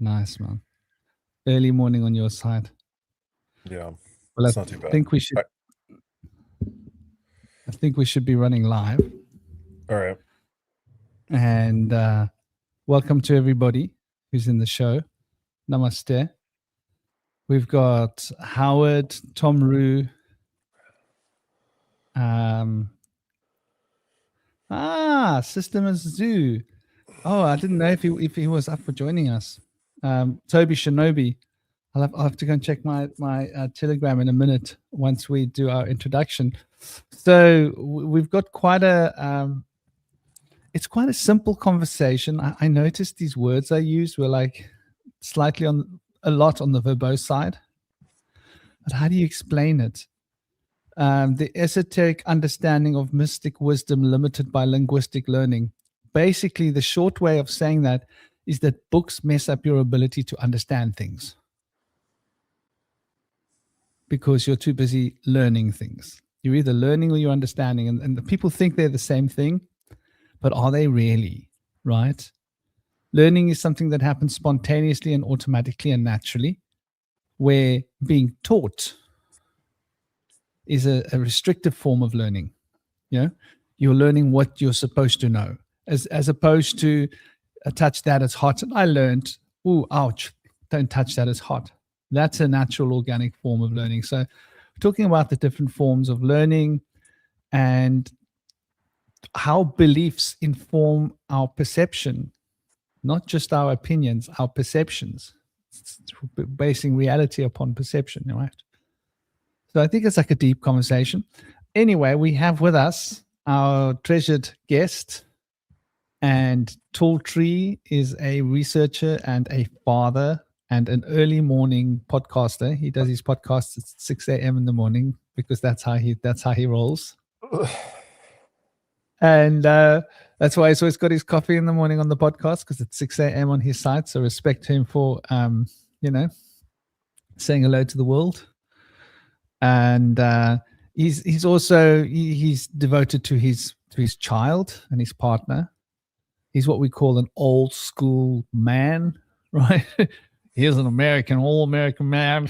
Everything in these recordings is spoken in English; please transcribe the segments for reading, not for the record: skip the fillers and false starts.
Nice, man. Early morning on your side. Yeah, Well, it's not too bad. think we should. I think we should be running live. All right. And welcome to everybody who's in the show. Namaste. We've got Howard, Tom Rue. System Zoo. Oh, I didn't know if he was up for joining us. Toby Shinobi. I'll have to go and check my Telegram in a minute once we do our introduction. So we've got quite a it's quite a simple conversation. I noticed these words I used were like slightly a lot on the verbose side. But how do you explain it? The esoteric understanding of mystic wisdom limited by linguistic learning. Basically, the short way of saying that is that books mess up your ability to understand things because you're too busy learning things. You're either learning or you're understanding. And the people think they're the same thing, but are they really, right? Learning is something that happens spontaneously and automatically and naturally, where being taught is a restrictive form of learning. You know, you're learning what you're supposed to know, as opposed to touch that, it's hot. And I learned, ooh, ouch, don't touch that, it's hot. That's a natural organic form of learning. So we're talking about the different forms of learning and how beliefs inform our perception, not just our opinions, our perceptions. It's basing reality upon perception, right? So I think it's like a deep conversation. Anyway, we have with us our treasured guest, and TallTree is a researcher and a father and an early morning podcaster. He does his podcasts at 6 a.m. in the morning because that's how he rolls. And that's why he's always got his coffee in the morning on the podcast, because it's 6 a.m. on his site. So respect him for, saying hello to the world. And he's also he's devoted to his child and his partner. He's what we call an old school man, right? He's an all American man.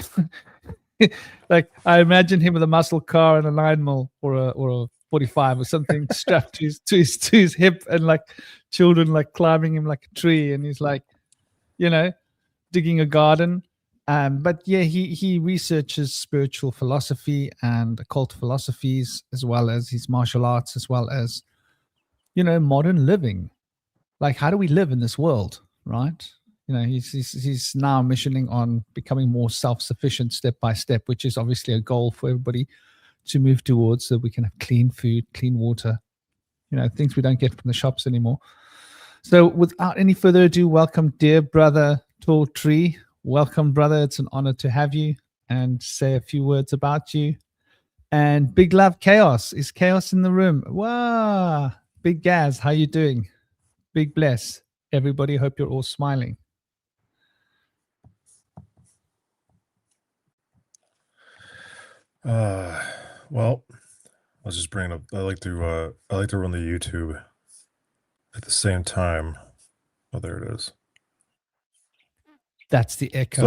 Like I imagine him with a muscle car and a 9mm or a 45 or something strapped to his hip, and like children like climbing him like a tree, and he's like, digging a garden. But yeah, he researches spiritual philosophy and occult philosophies, as well as his martial arts, as well as, modern living. Like, how do we live in this world, right? He's now missioning on becoming more self-sufficient step by step, which is obviously a goal for everybody to move towards, so we can have clean food, clean water, things we don't get from the shops anymore. So without any further ado, welcome, dear brother TallTree. Welcome, brother. It's an honor to have you and say a few words about you. And big love, Chaos. Is Chaos in the room? Wow. Big Gaz, how you doing? Big bless. Everybody, hope you're all smiling. Well, I was just bringing up, I like to run the YouTube at the same time. Oh, there it is. That's the echo.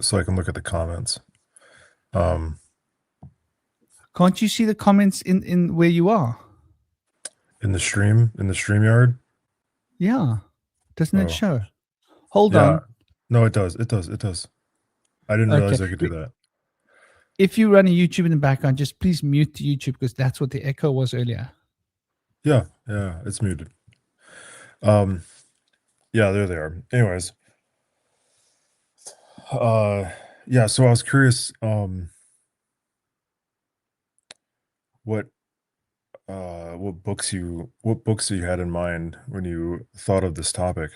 So I can look at the comments. Can't you see the comments in where you are? In the StreamYard? Yeah. Doesn't it show? Hold on. No, it does. I didn't realize I could do that. If you run a YouTube in the background, just please mute the YouTube, because that's what the echo was earlier. Yeah, it's muted. Yeah, there they are. Anyways. Yeah, so I was curious, what books you had in mind when you thought of this topic.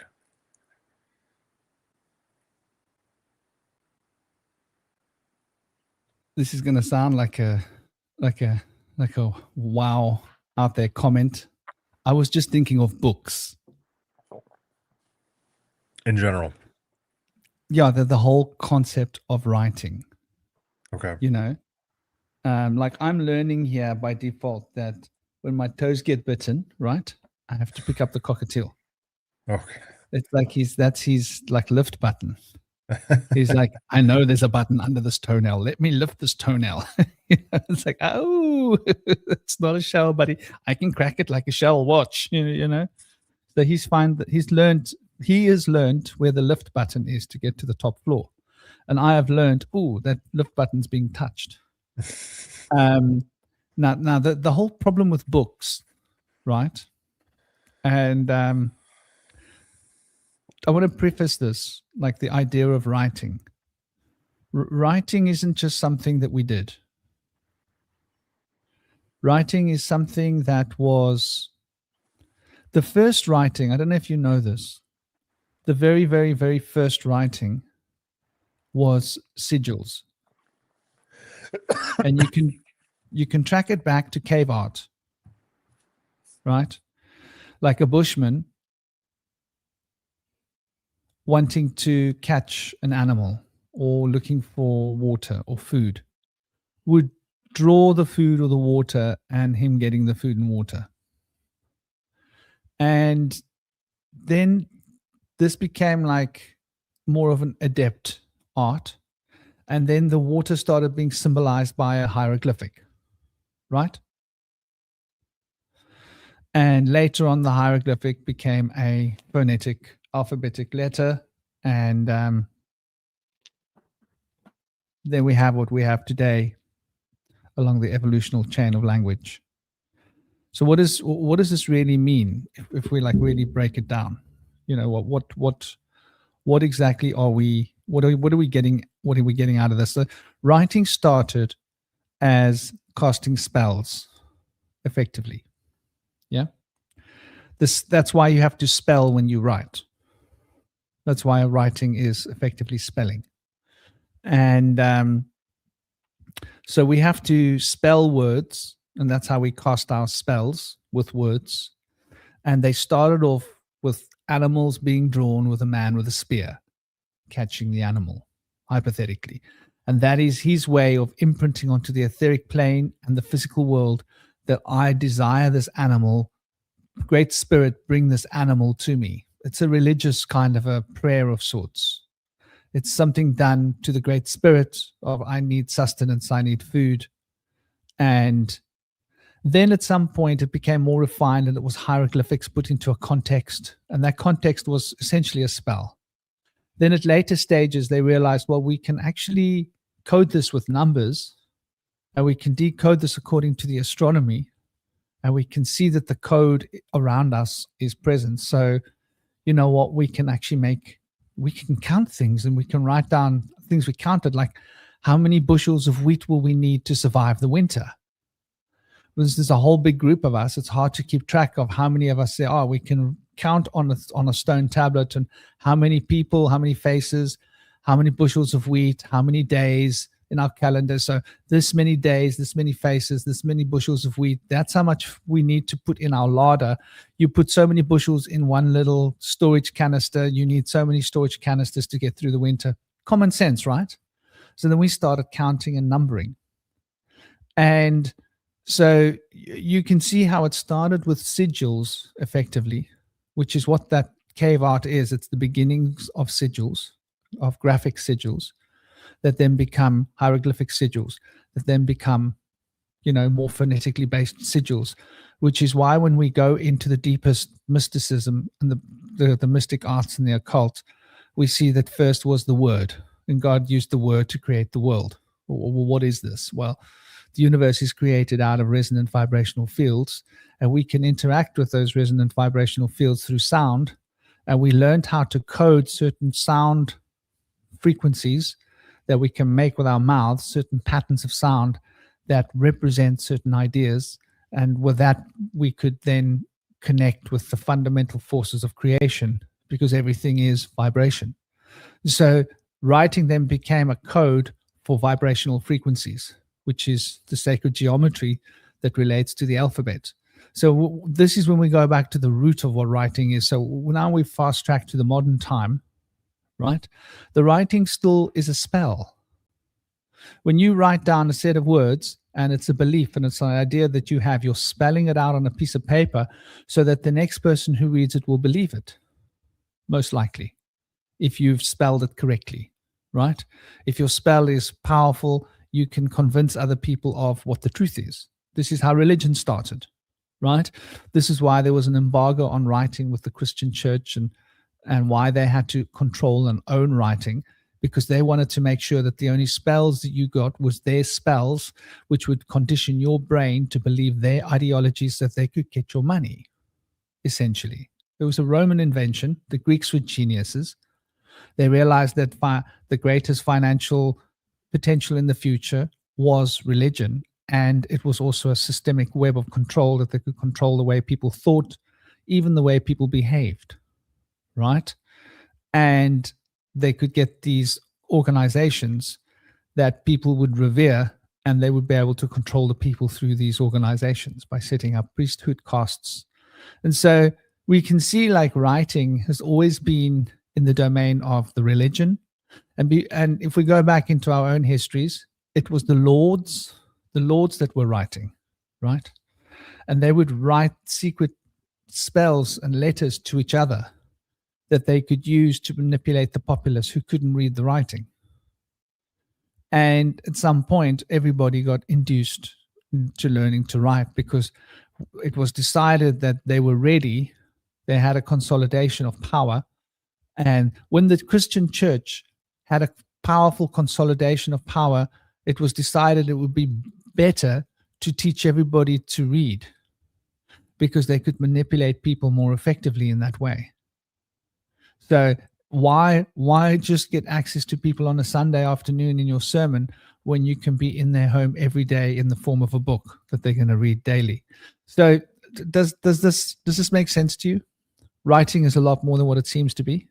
This is gonna sound like a wow out there comment. I was just thinking of books in general. Yeah, the whole concept of writing. Okay. Like I'm learning here by default that when my toes get bitten, right, I have to pick up the cockatiel. Okay. It's like that's his like lift button. He's like, I know there's a button under this toenail. Let me lift this toenail. It's like, oh, it's not a shell, buddy. I can crack it like a shell. Watch, you know. So he has learned where the lift button is to get to the top floor, and I have learned, oh, that lift button's being touched. Now the whole problem with books, right? And I want to preface this, like the idea of writing. Writing isn't just something that we did. Writing is something that was the first writing. I don't know if you know this. The very, very, very first writing was sigils. And you can track it back to cave art, right? Like a bushman wanting to catch an animal or looking for water or food would draw the food or the water and him getting the food and water. And then this became like more of an adept art. And then the water started being symbolized by a hieroglyphic, right? And later on, the hieroglyphic became a phonetic alphabetic letter. And then we have what we have today along the evolutional chain of language. So what does this really mean if we like really break it down? You know, what exactly are we, what are we getting out of this? So writing started as casting spells, effectively. Yeah. That's why you have to spell when you write. That's why writing is effectively spelling. And so we have to spell words, and that's how we cast our spells, with words. And they started off with animals being drawn with a man with a spear catching the animal, hypothetically. And that is his way of imprinting onto the etheric plane and the physical world that I desire this animal. Great Spirit, bring this animal to me. It's a religious kind of a prayer of sorts. It's something done to the Great Spirit of I need sustenance, I need food. And then at some point it became more refined and it was hieroglyphics put into a context. And that context was essentially a spell. Then at later stages, they realized, well, we can actually code this with numbers and we can decode this according to the astronomy. And we can see that the code around us is present. So, you know what, we can count things and we can write down things we counted, like how many bushels of wheat will we need to survive the winter? There's a whole big group of us. It's hard to keep track of how many of us say, we can count on a stone tablet and how many people, how many faces, how many bushels of wheat, how many days in our calendar. So this many days, this many faces, this many bushels of wheat. That's how much we need to put in our larder. You put so many bushels in one little storage canister. You need so many storage canisters to get through the winter. Common sense, right? So then we started counting and numbering. And so you can see how it started with sigils, effectively, which is what that cave art is. It's the beginnings of sigils, of graphic sigils, that then become hieroglyphic sigils, that then become, more phonetically based sigils, which is why when we go into the deepest mysticism and the mystic arts and the occult, we see that first was the word, and God used the word to create the world. Well, what is this? Well, the universe is created out of resonant vibrational fields, and we can interact with those resonant vibrational fields through sound, and we learned how to code certain sound frequencies that we can make with our mouths, certain patterns of sound that represent certain ideas. And with that, we could then connect with the fundamental forces of creation, because everything is vibration. So writing then became a code for vibrational frequencies, which is the sacred geometry that relates to the alphabet. So this is when we go back to the root of what writing is. So now we fast track to the modern time, right? The writing still is a spell. When you write down a set of words, and it's a belief and it's an idea that you have, you're spelling it out on a piece of paper so that the next person who reads it will believe it. most likely, if you've spelled it correctly, right? If your spell is powerful, you can convince other people of what the truth is. This is how religion started, right? This is why there was an embargo on writing with the Christian church, and why they had to control and own writing, because they wanted to make sure that the only spells that you got was their spells, which would condition your brain to believe their ideologies, that they could get your money, essentially. It was a Roman invention. The Greeks were geniuses. They realized that the greatest financial potential in the future was religion, and it was also a systemic web of control, that they could control the way people thought, even the way people behaved, right? And they could get these organizations that people would revere, and they would be able to control the people through these organizations by setting up priesthood castes. And so we can see, like, writing has always been in the domain of the religion. And if we go back into our own histories, it was the lords that were writing, right? And they would write secret spells and letters to each other that they could use to manipulate the populace who couldn't read the writing. And at some point, everybody got induced to learning to write, because it was decided that they were ready. They had a consolidation of power. And when the Christian church had a powerful consolidation of power, it was decided it would be better to teach everybody to read, because they could manipulate people more effectively in that way. So why just get access to people on a Sunday afternoon in your sermon when you can be in their home every day in the form of a book that they're going to read daily? So does this make sense to you? Writing is a lot more than what it seems to be.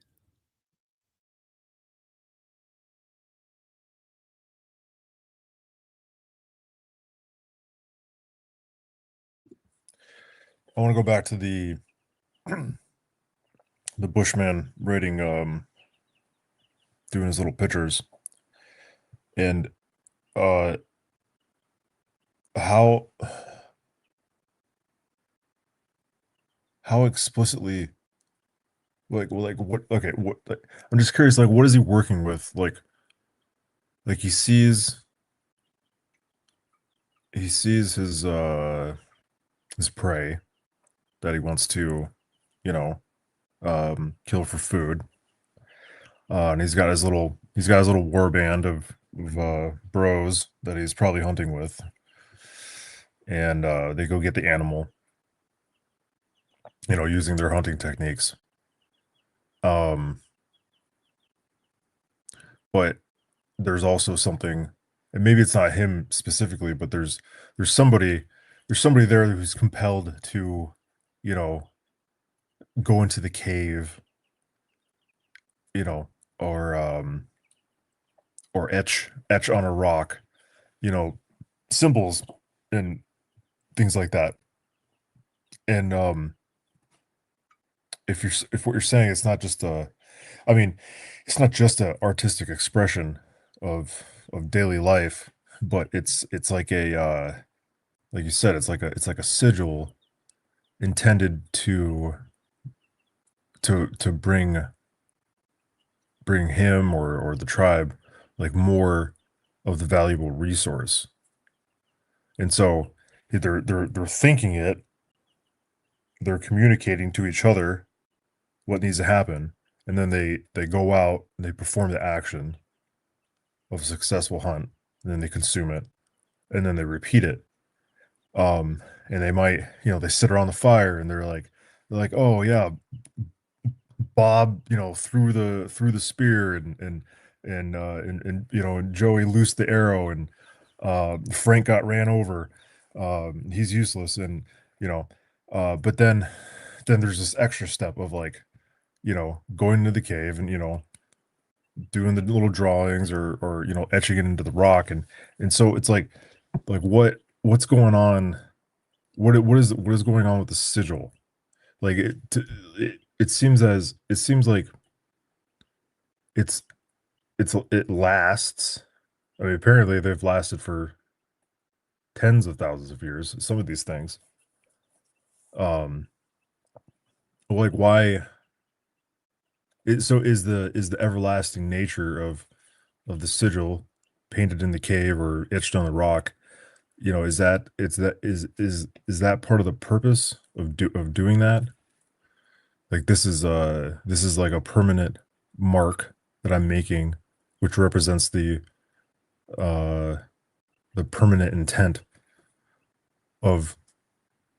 I want to go back to the Bushman writing, doing his little pictures, and how explicitly, like what, okay, what, like, I'm just curious, like, what is he working with? Like he sees his prey that he wants to, you know, kill for food. And he's got his little war band of bros that he's probably hunting with. And they go get the animal, using their hunting techniques. But there's also something, and maybe it's not him specifically, but there's somebody there who's compelled to, go into the cave, or etch on a rock, symbols and things like that. And if what you're saying, it's not just it's not just a artistic expression of daily life, but it's like a like you said, it's like a sigil intended to bring him or the tribe like more of the valuable resource. And so they're thinking it, they're communicating to each other what needs to happen, and then they go out and they perform the action of a successful hunt, and then they consume it, and then they repeat it. And they might, they sit around the fire and they're like, oh yeah, Bob, threw the spear, and Joey loosed the arrow, and Frank got ran over. He's useless, and but then there's this extra step of like, going into the cave and doing the little drawings or etching it into the rock, and so it's like what's going on, what is going on with the sigil? Like it seems like it lasts. I mean, apparently they've lasted for tens of thousands of years, some of these things. Like, why So is the everlasting nature of the sigil painted in the cave or etched on the rock, is that part of the purpose of doing that? Like this is like a permanent mark that I'm making, which represents uh the permanent intent of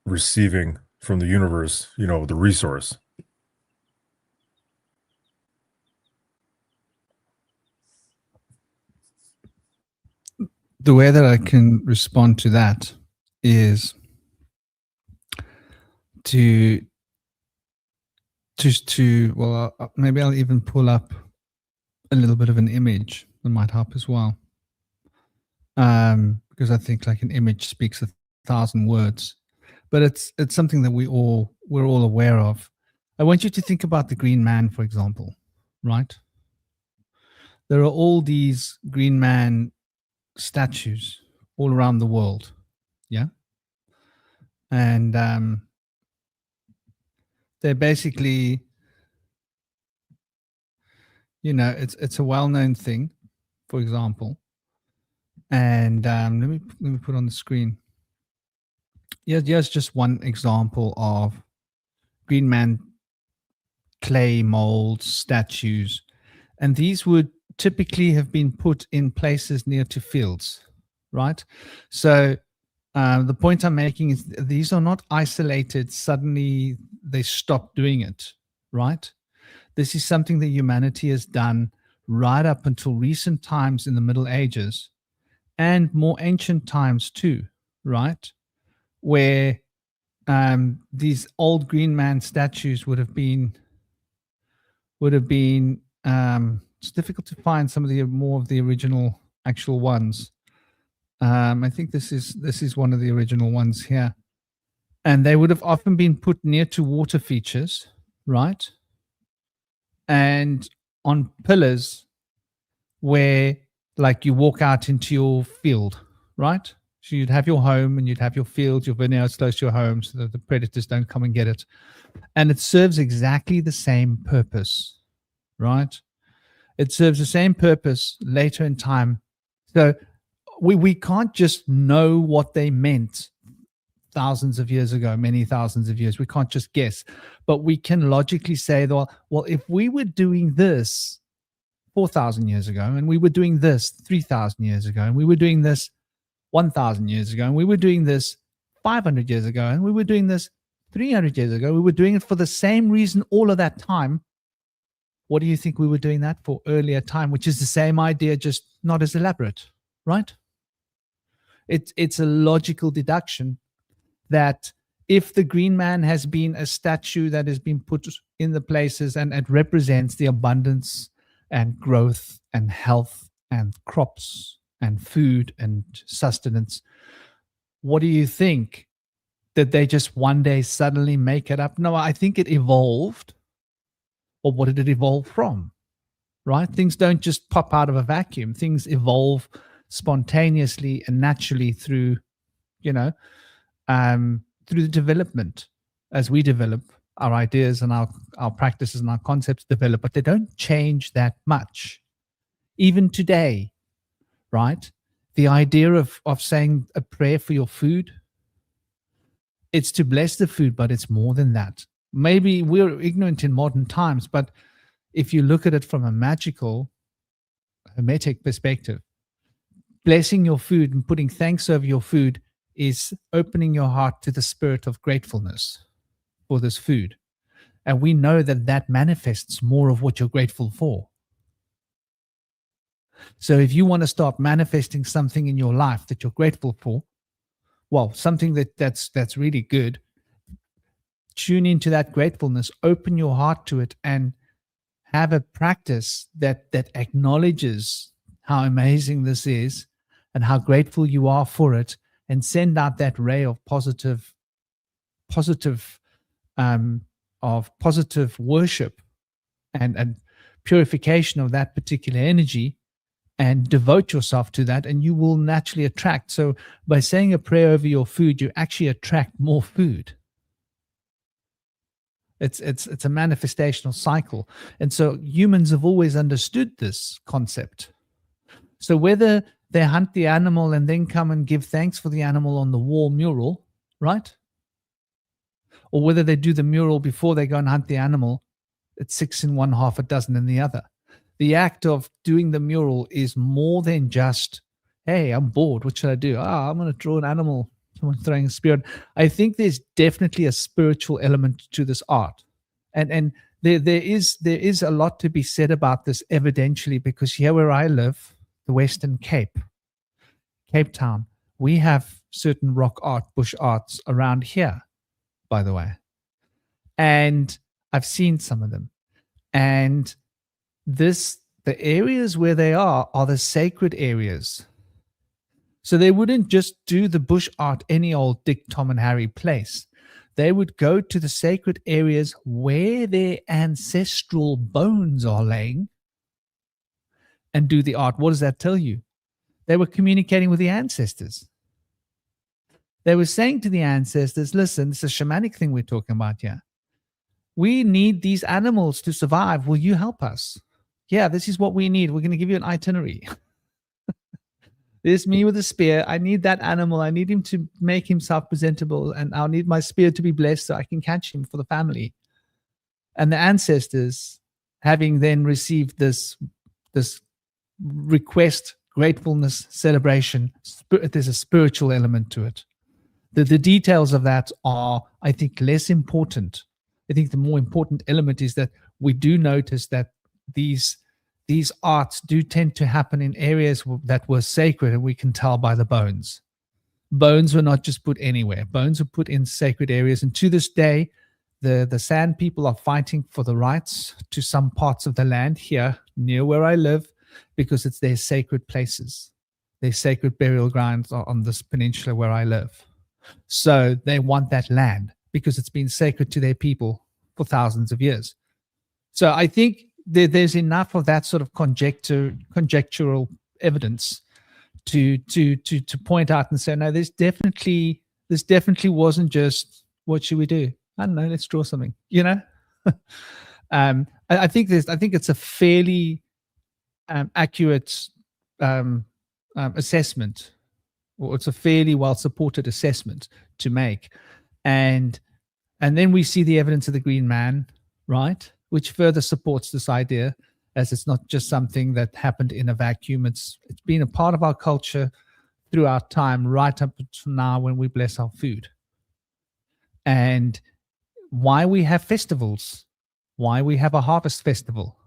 receiving from the universe, the resource. The way that I can respond to that is to well, maybe I'll even pull up a little bit of an image that might help as well, because I think like an image speaks 1,000 words, but it's something that we're all aware of. I want you to think about the Green Man, for example, right? There are all these Green Man statues all around the world, yeah, and they're basically, it's a well-known thing, for example. And let me put on the screen. Here's just one example of Green Man clay molds, statues, and these would typically have been put in places near to fields, right? So the point I'm making is these are not isolated. Suddenly they stop doing it, right? This is something that humanity has done right up until recent times in the Middle Ages and more ancient times too, right? Where these old Green Man statues would have been. It's difficult to find some of the more of the original actual ones. I think this is one of the original ones here, and they would have often been put near to water features, right? And on pillars where, like, you walk out into your field, right? So you'd have your home and you'd have your field, your vineyards close to your home so that the predators don't come and get it. And it serves exactly the same purpose, right? It serves the same purpose later in time. So we can't just know what they meant thousands of years ago, many thousands of years. We can't just guess, but we can logically say, well, if we were doing this 4,000 years ago, and we were doing this 3,000 years ago, and we were doing this 1,000 years ago, and we were doing this 500 years ago, and we were doing this 300 years ago, we were doing it for the same reason all of that time. What do you think we were doing that for earlier time, which is the same idea, just not as elaborate, right? It's a logical deduction that if the Green Man has been a statue that has been put in the places and it represents the abundance and growth and health and crops and food and sustenance, what do you think? Did they just one day suddenly make it up? No, I think it evolved. Or what did it evolve from? Right? Things don't just pop out of a vacuum. Things evolve spontaneously and naturally through, through the development. As we develop, our ideas and our practices and our concepts develop, but they don't change that much. Even today, right? The idea of saying a prayer for your food, it's to bless the food, but it's more than that. Maybe we're ignorant in modern times, but if you look at it from a magical, hermetic perspective, blessing your food and putting thanks over your food is opening your heart to the spirit of gratefulness for this food. And we know that that manifests more of what you're grateful for. So if you want to start manifesting something in your life that you're grateful for, well, something that's really good, tune into that gratefulness, open your heart to it, and have a practice that acknowledges how amazing this is and how grateful you are for it, and send out that ray of positive worship and purification of that particular energy, and devote yourself to that, and you will naturally attract. So by saying a prayer over your food, you actually attract more food. It's a manifestational cycle. And so humans have always understood this concept. So whether they hunt the animal and then come and give thanks for the animal on the wall mural, right? Or whether they do the mural before they go and hunt the animal, it's 6 in one, half a dozen in the other. The act of doing the mural is more than just, hey, I'm bored. What should I do? I'm going to draw an animal. Someone throwing a spear. I think there's definitely a spiritual element to this art. And there is a lot to be said about this evidentially, because here where I live, the Western Cape Town, we have certain rock art, bush arts around here, by the way. And I've seen some of them. And the areas where they are the sacred areas. So they wouldn't just do the bush art any old Dick, Tom, and Harry place. They would go to the sacred areas where their ancestral bones are laying and do the art. What does that tell you? They were communicating with the ancestors. They were saying to the ancestors, listen, this is a shamanic thing we're talking about here. We need these animals to survive. Will you help us? Yeah, this is what we need. We're going to give you an itinerary. There's me with a spear. I need that animal. I need him to make himself presentable, and I'll need my spear to be blessed so I can catch him for the family. And the ancestors, having then received this request, gratefulness, celebration, there's a spiritual element to it. The details of that are, I think, less important. I think the more important element is that we do notice that these arts do tend to happen in areas that were sacred, and we can tell by the bones. Bones were not just put anywhere. Bones were put in sacred areas, and to this day, the Sand people are fighting for the rights to some parts of the land here near where I live, because it's their sacred places. Their sacred burial grounds are on this peninsula where I live. So they want that land because it's been sacred to their people for thousands of years. So I think there's enough of that sort of conjectural evidence to point out and say, no, this definitely wasn't just, what should we do? I don't know, let's draw something, you know? I think it's a fairly accurate assessment, or it's a fairly well supported assessment to make. And then we see the evidence of the green man, right? Which further supports this idea, as it's not just something that happened in a vacuum. It's been a part of our culture throughout time, right up to now when we bless our food. And why we have festivals, why we have a harvest festival,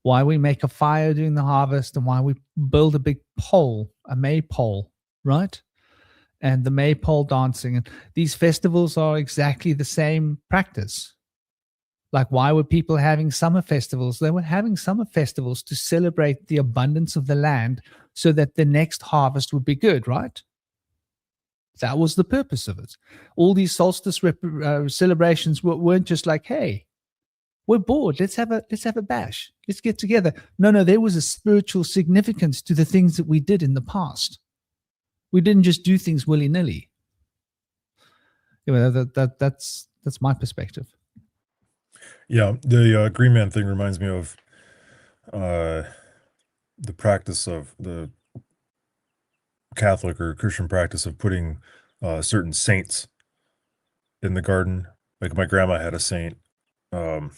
why we make a fire during the harvest, and why we build a big pole, a maypole, right? And the maypole dancing. And these festivals are exactly the same practice. Like, why were people having summer festivals? They were having summer festivals to celebrate the abundance of the land so that the next harvest would be good, right? That was the purpose of it. All these solstice celebrations weren't just like, hey, we're bored. Let's have a bash. Let's get together. No, there was a spiritual significance to the things that we did in the past. We didn't just do things willy-nilly. That's my perspective. Yeah, the Green Man thing reminds me of the practice of the Catholic or Christian practice of putting certain saints in the garden. Like, my grandma had a saint. I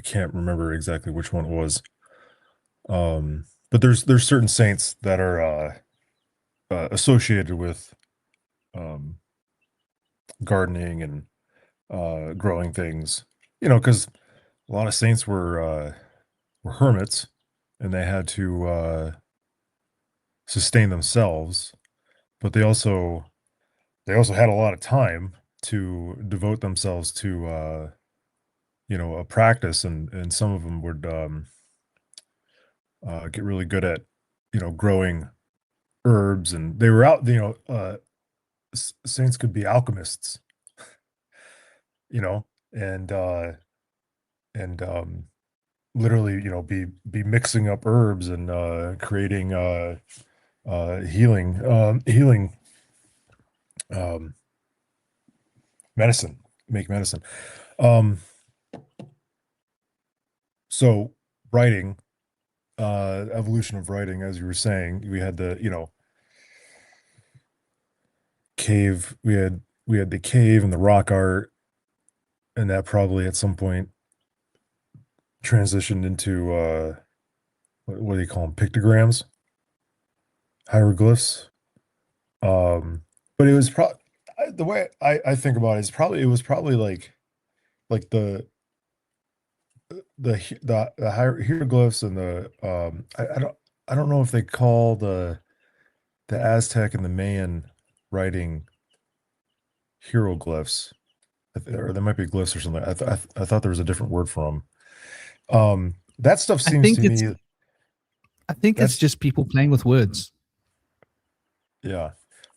can't remember exactly which one it was. But there's certain saints that are associated with gardening and growing things. You know, because a lot of saints were hermits, and they had to sustain themselves, but they also had a lot of time to devote themselves to a practice, and some of them would get really good at growing herbs, and they were out. Saints could be alchemists, and literally, be mixing up herbs and creating healing medicine, make medicine. Um, so writing, evolution of writing, as you were saying, we had the, cave, we had the cave and the rock art, and that probably at some point transitioned into what do you call them? Pictograms, hieroglyphs. Um, but it was probably the way I think about it is probably it was probably like the hieroglyphs and the I don't know if they call the Aztec and the Mayan writing hieroglyphs, or there might be glyphs or something. I thought there was a different word for them. That stuff I seems think to it's me I think it's that's just people playing with words. yeah,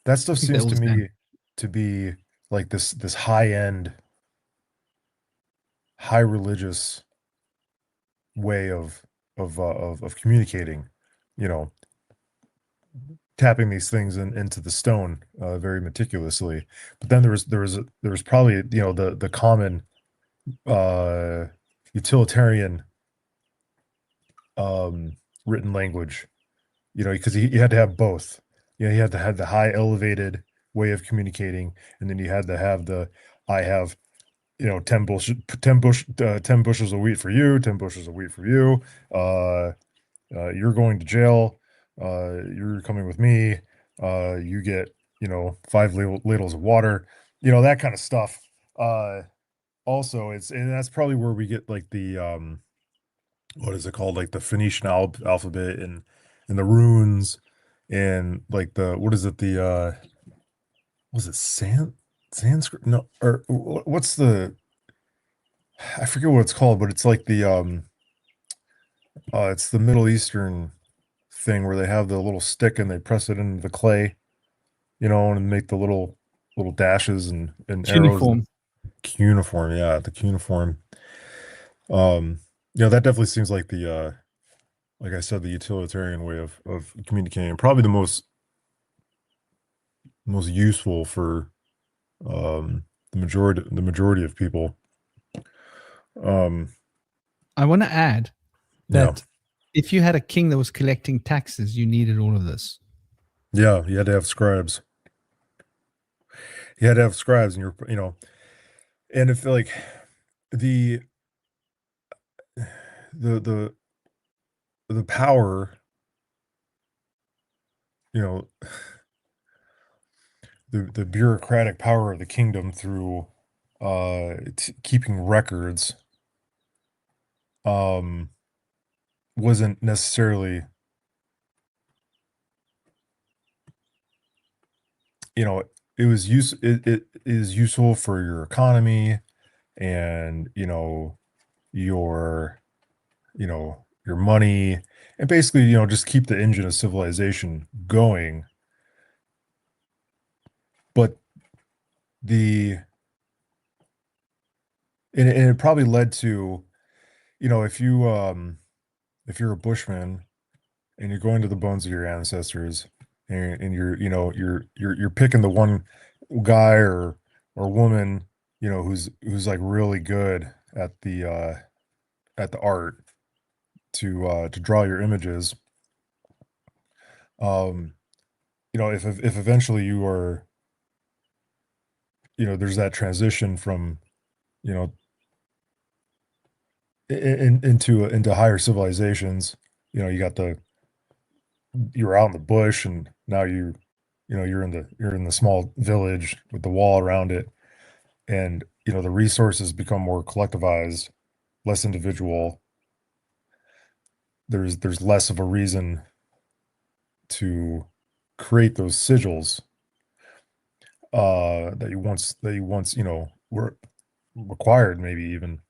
that I stuff think they're seems all to the same. me to be like this high end, high religious way of communicating. You know, tapping these things into the stone very meticulously. But then there was probably the common uh, utilitarian um, written language. Because you had to have both. You had to have the high elevated way of communicating, and then you had to have the I have 10 bushels of wheat for you, 10 bushels of wheat for you. Uh, you're going to jail. You're coming with me. You get, 5 ladles of water, that kind of stuff. Also, and that's probably where we get like the, what is it called? Like the Phoenician alphabet and the runes and like what is it? Was it Sanskrit? No, or what's I forget what it's called, but it's like it's the Middle Eastern thing where they have the little stick and they press it into the clay, and make the little dashes and arrows. Cuneiform. Cuneiform, yeah, the cuneiform. Um, that definitely seems like like I said, the utilitarian way of communicating. Probably the most useful for the majority of people. Um, I want to add yeah, that if you had a king that was collecting taxes, you needed all of this. yeah, you had to have scribes. You had to have scribes, and and if like the the the the power, you know, the bureaucratic power of the kingdom through keeping records um wasn't necessarily, you know, it is useful for your economy and your your money, and basically just keep the engine of civilization going. But the and it probably led to, if you're a bushman and you're going to the bones of your ancestors, and you're picking the one guy or woman, who's like really good at the art to draw your images. um if eventually you are, there's that transition from, you know into higher civilizations. You got you're out in the bush, and now you're in the small village with the wall around it, and the resources become more collectivized, less individual. There's less of a reason to create those sigils that you once were required, maybe even.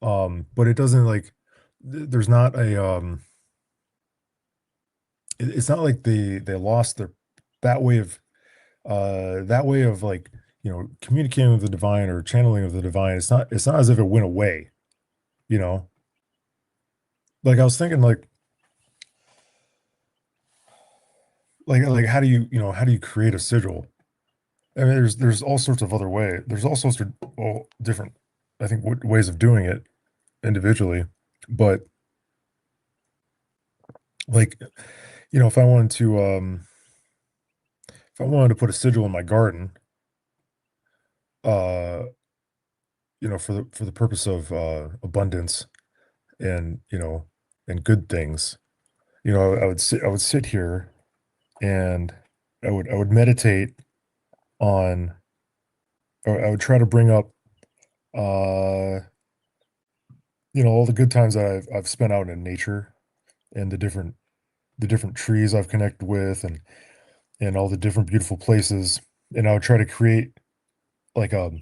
But it doesn't like there's not it's not like they lost that way of like, communicating with the divine or channeling of the divine. It's not as if it went away, you know. Like I was thinking, like how do you create a sigil? I mean, there's all sorts of other way. There's all sorts of different. I think, ways of doing it individually, but like, if I wanted to put a sigil in my garden, uh, for the purpose of abundance and and good things, I would sit here and I would meditate on, or I would try to bring up, uh, all the good times that I've spent out in nature, and the different trees I've connected with, and all the different beautiful places, and I would try to create like a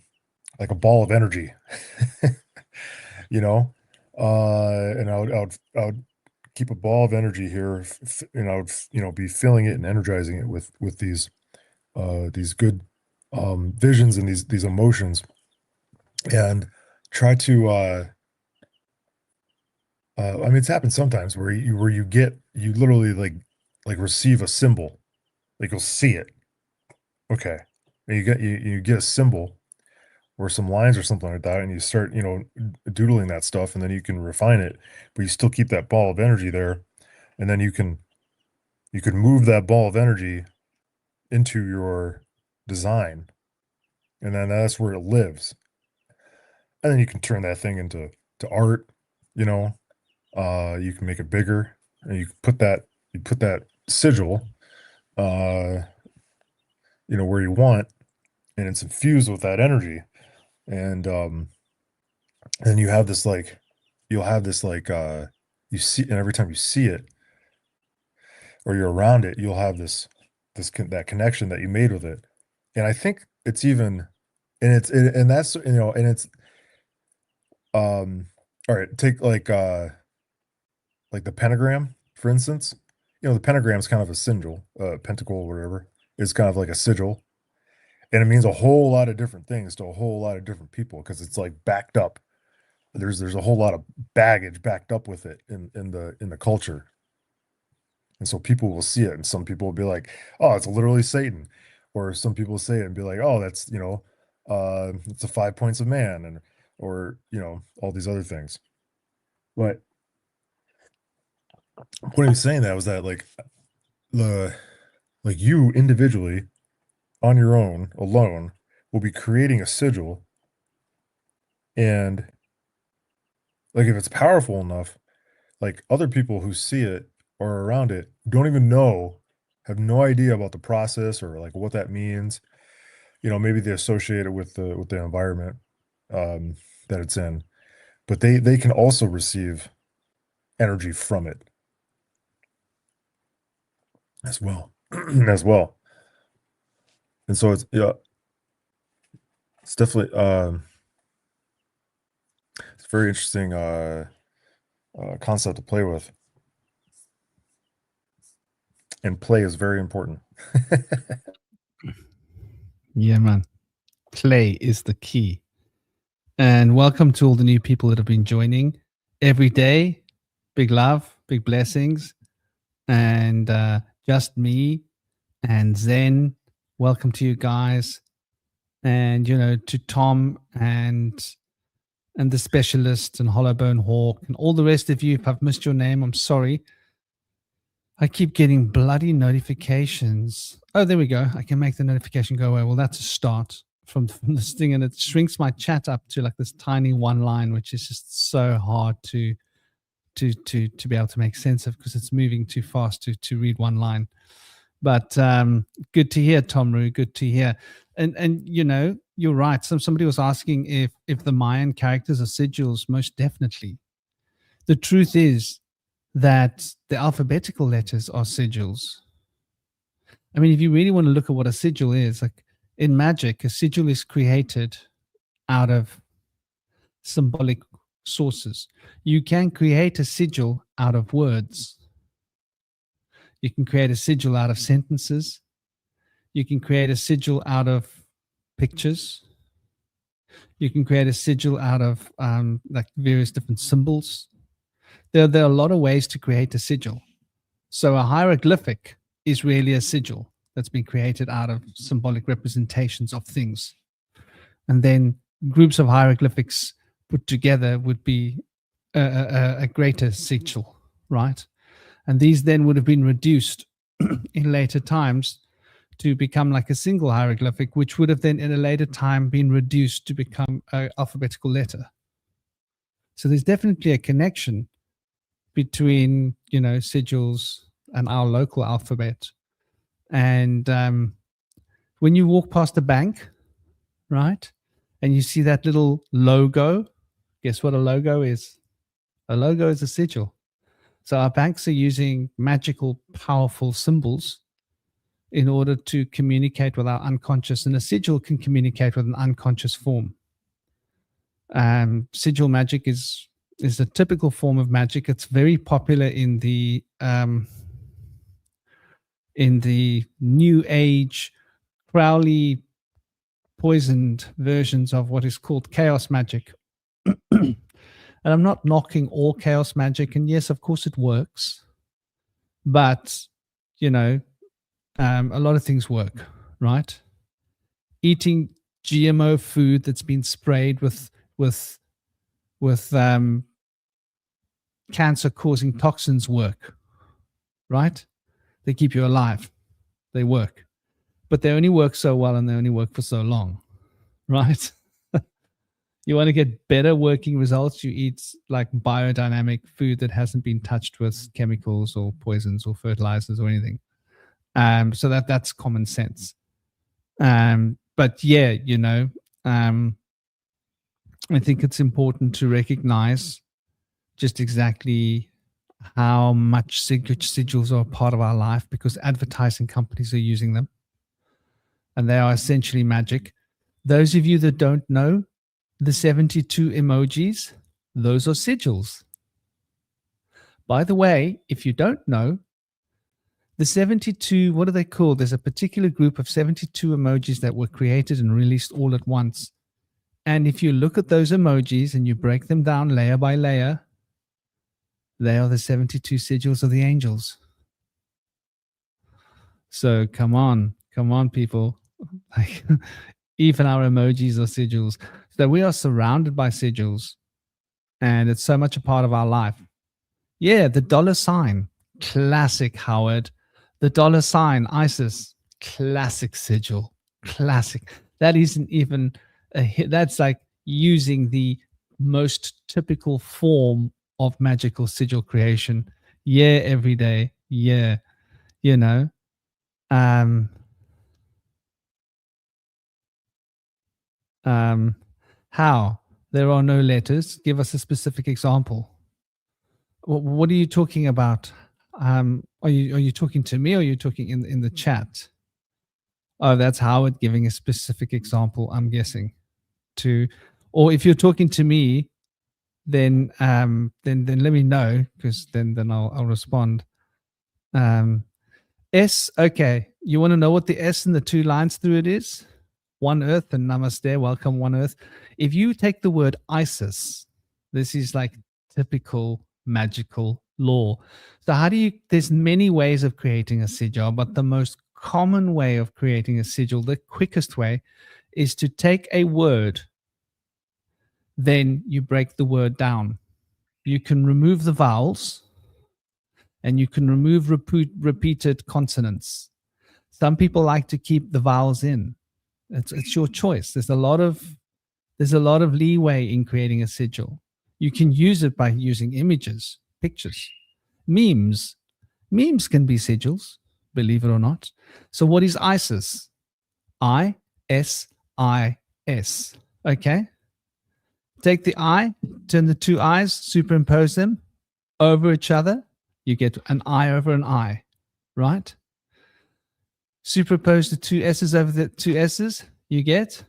ball of energy, you know, and I would keep a ball of energy here, and I would be filling it and energizing it with these good visions and these emotions, and try to I mean, it's happened sometimes where you literally like receive a symbol, like you'll see it. Okay. And you get a symbol or some lines or something like that, and you start, doodling that stuff, and then you can refine it, but you still keep that ball of energy there, and then you can move that ball of energy into your design, and then that's where it lives. And then you can turn that thing into art, you know. You can make it bigger, and you put that sigil, uh, where you want, and it's infused with that energy, and and you'll have this like you see, and every time you see it or you're around it, you'll have that connection that you made with it. And I think it's even, and that's, and it's all right, take like the pentagram, for instance. The pentagram is kind of a sigil, pentacle or whatever. It's kind of like a sigil, and it means a whole lot of different things to a whole lot of different people, because it's like backed up. There's a whole lot of baggage backed up with it in the culture, and so people will see it, and some people will be like, "Oh, it's literally Satan," or some people say it and be like, "Oh, that's it's the 5 points of man," and or all these other things. But what I'm saying that was that the like you individually, on your own, alone, will be creating a sigil, and like if it's powerful enough, like other people who see it or around it don't even know, have no idea about the process or like what that means. Maybe they associate it with the environment um, that it's in, but they can also receive energy from it as well, as well. And so it's definitely it's a very interesting concept to play with, and play is very important. Yeah, man. Play is the key. And welcome to all the new people that have been joining every day. Big love, big blessings. And just me and Zen. Welcome to you guys. And, to Tom and the specialist and Hollowbone Hawk and all the rest of you. If I've missed your name, I'm sorry. I keep getting bloody notifications. Oh, there we go. I can make the notification go away. Well, that's a start from this thing, and it shrinks my chat up to like this tiny one line, which is just so hard to be able to make sense of, because it's moving too fast to read one line. But good to hear, Tom Roo. Good to hear. And you're right. Somebody was asking if the Mayan characters are sigils. Most definitely. The truth is that the alphabetical letters are sigils. I mean, if you really want to look at what a sigil is, like in magic, a sigil is created out of symbolic sources. You can create a sigil out of words. You can create a sigil out of sentences. You can create a sigil out of pictures. You can create a sigil out of like various different symbols. There are a lot of ways to create a sigil. So a hieroglyphic is really a sigil that's been created out of symbolic representations of things. And then groups of hieroglyphics put together would be a greater sigil, right? And these then would have been reduced in later times to become like a single hieroglyphic, which would have then in a later time been reduced to become an alphabetical letter. So there's definitely a connection between, sigils and our local alphabet. And when you walk past a bank, right, and you see that little logo, guess what a logo is? A logo is a sigil. So our banks are using magical, powerful symbols in order to communicate with our unconscious, and a sigil can communicate with an unconscious form. Sigil magic is a typical form of magic. It's very popular in the New Age, Crowley poisoned versions of what is called chaos magic. And I'm not knocking all chaos magic, and yes, of course it works, but a lot of things work, right? Eating GMO food that's been sprayed with cancer-causing toxins work, right? They keep you alive. They work. But they only work so well, and they only work for so long, right? You want to get better working results, you eat like biodynamic food that hasn't been touched with chemicals or poisons or fertilizers or anything. So that's common sense. But yeah, I think it's important to recognize just exactly how much sigils are a part of our life, because advertising companies are using them, and they are essentially magic. Those of you that don't know, the 72 emojis, those are sigils. By the way, if you don't know, the 72, what are they called? There's a particular group of 72 emojis that were created and released all at once. And if you look at those emojis and you break them down layer by layer, they are the 72 sigils of the angels. So come on, people. Like, even our emojis are sigils. So we are surrounded by sigils, and it's so much a part of our life. Yeah, the $, classic, Howard. The $, ISIS, classic sigil, classic. That isn't even a hit. That's like using the most typical form of magical sigil creation. Yeah, every day. Yeah, how? There are no letters. Give us a specific example. What are you talking about? Are you talking to me, or are you talking in the chat? Oh, that's Howard giving a specific example, I'm guessing. Or if you're talking to me, then let me know, because then I'll respond. S. Okay, you want to know what the S and the 2 lines through it is? One Earth and Namaste. Welcome, One Earth. If you take the word Isis, this is like typical magical law. So there's many ways of creating a sigil, but the most common way of creating a sigil, the quickest way, is to take a word, then you break the word down. You can remove the vowels, and you can remove repeated consonants. Some people like to keep the vowels in. It's your choice. There's a lot of leeway in creating a sigil. You can use it by using images, pictures, memes. Memes can be sigils, believe it or not. So what is ISIS? ISIS. Okay. Take the I, turn the 2 I's, superimpose them over each other. You get an I over an I, right? Superimpose the 2 S's over the 2 S's, you get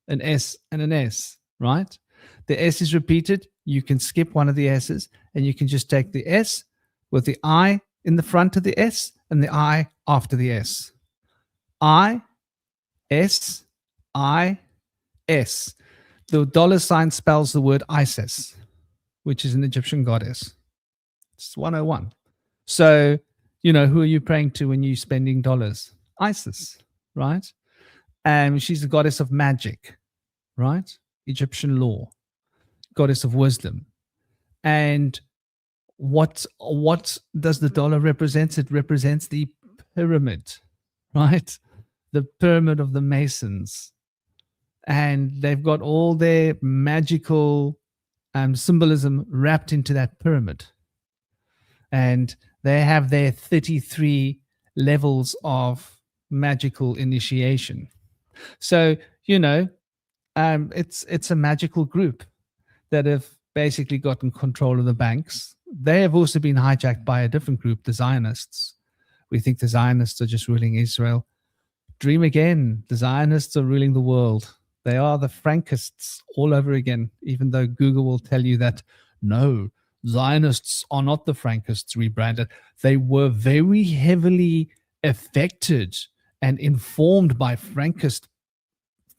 an S and an S, right? The S is repeated. You can skip one of the S's, and you can just take the S with the I in the front of the S and the I after the S. I, S, I, S. The $, spells the word Isis, which is an Egyptian goddess. It's 101. So, who are you praying to when you're spending dollars? Isis, right? She's the goddess of magic, right? Egyptian law. goddess of wisdom. And what does the dollar represent? It represents the pyramid, right? The pyramid of the Masons. And they've got all their magical symbolism wrapped into that pyramid. And they have their 33 levels of magical initiation. So, it's a magical group that have basically gotten control of the banks. They have also been hijacked by a different group, the Zionists. We think the Zionists are just ruling Israel. Dream again. The Zionists are ruling the world. They are the Frankists all over again, even though Google will tell you that, no, Zionists are not the Frankists rebranded. They were very heavily affected and informed by Frankist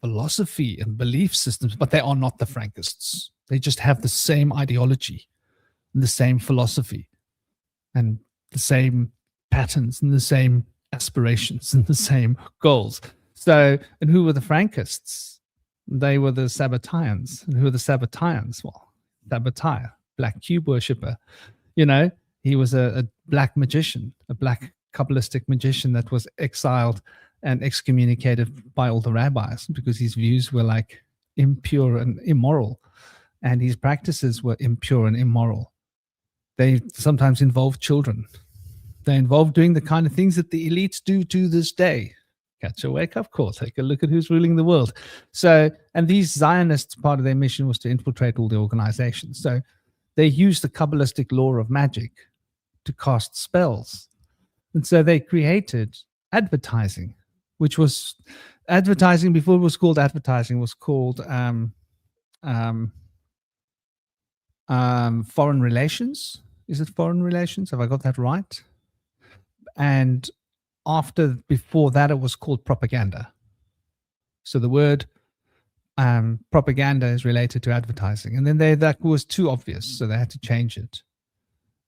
philosophy and belief systems, but they are not the Frankists. They just have the same ideology, the same philosophy, and the same patterns, and the same aspirations, and the same goals. So, and who were the Frankists? They were the Sabbatarians. And who were the Sabbatarians? Well, Sabbatai, black cube worshipper. He was a black magician, a black Kabbalistic magician that was exiled and excommunicated by all the rabbis because his views were like impure and immoral, and his practices were impure and immoral. They sometimes involved children. They involved doing the kind of things that the elites do to this day. Catch a wake-up call. Take a look at who's ruling the world. So, and these Zionists, part of their mission was to infiltrate all the organizations. So they used the Kabbalistic law of magic to cast spells. And so they created advertising, which was advertising before it was called advertising, was called foreign relations. Is it foreign relations? Have I got that right? And before that, it was called propaganda. So the word propaganda is related to advertising. And then that was too obvious, so they had to change it.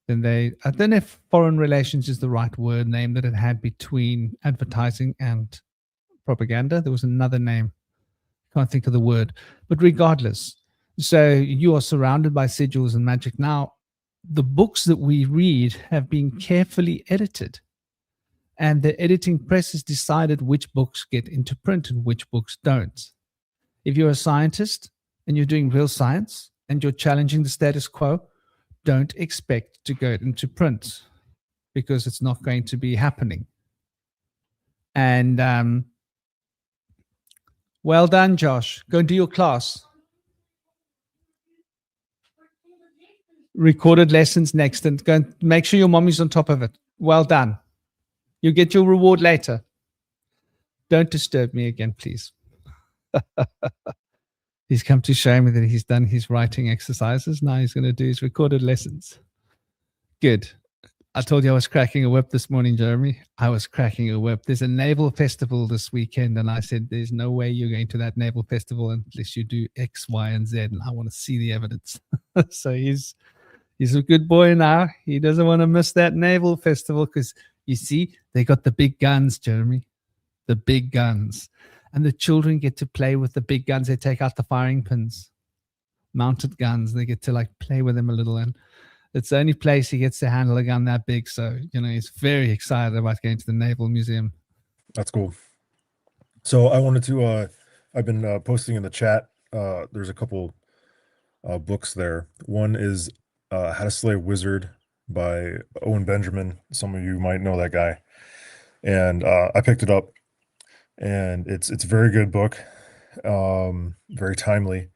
Then I don't know if foreign relations is the right word name that it had between advertising and propaganda. There was another name. Can't think of the word. But regardless, so you are surrounded by sigils and magic. Now, the books that we read have been carefully edited. And the editing press has decided which books get into print and which books don't. If you're a scientist and you're doing real science and you're challenging the status quo, don't expect to go into print because it's not going to be happening. And well done, Josh. Go and do your class. Recorded lessons next, and go and make sure your mommy's on top of it. Well done. You get your reward later. Don't disturb me again, please. He's come to show me that he's done his writing exercises. Now he's going to do his recorded lessons. Good. I told you I was cracking a whip this morning, Jeremy. I was cracking a whip. There's a naval festival this weekend, and I said, there's no way you're going to that naval festival unless you do X, Y, and Z, and I want to see the evidence. So he's a good boy now. He doesn't want to miss that naval festival because, you see, they got the big guns, Jeremy, the big guns. And the children get to play with the big guns. They take out the firing pins, mounted guns. They get to play with them a little. And it's the only place he gets to handle a gun that big. So, he's very excited about going to the Naval Museum. That's cool. So I wanted to, I've been posting in the chat. There's a couple books there. One is How to Slay a Wizard by Owen Benjamin. Some of you might know that guy. And I picked it up. And it's a very good book, very timely,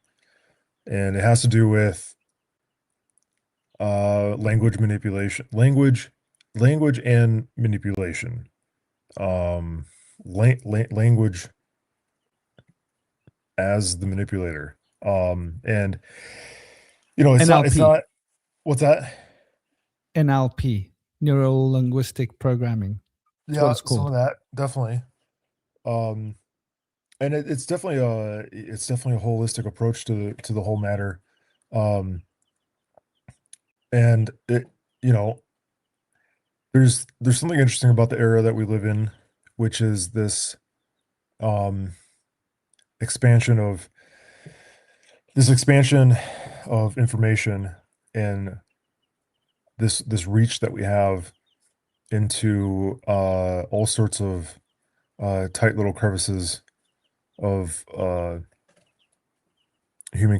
and it has to do with language manipulation, language and manipulation, language as the manipulator, and it's not what's that? NLP, neuro linguistic programming. That's what it's called. Some of that definitely. And it's definitely a holistic approach to the whole matter. And it, there's something interesting about the era that we live in, which is this expansion of information and this reach that we have into all sorts of tight little crevices of human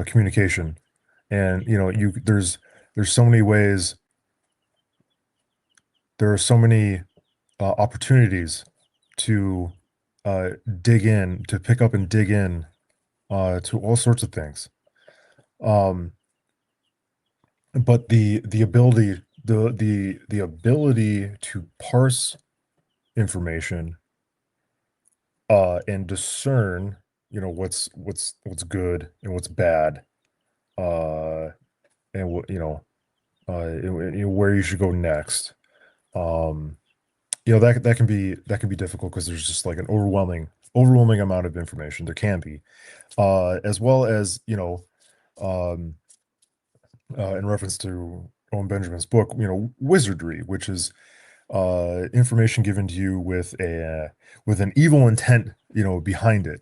communication. And there's so many ways, there are so many opportunities to dig in, to pick up and dig in to all sorts of things. But the ability the ability to parse information and discern, what's good and what's bad, uh, and what where you should go next. Um, that can be difficult because there's just like an overwhelming amount of information. There can be, as well as um, in reference to Owen Benjamin's book, wizardry, which is information given to you with an evil intent, behind it.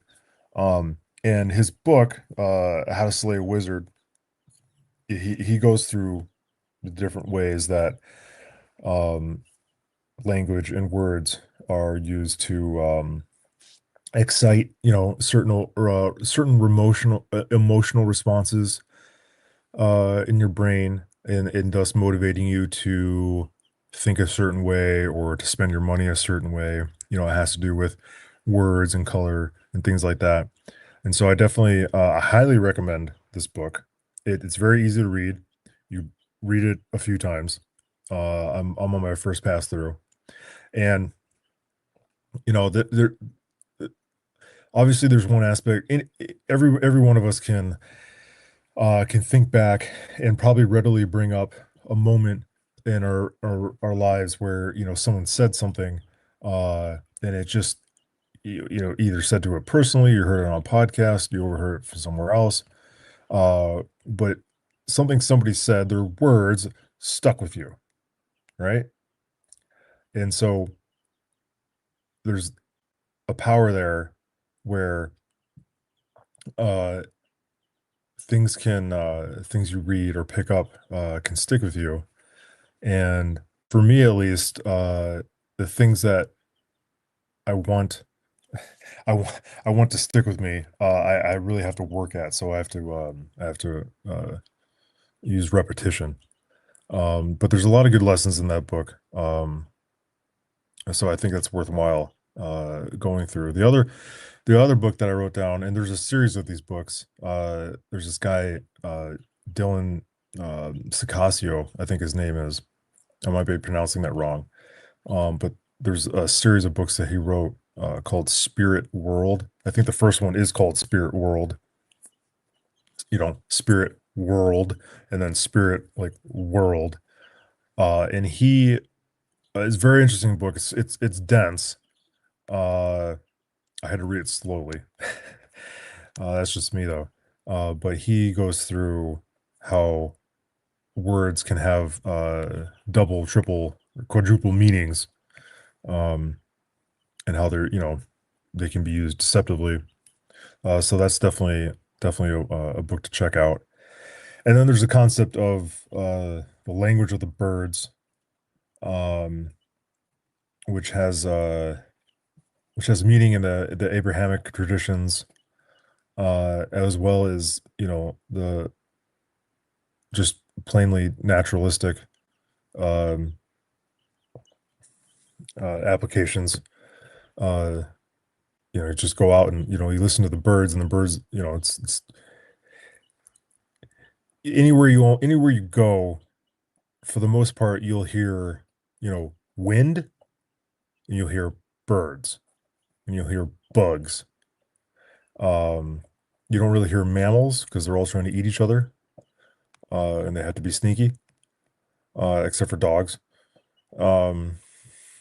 And his book, How to Slay a Wizard, he goes through the different ways that um, language and words are used to excite, certain emotional responses in your brain, and thus motivating you to think a certain way or to spend your money a certain way. It has to do with words and color and things like that. And so I definitely I highly recommend this book. It's very easy to read. You read it a few times. I'm on my first pass through, and there obviously there's one aspect in every one of us can think back and probably readily bring up a moment in our lives where someone said something, and it just either said to it personally, you heard it on a podcast, you overheard it from somewhere else, but something somebody said, their words stuck with you, right? And so there's a power there where uh things you read or pick up can stick with you. And for me at least, the things that I want I want to stick with me, I really have to work at. So I have to use repetition. But there's a lot of good lessons in that book. So I think that's worthwhile going through. The other book that I wrote down, and there's a series of these books. There's this guy, Dylan Sicasio, I think his name is. I might be pronouncing that wrong. But there's a series of books that he wrote called Spirit World. I think the first one is called Spirit World. Spirit World, and then Spirit like World. And he it's a very interesting book. It's dense. Uh, I had to read it slowly. That's just me though. But he goes through how words can have double, triple, quadruple meanings, um, and how they can be used deceptively. So that's definitely a book to check out. And then there's the concept of the language of the birds, um, which has meaning in the Abrahamic traditions, as well as the just plainly naturalistic um, applications. Uh, just go out and you listen to the birds, and the birds, it's anywhere you go, for the most part, you'll hear wind, and you'll hear birds, and you'll hear bugs. Um, you don't really hear mammals because they're all trying to eat each other, and they have to be sneaky, except for dogs, um,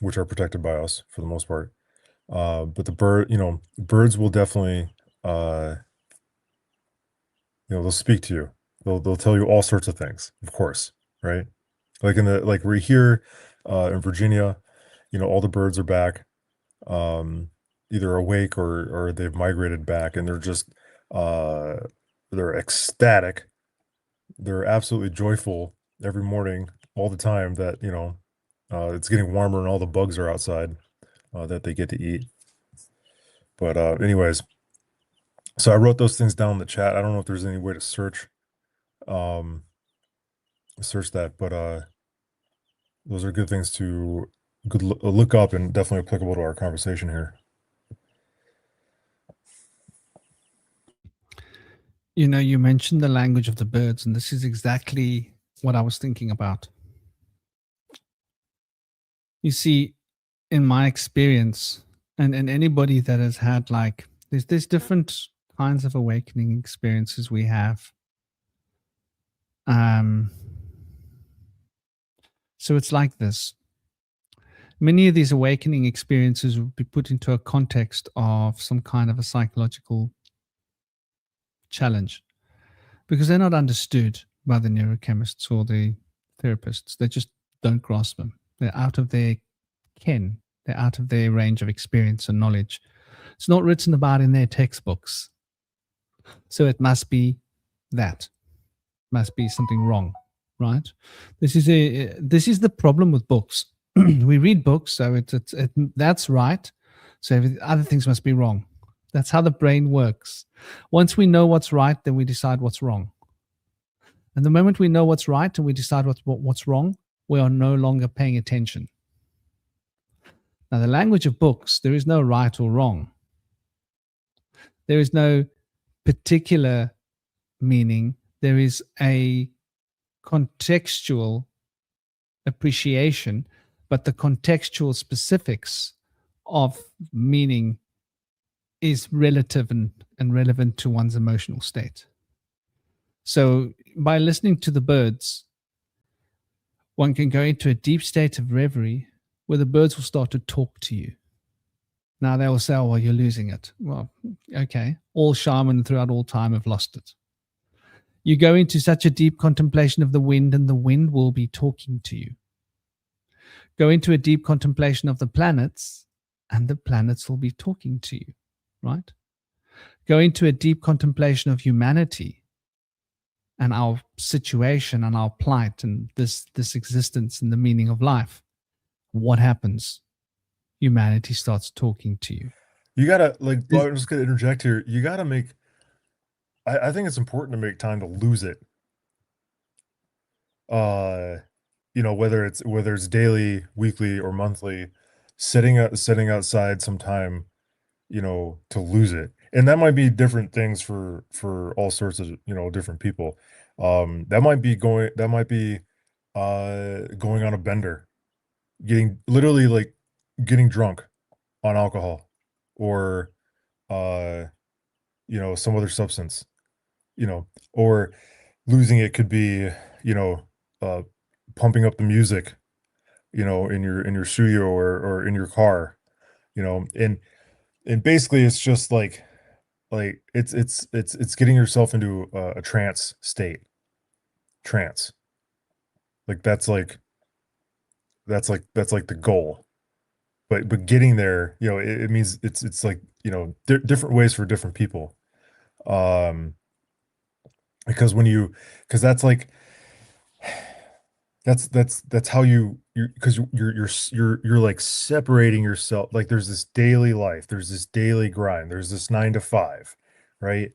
which are protected by us for the most part. But birds will definitely, uh, they'll speak to you. They'll tell you all sorts of things, of course, right? Like we're here, in Virginia, all the birds are back, um, either awake or they've migrated back, and they're just, uh, they're ecstatic they're absolutely joyful every morning, all the time, that it's getting warmer and all the bugs are outside that they get to eat. But anyways, so I wrote those things down in the chat. I don't know if there's any way to um, search that, but those are good things to look up and definitely applicable to our conversation here. You mentioned the language of the birds, and this is exactly what I was thinking about. You see, in my experience, and anybody that has had there's different kinds of awakening experiences we have. So it's like this. Many of these awakening experiences would be put into a context of some kind of a psychological challenge, because they're not understood by the neurochemists or the therapists. They just don't grasp them. They're out of their ken. They're out of their range of experience and knowledge. It's not written about in their textbooks. So it must be that. Must be something wrong, right? This is the problem with books. We read books, so that's right. So other things must be wrong. That's how the brain works. Once we know what's right, then we decide what's wrong. And the moment we know what's right and we decide what's wrong, we are no longer paying attention. Now, the language of books, there is no right or wrong. There is no particular meaning. There is a contextual appreciation, but the contextual specifics of meaning is relative and relevant to one's emotional state. So by listening to the birds, one can go into a deep state of reverie where the birds will start to talk to you. Now they will say, oh, well, you're losing it. Well, okay. All shaman throughout all time have lost it. You go into such a deep contemplation of the wind, and the wind will be talking to you. Go into a deep contemplation of the planets, and the planets will be talking to you, right? Go into a deep contemplation of humanity and our situation and our plight and this existence and the meaning of life. What happens? Humanity starts talking to you. You gotta, I'm just gonna interject here. You gotta make, I think it's important to make time to lose it. Whether it's daily, weekly, or monthly, setting outside some time, to lose it. And that might be different things for all sorts of, different people. That might be going on a bender, getting drunk on alcohol, or some other substance, or losing it could be, uh pumping up the music, in your studio, or in your car, and basically it's just it's getting yourself into a trance state. Trance. That's like the goal. But getting there, it means it's like, different ways for different people. Because because that's how because you're like separating yourself. Like there's this daily life, there's this daily grind, there's this 9 to 5, right?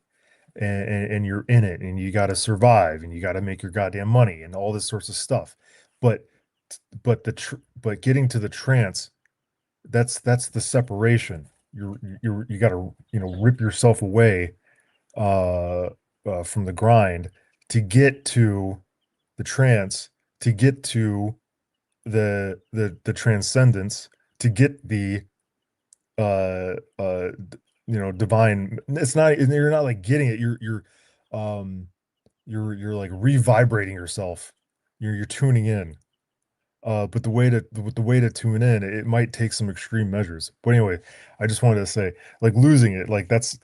And you're in it, and you got to survive, and you got to make your goddamn money and all this sorts of stuff. But but getting to the trance, that's the separation. You got to, rip yourself away from the grind to get to the trance, to get to the transcendence, to get the divine. It's not, you're not like getting it, um you're like revibrating yourself. You're tuning in. But the way to tune in, it might take some extreme measures. But anyway, I just wanted to say, like, losing it, like that's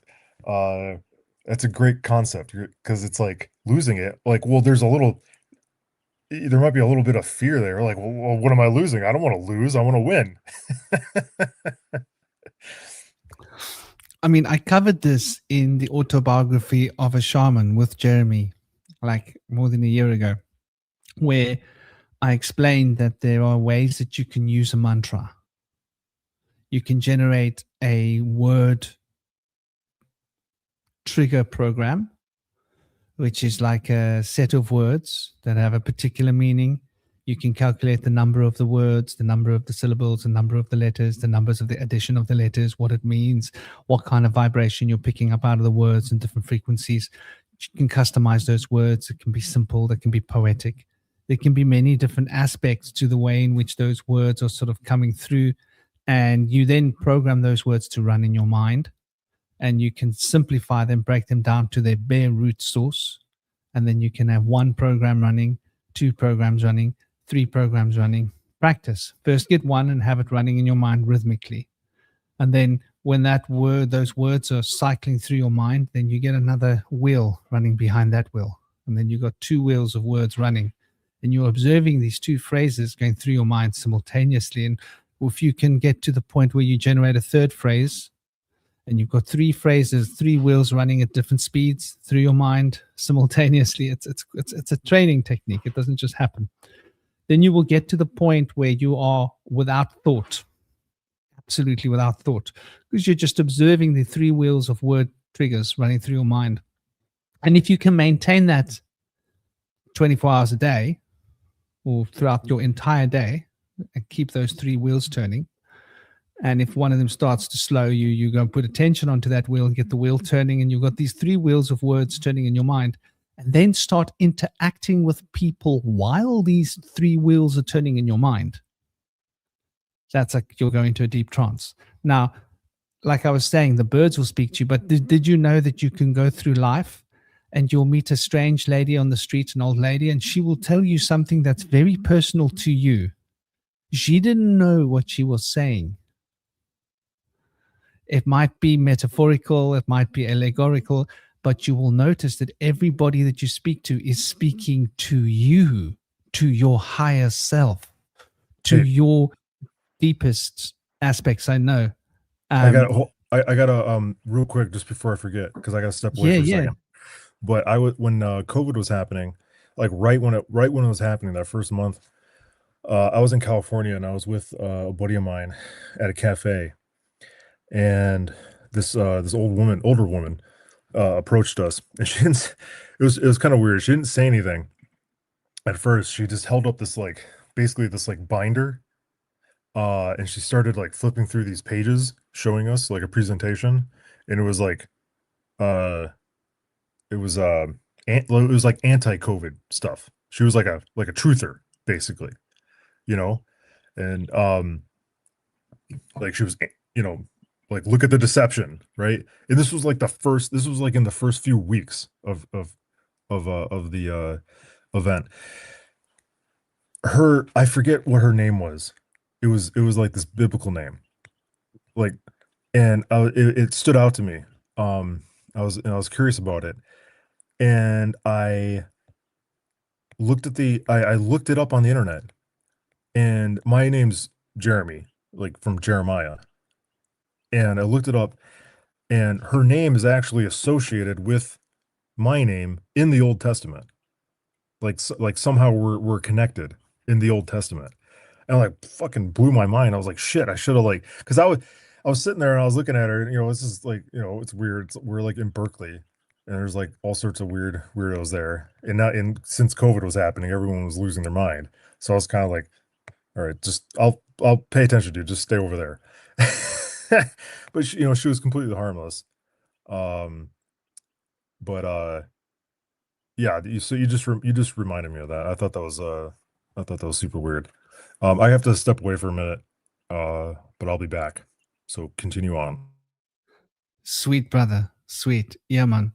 a great concept, because it's like losing it. Like, well, there might be a little bit of fear there. Like, well, what am I losing? I don't want to lose. I want to win. I mean, I covered this in the autobiography of a shaman with Jeremy. like more than a year ago, where I explained that there are ways that you can use a mantra. You can generate a word trigger program, which is like a set of words that have a particular meaning. You can calculate the number of the words, the number of the syllables, the number of the letters, the numbers of the addition of the letters, what it means, what kind of vibration you're picking up out of the words and different frequencies. You can customize those words. It can be simple, they can be poetic. There can be many different aspects to the way in which those words are sort of coming through. And you then program those words to run in your mind. And you can simplify them, break them down to their bare root source. And then you can have one program running, two programs running, three programs running. Practice. First get one and have it running in your mind rhythmically. And then when those words are cycling through your mind, then you get another wheel running behind that wheel. And then you've got two wheels of words running. And you're observing these two phrases going through your mind simultaneously. And if you can get to the point where you generate a third phrase, and you've got three phrases, three wheels running at different speeds through your mind simultaneously. It's a training technique. It doesn't just happen. Then you will get to the point where you are without thought, absolutely without thought, because you're just observing the three wheels of word triggers running through your mind. And if you can maintain that 24 hours a day or throughout your entire day and keep those three wheels turning, and if one of them starts to slow you, you go and put attention onto that wheel and get the wheel turning, and you've got these three wheels of words turning in your mind, and then start interacting with people while these three wheels are turning in your mind. That's like you'll go into a deep trance. Now, like I was saying, the birds will speak to you, but did you know that you can go through life and you'll meet a strange lady on the street, an old lady, and she will tell you something that's very personal to you. She didn't know what she was saying. It might be metaphorical, it might be allegorical, but you will notice that everybody that you speak to is speaking to you, to your higher self, to your deepest aspects. I know. I got real quick just before I forget, because I got to step away for a second. But when COVID was happening, like right when it was happening that first month, I was in California and I was with a buddy of mine at a cafe. And this older woman approached us, and it was kind of weird. She didn't say anything at first. She just held up this basically this binder, and she started flipping through these pages, showing us a presentation, and it was anti-COVID stuff. She was like a truther, basically, and she was look at the deception, right? And this was in the first few weeks of the event. I forget what her name was. It was like this biblical name, and it stood out to me. I was curious about it, and I looked it up on the internet, and my name's Jeremy, from Jeremiah. And I looked it up, and her name is actually associated with my name in the Old Testament. Somehow we're connected in the Old Testament. And fucking blew my mind. I was like, shit, I should have because I was sitting there and I was looking at her, and this is it's weird. We're in Berkeley, and there's all sorts of weirdos there. And since COVID was happening, everyone was losing their mind. So I was kind of like, all right, just I'll pay attention to you. Just stay over there. But she was completely harmless. Yeah. So you just reminded me of that. I thought that was super weird. I have to step away for a minute, but I'll be back. So continue on. Sweet, brother. Sweet. Yeah, man.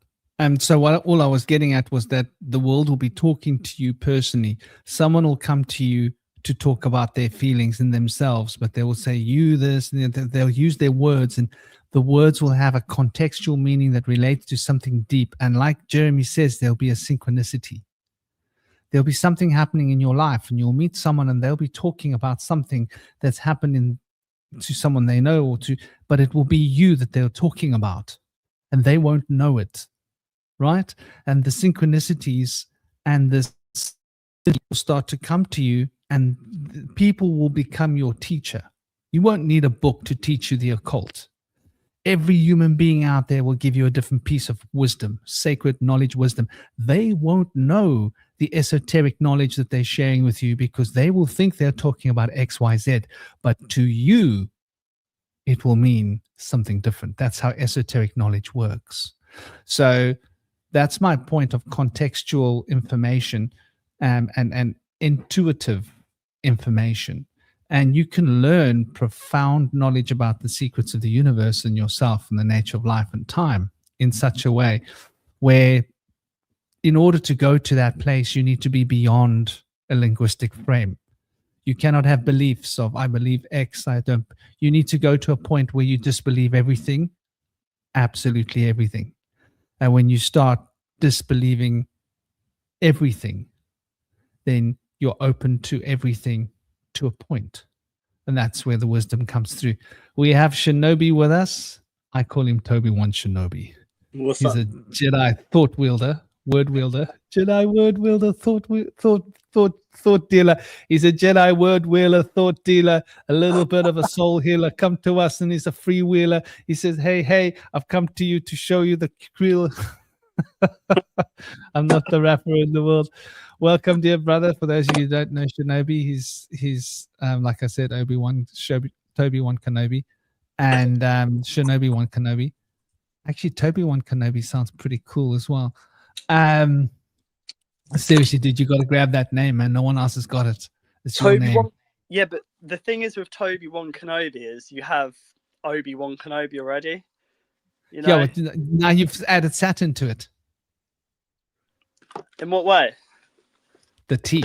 So all I was getting at was that the world will be talking to you personally. Someone will come to you to talk about their feelings in themselves, but they will say you this, and they'll use their words, and the words will have a contextual meaning that relates to something deep. And like Jeremy says, there'll be a synchronicity. There'll be something happening in your life, and you'll meet someone and they'll be talking about something that's happened to someone they know, but it will be you that they're talking about, and they won't know it, right? And the synchronicities and this will start to come to you, and people will become your teacher. You won't need a book to teach you the occult. Every human being out there will give you a different piece of wisdom, sacred knowledge, wisdom. They won't know the esoteric knowledge that they're sharing with you, because they will think they're talking about X, Y, Z. But to you, it will mean something different. That's how esoteric knowledge works. So that's my point of contextual information, and intuitive information. And you can learn profound knowledge about the secrets of the universe and yourself and the nature of life and time in such a way where, in order to go to that place, you need to be beyond a linguistic frame. You cannot have beliefs of, I believe X, I don't. You need to go to a point where you disbelieve everything, absolutely everything. And when you start disbelieving everything, then you're open to everything to a point. And that's where the wisdom comes through. We have Shinobi with us. I call him Toby-Wan Shinobi. What's He's up? a Jedi thought wielder, word wielder, Jedi word wielder, thought dealer. He's a Jedi word wheeler, thought dealer, a little bit of a soul healer. Come to us, and he's a freewheeler. He says, hey, I've come to you to show you the real. I'm not the rapper in the world. Welcome, dear brother. For those of you who don't know Shinobi, he's like I said, Toby-Wan Kenobi, and Shinobi-Wan Kenobi. Actually, Toby-Wan Kenobi sounds pretty cool as well. Seriously, dude, you got to grab that name, man. No one else has got it. It's your name. Yeah, but the thing is with Toby-Wan Kenobi is you have Obi-Wan Kenobi already. You know? Yeah, but now you've added Saturn to it. In what way? The T.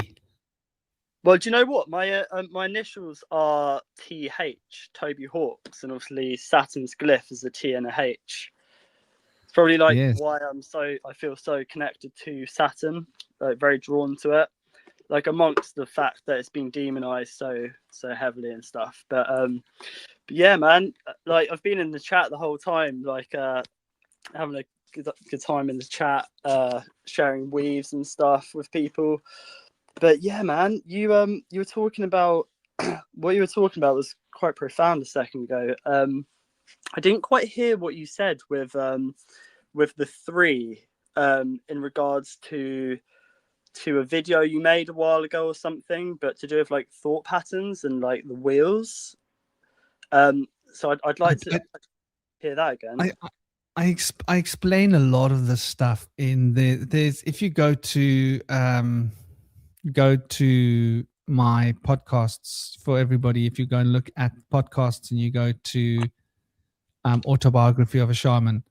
Well, do you know what? My initials are TH, Toby Hawks, and obviously Saturn's glyph is a T and a H. It's probably like why I feel so connected to Saturn, like very drawn to it. Like amongst the fact that it's been demonized so heavily and stuff. But yeah, man, like I've been in the chat the whole time, like having a good time in the chat, sharing weaves and stuff with people. But yeah, man, you were talking about what you were talking about was quite profound a second ago. I didn't quite hear what you said with the three in regards to a video you made a while ago or something, but to do with like thought patterns and like the wheels. So I'd like to hear that again. I explain a lot of this stuff in there's if you go to my podcasts for everybody. If you go and look at podcasts and you go to autobiography of a shaman,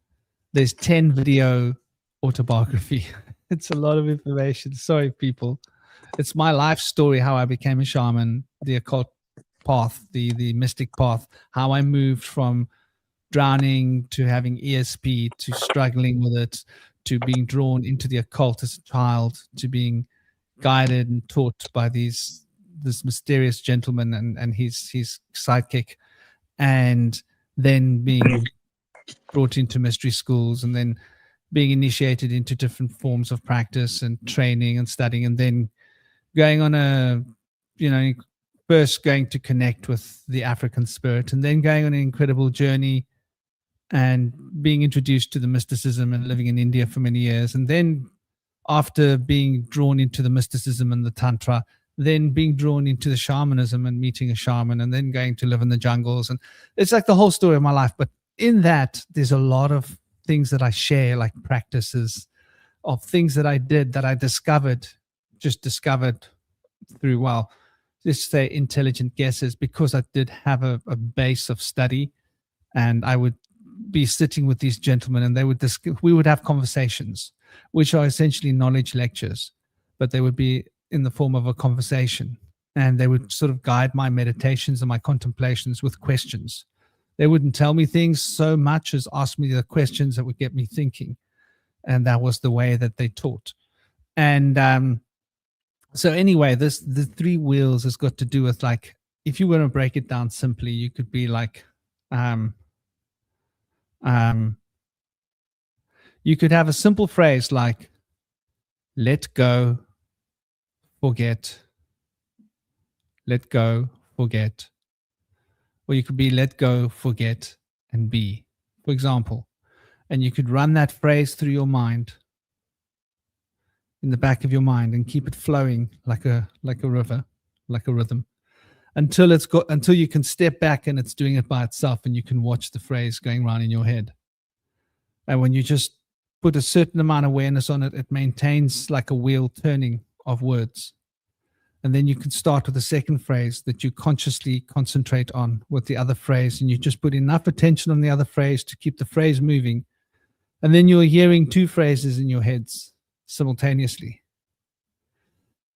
there's 10 video autobiography. It's a lot of information. Sorry, people. It's my life story, how I became a shaman, the occult path, the mystic path, how I moved from drowning to having ESP, to struggling with it, to being drawn into the occult as a child, to being guided and taught by this mysterious gentleman and his sidekick, and then being brought into mystery schools, and then being initiated into different forms of practice and training and studying, and then going on first going to connect with the African spirit, and then going on an incredible journey and being introduced to the mysticism and living in India for many years. And then after being drawn into the mysticism and the Tantra, then being drawn into the shamanism and meeting a shaman, and then going to live in the jungles. And it's like the whole story of my life. But in that, there's a lot of things that I share, like practices of things that I did that I discovered through, well, let's say intelligent guesses, because I did have a base of study, and I would be sitting with these gentlemen, and we would have conversations, which are essentially knowledge lectures, but they would be in the form of a conversation, and they would sort of guide my meditations and my contemplations with questions. They wouldn't tell me things so much as ask me the questions that would get me thinking, and that was the way that they taught. And so anyway, the three wheels has got to do with, like, if you were to break it down simply, you could be like, you could have a simple phrase like, let go, forget, let go, forget. Or you could be let go, forget, and be, for example. And you could run that phrase through your mind, in the back of your mind, and keep it flowing like a river, like a rhythm, until you can step back and it's doing it by itself, and you can watch the phrase going around in your head. And when you just put a certain amount of awareness on it, it maintains like a wheel turning of words. And then you can start with the second phrase that you consciously concentrate on with the other phrase, and you just put enough attention on the other phrase to keep the phrase moving. And then you're hearing two phrases in your heads simultaneously.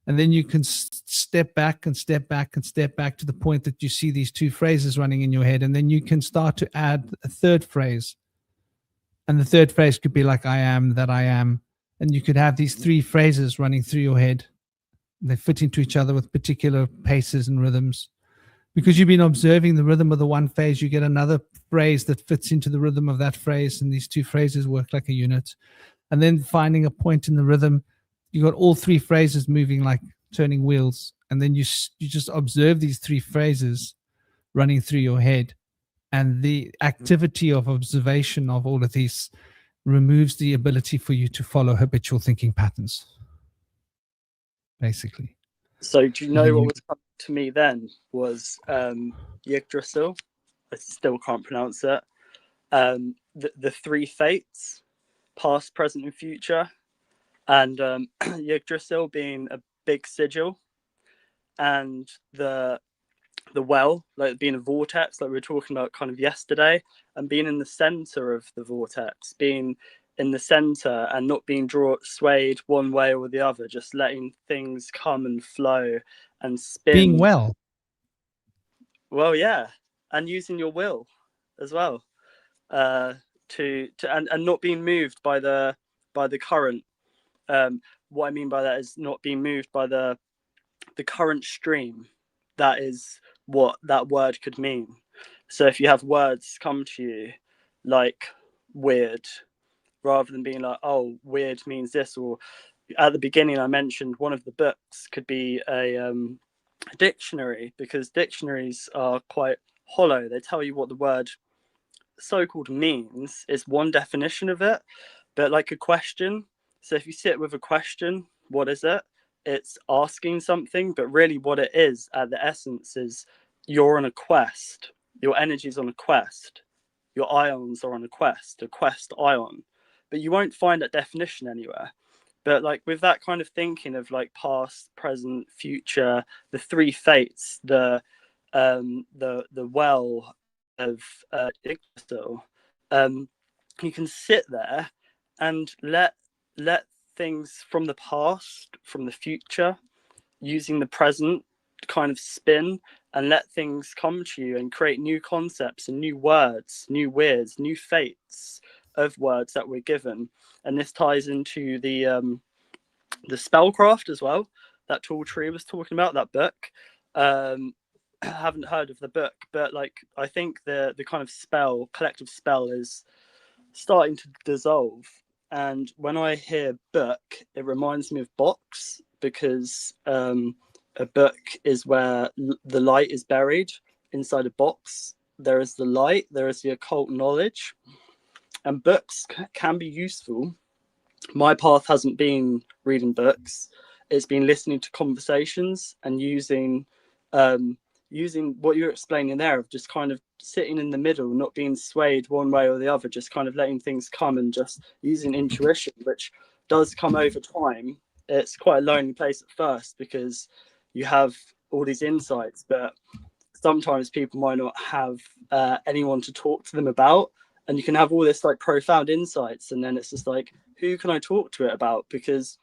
And then you can step back and step back and step back to the point that you see these two phrases running in your head. And then you can start to add a third phrase. And the third phrase could be like, I am, that I am. And you could have these three phrases running through your head. They fit into each other with particular paces and rhythms. Because you've been observing the rhythm of the one phrase, you get another phrase that fits into the rhythm of that phrase. And these two phrases work like a unit. And then finding a point in the rhythm, you got all three phrases moving like turning wheels. And then you just observe these three phrases running through your head. And the activity of observation of all of these removes the ability for you to follow habitual thinking patterns, basically. So do you know what was coming to me then was Yggdrasil? I still can't pronounce it. The three fates, past, present, and future. And Yggdrasil being a big sigil, and the well, like being a vortex, like we were talking about kind of yesterday, and being in the center of the vortex, being in the center and not being swayed one way or the other, just letting things come and flow and spin. Being well. Well, yeah, and using your will as well, and not being moved by the current. What I mean by that is not being moved by the current stream. That is what that word could mean. So if you have words come to you like weird, rather than being like, oh, weird means this, or at the beginning I mentioned one of the books could be a dictionary, because dictionaries are quite hollow. They tell you what the word so-called means, is one definition of it, but like a question. So if you sit with a question, what is it? It's asking something, but really what it is at the essence is you're on a quest. Your energy's on a quest. Your ions are on a quest ion. But you won't find that definition anywhere. But like with that kind of thinking of like past, present, future, the three fates, the well of Yggdrasil, you can sit there and let things from the past, from the future, using the present kind of spin, and let things come to you and create new concepts and new words, new words, new fates of words that we're given. And this ties into the spellcraft as well, that TallTree was talking about, that book. I haven't heard of the book, but like I think the kind of collective spell is starting to dissolve. And when I hear book, it reminds me of box, because a book is where the light is buried inside a box. There is the light, there is the occult knowledge, and books can be useful. My path hasn't been reading books. It's been listening to conversations and using what you're explaining there, of just kind of sitting in the middle, not being swayed one way or the other, just kind of letting things come and just using intuition, which does come over time. It's quite a lonely place at first because you have all these insights, but sometimes people might not have anyone to talk to them about, and you can have all this like profound insights, and then it's just like, who can I talk to it about? Because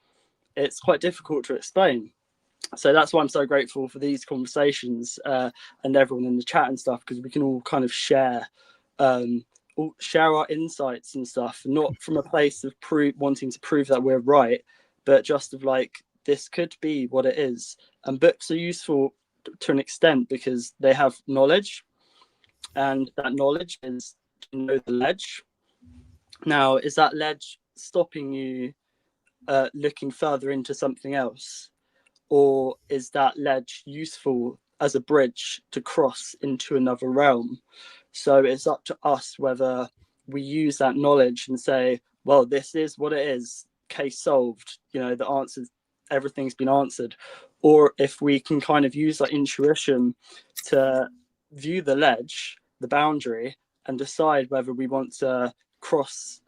it's quite difficult to explain. So that's why I'm so grateful for these conversations and everyone in the chat and stuff, because we can all kind of share our insights and stuff, not from a place of wanting to prove that we're right, but just of like, this could be what it is. And books are useful to an extent because they have knowledge, and that knowledge is to know the ledge. Now, is that ledge stopping you looking further into something else? Or is that ledge useful as a bridge to cross into another realm? So it's up to us whether we use that knowledge and say, well, this is what it is, case solved, you know, the answers, everything's been answered. Or if we can kind of use that intuition to view the ledge, the boundary, and decide whether we want to cross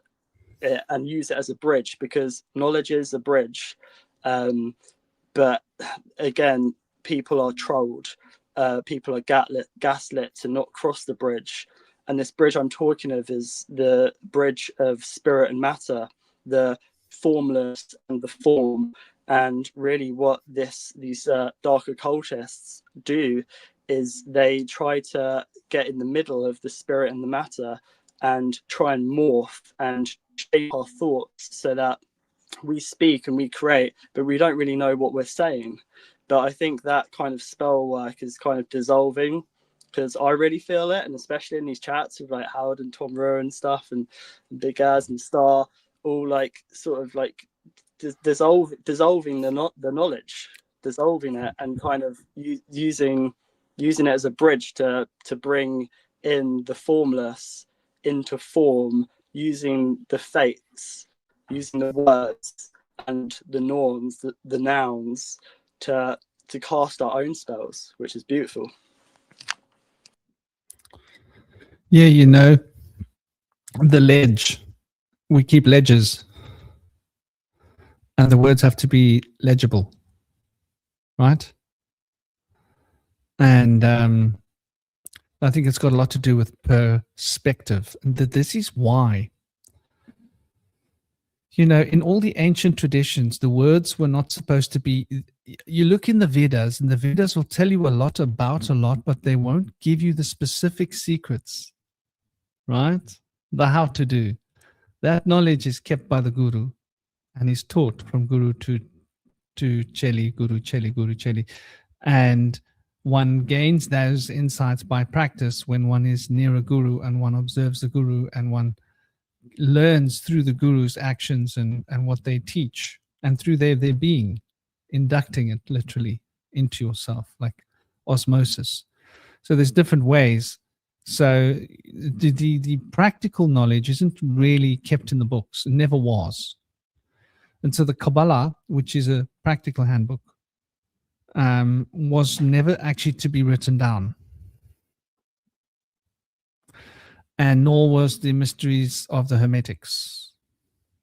it and use it as a bridge, because knowledge is a bridge. But again, people are trolled. People are gaslit to not cross the bridge. And this bridge I'm talking of is the bridge of spirit and matter, the formless and the form. And really what these dark occultists do is they try to get in the middle of the spirit and the matter and try and morph and shape our thoughts so that we speak and we create, but we don't really know what we're saying. But I think that kind of spell work is kind of dissolving, because I really feel it, and especially in these chats with like Howard and Tom Rowe and stuff, and Big Az and Star, all like sort of like dissolving the knowledge, dissolving it, and kind of using it as a bridge to bring in the formless into form, using the fates, using the words and the norms, the nouns to cast our own spells, which is beautiful. Yeah, you know, the ledge, we keep ledges, and the words have to be legible, right? And I think it's got a lot to do with perspective. And this is why, you know, in all the ancient traditions, the words were not supposed to be. You look in the Vedas, and the Vedas will tell you a lot about a lot, but they won't give you the specific secrets, right? The how to do. That knowledge is kept by the guru and is taught from guru to Cheli, guru, Cheli, guru, Cheli. And one gains those insights by practice when one is near a guru and one observes the guru and one learns through the guru's actions and what they teach, and through their being, inducting it literally into yourself, like osmosis. So there's different ways. So the practical knowledge isn't really kept in the books. It never was. And so the Kabbalah, which is a practical handbook, was never actually to be written down. And nor was the mysteries of the Hermetics,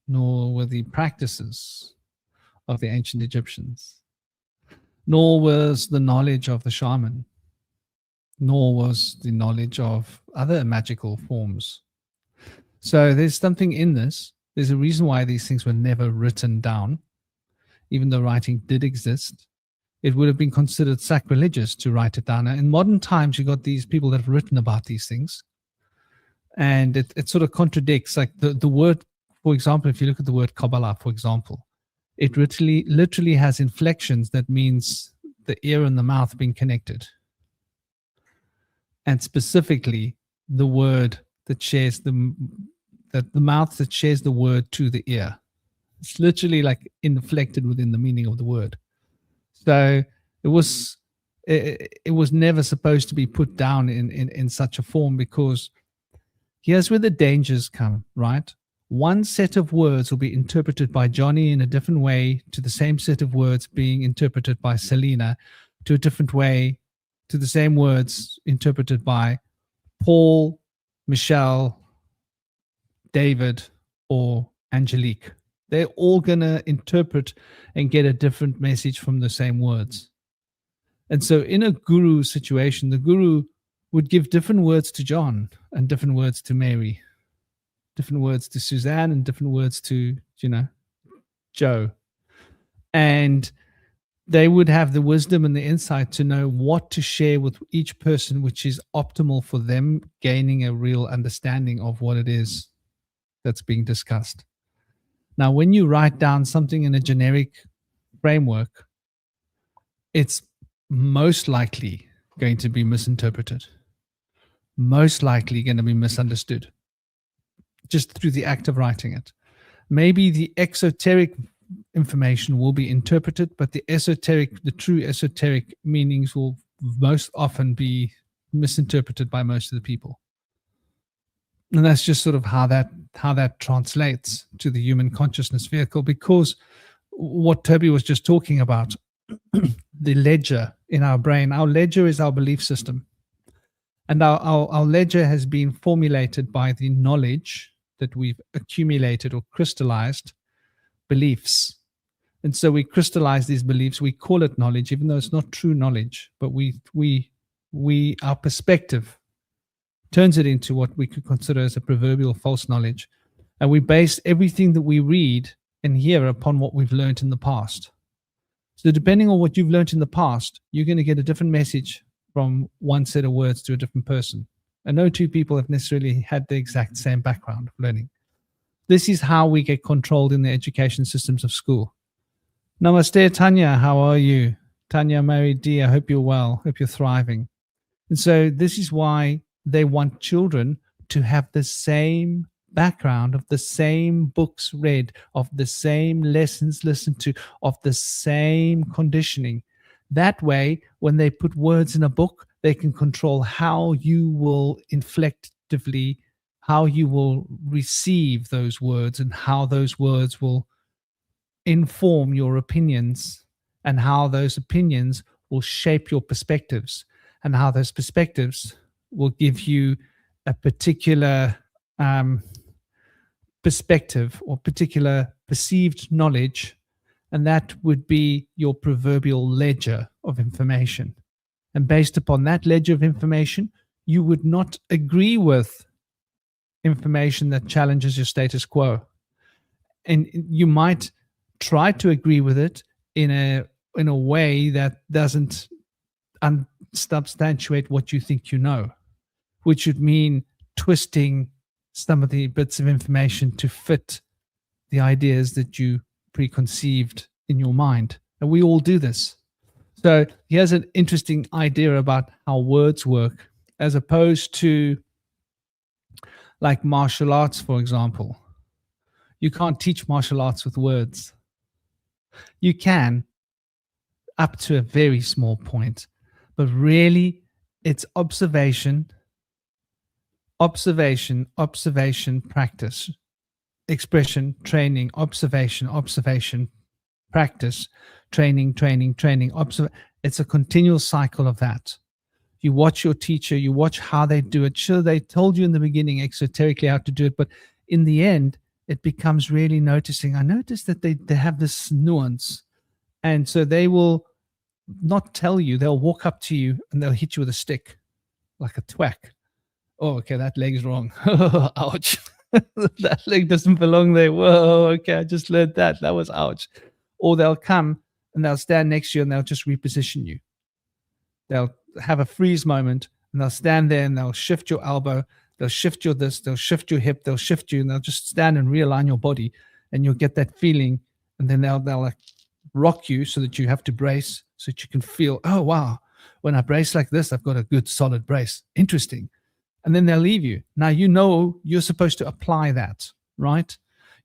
nor were the practices of the ancient Egyptians, nor was the knowledge of the shaman, nor was the knowledge of other magical forms. So there's something in this. There's a reason why these things were never written down. Even though writing did exist, it would have been considered sacrilegious to write it down. Now, in modern times, you got these people that have written about these things. And it sort of contradicts, like the word, for example, if you look at the word Kabbalah, for example, it literally has inflections that means the ear and the mouth being connected. And specifically, the word that shares the mouth that shares the word to the ear. It's literally like inflected within the meaning of the word. So it was never supposed to be put down in such a form, because here's where the dangers come, right? One set of words will be interpreted by Johnny in a different way to the same set of words being interpreted by Selena, to a different way to the same words interpreted by Paul, Michelle, David, or Angelique. They're all going to interpret and get a different message from the same words. And so in a guru situation, the guru would give different words to John and different words to Mary, different words to Suzanne and different words to, Joe. And they would have the wisdom and the insight to know what to share with each person, which is optimal for them gaining a real understanding of what it is that's being discussed. Now, when you write down something in a generic framework, it's most likely going to be misinterpreted, most likely going to be misunderstood just through the act of writing it. Maybe the esoteric information will be interpreted, but the true esoteric meanings will most often be misinterpreted by most of the people. And that's just sort of how that translates to the human consciousness vehicle, because what Toby was just talking about, the ledger in our brain, our ledger is our belief system. And our ledger has been formulated by the knowledge that we've accumulated or crystallized beliefs. And so we crystallize these beliefs. We call it knowledge, even though it's not true knowledge. But our perspective turns it into what we could consider as a proverbial false knowledge. And we base everything that we read and hear upon what we've learned in the past. So depending on what you've learned in the past, you're going to get a different message from one set of words to a different person. And no two people have necessarily had the exact same background of learning. This is how we get controlled in the education systems of school. Namaste, Tanya. How are you? Tanya Mary D. I hope you're well. Hope you're thriving. And so this is why they want children to have the same background, of the same books read, of the same lessons listened to, of the same conditioning. That way, when they put words in a book, they can control how you will inflectively, how you will receive those words, and how those words will inform your opinions, and how those opinions will shape your perspectives, and how those perspectives will give you a particular perspective or particular perceived knowledge, and that would be your proverbial ledger of information. And based upon that ledger of information, you would not agree with information that challenges your status quo. And you might try to agree with it in a way that doesn't unsubstantiate what you think you know, which would mean twisting some of the bits of information to fit the ideas that you preconceived in your mind. And we all do this. So here's an interesting idea about how words work, as opposed to like martial arts, for example. You can't teach martial arts with words. You can, up to a very small point, but really it's observation, practice, expression, training, observation, practice, training, it's a continual cycle of that. You watch your teacher, you watch how they do it. Sure, they told you in the beginning exoterically how to do it, but in the end, it becomes really noticing. I noticed that they have this nuance. And so they will not tell you, they'll walk up to you and they'll hit you with a stick, like a thwack. Oh, okay, that leg's wrong. Ouch. That leg doesn't belong there. Whoa, okay, I just learned that. That was ouch. Or they'll come and they'll stand next to you and they'll just reposition you. They'll have a freeze moment and they'll stand there and they'll shift your elbow. They'll shift your this, they'll shift your hip, they'll shift you, and they'll just stand and realign your body, and you'll get that feeling. And then they'll like rock you so that you have to brace, so that you can feel, oh, wow, when I brace like this, I've got a good solid brace. Interesting. And then they'll leave you. Now, you know you're supposed to apply that, right?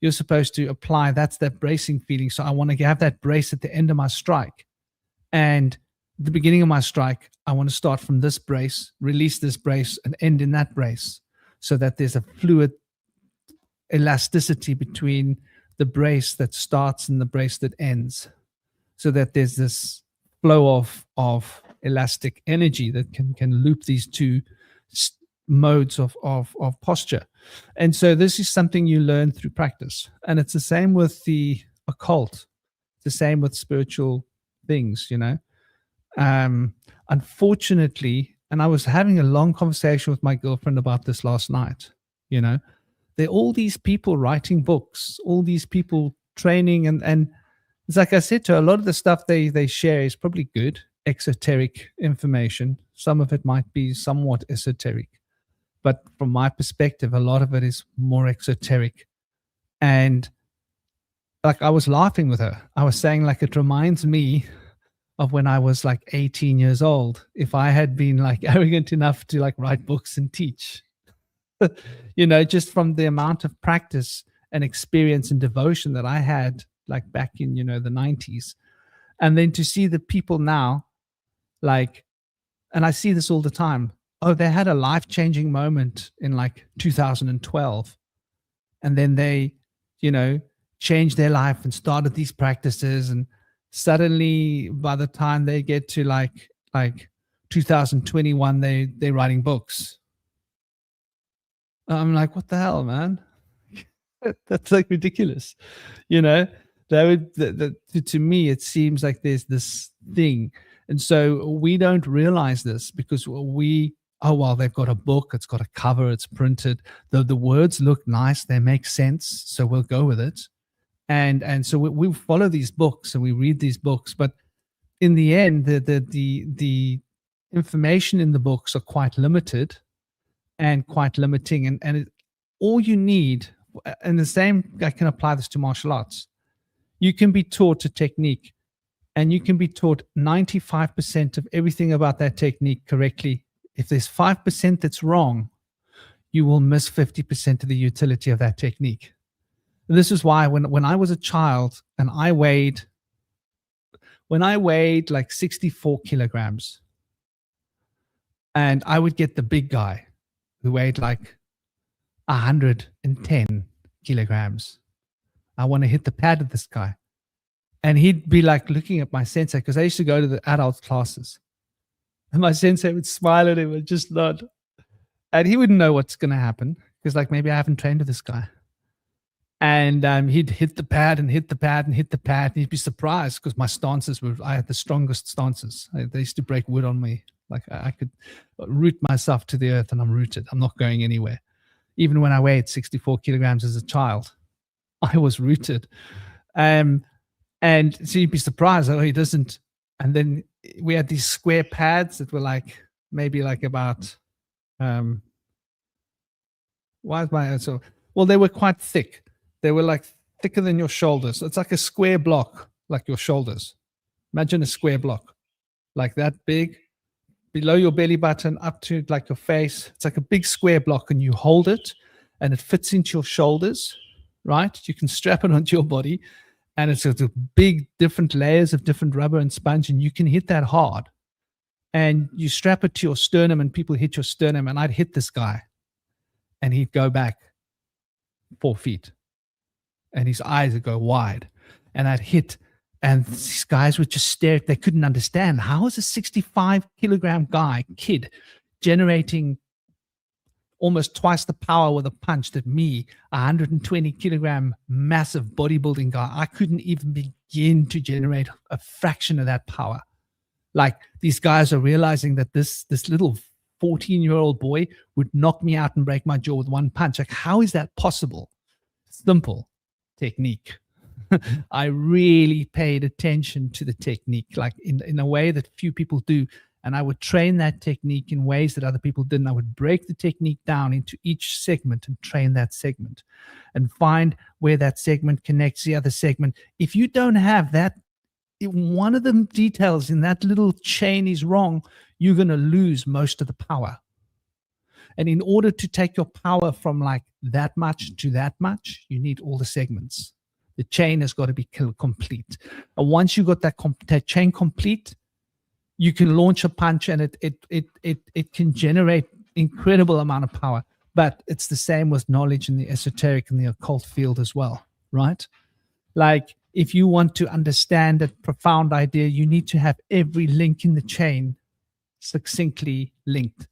You're supposed to apply, that's that bracing feeling. So I want to have that brace at the end of my strike. And at the beginning of my strike, I want to start from this brace, release this brace, and end in that brace, so that there's a fluid elasticity between the brace that starts and the brace that ends, so that there's this flow of elastic energy that can loop these two modes of posture. And so this is something you learn through practice. And it's the same with the occult, the same with spiritual things, you know. Unfortunately, and I was having a long conversation with my girlfriend about this last night, you know, there are all these people writing books, all these people training, and it's like I said to her, a lot of the stuff they share is probably good, exoteric information. Some of it might be somewhat esoteric, but from my perspective, a lot of it is more exoteric. And like I was laughing with her. I was saying, like, it reminds me of when I was like 18 years old, if I had been like arrogant enough to like write books and teach, you know, just from the amount of practice and experience and devotion that I had like back in, the 90s. And then to see the people now, like, and I see this all the time. Oh, they had a life-changing moment in like 2012. And then they, changed their life and started these practices. And suddenly by the time they get to like 2021, they're writing books. I'm like, what the hell, man? That's like ridiculous. To me, it seems like there's this thing. And so we don't realize this because they've got a book, it's got a cover, it's printed. The words look nice, they make sense, so we'll go with it. And so we follow these books and we read these books, but in the end, the information in the books are quite limited and quite limiting. All you need, and the same, I can apply this to martial arts. You can be taught a technique and you can be taught 95% of everything about that technique correctly. If there's 5% that's wrong, you will miss 50% of the utility of that technique. And this is why when I was a child and I weighed like 64 kilograms, and I would get the big guy who weighed like 110 kilograms. I want to hit the pad of this guy. And he'd be like looking at my sensei, because I used to go to the adult classes. And my sensei would smile at him and just nod. And he wouldn't know what's going to happen, because like maybe I haven't trained with this guy. And he'd hit the pad and hit the pad and hit the pad. And he'd be surprised because my stances I had the strongest stances. They used to break wood on me. Like I could root myself to the earth and I'm rooted. I'm not going anywhere. Even when I weighed 64 kilograms as a child, I was rooted. And so you'd be surprised, he doesn't. And then we had these square pads that were like, maybe like about, they were quite thick. They were like thicker than your shoulders. It's like a square block, like your shoulders. Imagine a square block, like that big, below your belly button, up to like your face. It's like a big square block, and you hold it, and it fits into your shoulders, right? You can strap it onto your body, and it's a big, different layers of different rubber and sponge, and you can hit that hard. And you strap it to your sternum, and people hit your sternum, and I'd hit this guy, and he'd go back 4 feet. And his eyes would go wide, and I'd hit, and these guys would just stare. They couldn't understand, how is a 65-kilogram kid generating almost twice the power with a punch that me, 120-kilogram massive bodybuilding guy, I couldn't even begin to generate a fraction of that power. Like, these guys are realizing that this little 14-year-old boy would knock me out and break my jaw with one punch. Like, how is that possible? Simple technique. I really paid attention to the technique, like in a way that few people do. And I would train that technique in ways that other people didn't. I would break the technique down into each segment and train that segment and find where that segment connects the other segment. If you don't have that, if one of the details in that little chain is wrong, you're going to lose most of the power. And in order to take your power from like that much to that much, you need all the segments. The chain has got to be complete. And once you got that chain complete, you can launch a punch, and it can generate incredible amount of power. But it's the same with knowledge in the esoteric and the occult field as well, right? Like, if you want to understand a profound idea, you need to have every link in the chain succinctly linked.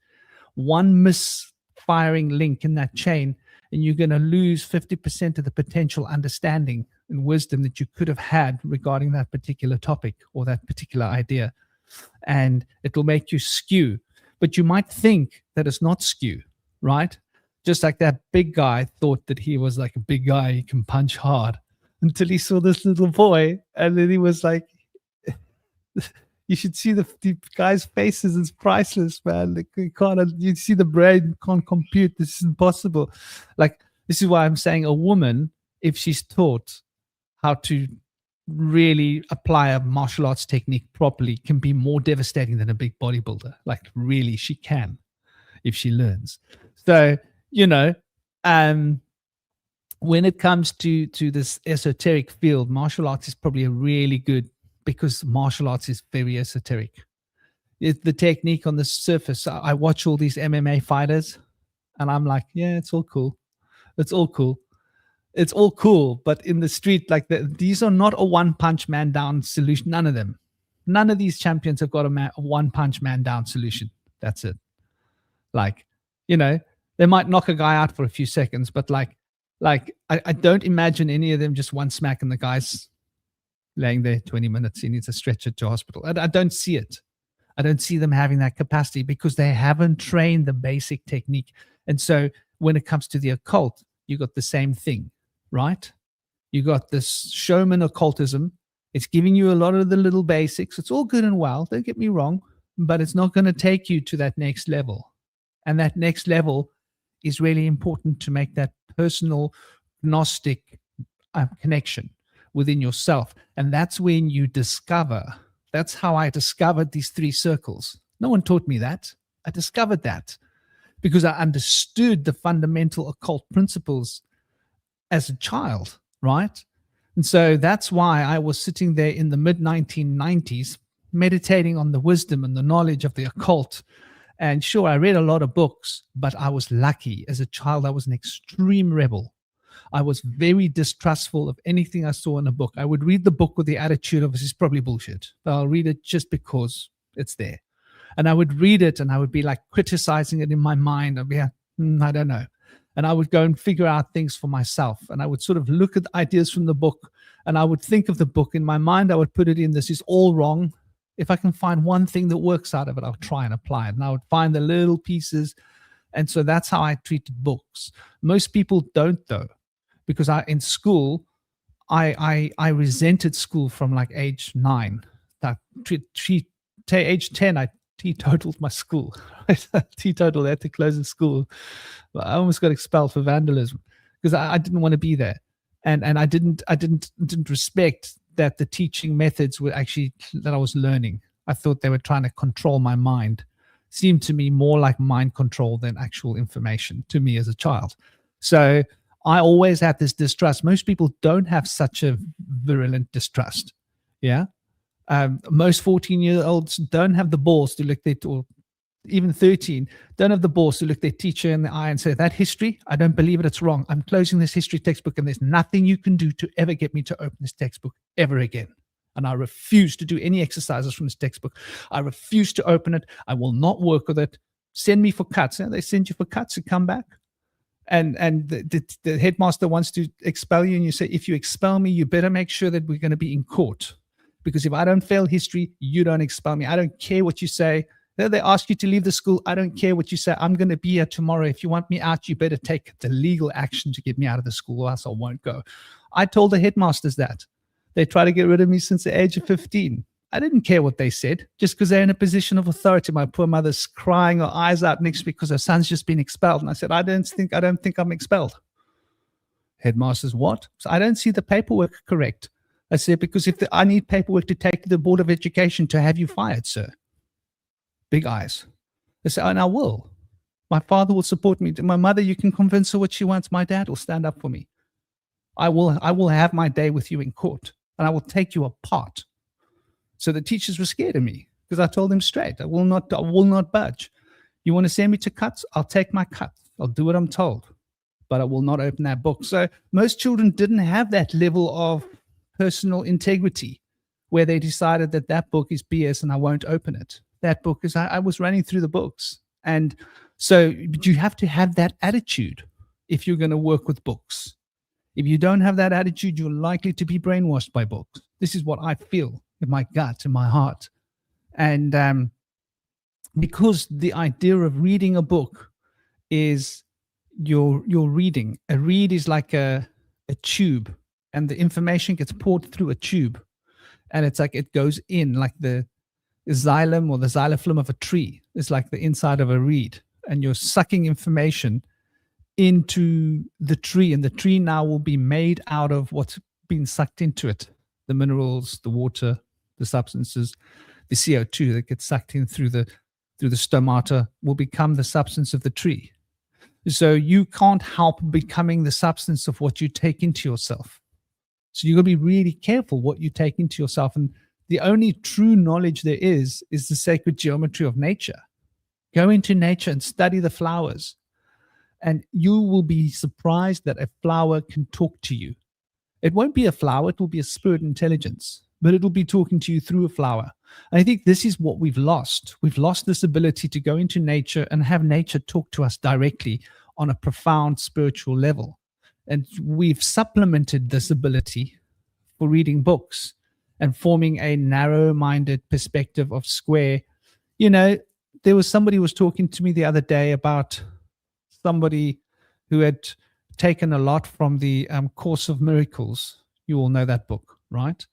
One misfiring link in that chain, and you're going to lose 50% of the potential understanding and wisdom that you could have had regarding that particular topic or that particular idea. And it will make you skew. But you might think that it's not skew, right? Just like that big guy thought that he was like a big guy, he can punch hard, until he saw this little boy, and then he was like, you should see the guy's faces. It's priceless, man. Like, you see the brain can't compute. This is impossible. Like, this is why I'm saying a woman, if she's taught how to really apply a martial arts technique properly, can be more devastating than a big bodybuilder. Like, really, she can, if she learns. So, when it comes to this esoteric field, martial arts is probably a really good, because martial arts is very esoteric. It's the technique on the surface. I watch all these MMA fighters and I'm like, yeah, it's all cool. It's all cool. It's all cool. But in the street, like these are not a one punch man down solution. None of them. None of these champions have got a one punch man down solution. That's it. Like, you know, they might knock a guy out for a few seconds, but like I don't imagine any of them just one smack and the guy's laying there 20 minutes. He needs a stretcher to hospital. I don't see it. I don't see them having that capacity because they haven't trained the basic technique. And so when it comes to the occult, you got the same thing, right? You got this showman occultism. It's giving you a lot of the little basics. It's all good and well, don't get me wrong, but it's not going to take you to that next level. And that next level is really important to make that personal Gnostic connection within yourself. And that's when you discover. That's how I discovered these 3 circles. No one taught me that. I discovered that because I understood the fundamental occult principles as a child, right? And so that's why I was sitting there in the mid-1990s meditating on the wisdom and the knowledge of the occult. And sure, I read a lot of books, but I was lucky. As a child, I was an extreme rebel. I was very distrustful of anything I saw in a book. I would read the book with the attitude of, this is probably bullshit, but I'll read it just because it's there. And I would read it and I would be like criticizing it in my mind. I'd be like, I don't know. And I would go and figure out things for myself. And I would sort of look at ideas from the book and I would think of the book in my mind. I would put it in, this is all wrong. If I can find one thing that works out of it, I'll try and apply it. And I would find the little pieces. And so that's how I treated books. Most people don't, though. Because in school, I resented school from like age 9. Age 10, I teetotaled my school. Teetotal, I had to close the school. I almost got expelled for vandalism because I didn't want to be there, and I didn't respect that the teaching methods were actually that I was learning. I thought they were trying to control my mind. Seemed to me more like mind control than actual information to me as a child. So I always had this distrust. Most people don't have such a virulent distrust. Yeah. Most 14-year-olds don't have the balls to look or even 13, don't have the balls to look their teacher in the eye and say, that history, I don't believe it, it's wrong. I'm closing this history textbook and there's nothing you can do to ever get me to open this textbook ever again. And I refuse to do any exercises from this textbook. I refuse to open it. I will not work with it. Send me for cuts. They send you for cuts to come back. And the headmaster wants to expel you, and you say, if you expel me, you better make sure that we're going to be in court. Because if I don't fail history, you don't expel me. I don't care what you say. They ask you to leave the school. I don't care what you say. I'm going to be here tomorrow. If you want me out, you better take the legal action to get me out of the school, or else I won't go. I told the headmasters that. They tried to get rid of me since the age of 15. I didn't care what they said, just because they're in a position of authority. My poor mother's crying her eyes out next week because her son's just been expelled. And I said, I don't think I'm expelled. Headmasters, what? So I don't see the paperwork correct. I said, because I need paperwork to take to the Board of Education to have you fired, sir. Big eyes. They said, and I will. My father will support me. My mother, you can convince her what she wants. My dad will stand up for me. I will have my day with you in court, and I will take you apart. So the teachers were scared of me because I told them straight, I will not budge. You want to send me to cuts? I'll take my cuts. I'll do what I'm told, but I will not open that book. So most children didn't have that level of personal integrity where they decided that book is BS and I won't open it. That book is, I was running through the books. And so you have to have that attitude if you're going to work with books. If you don't have that attitude, you're likely to be brainwashed by books. This is what I feel in my gut, in my heart. And because the idea of reading a book is you're reading. A read is like a tube, and the information gets poured through a tube. And it's like it goes in, like the xylem or the xylophyllum of a tree. It's like the inside of a reed. And you're sucking information into the tree, and the tree now will be made out of what's been sucked into it. The minerals, the water, the substances, the CO2 that gets sucked in through the stomata will become the substance of the tree. So you can't help becoming the substance of what you take into yourself. So you've got to be really careful what you take into yourself. And the only true knowledge there is the sacred geometry of nature. Go into nature and study the flowers. And you will be surprised that a flower can talk to you. It won't be a flower, it will be a spirit intelligence, but it will be talking to you through a flower. And I think this is what we've lost. We've lost this ability to go into nature and have nature talk to us directly on a profound spiritual level. And we've supplemented this ability for reading books and forming a narrow-minded perspective of square. You know, there was somebody who was talking to me the other day about somebody who had taken a lot from the Course of Miracles. You all know that book, right?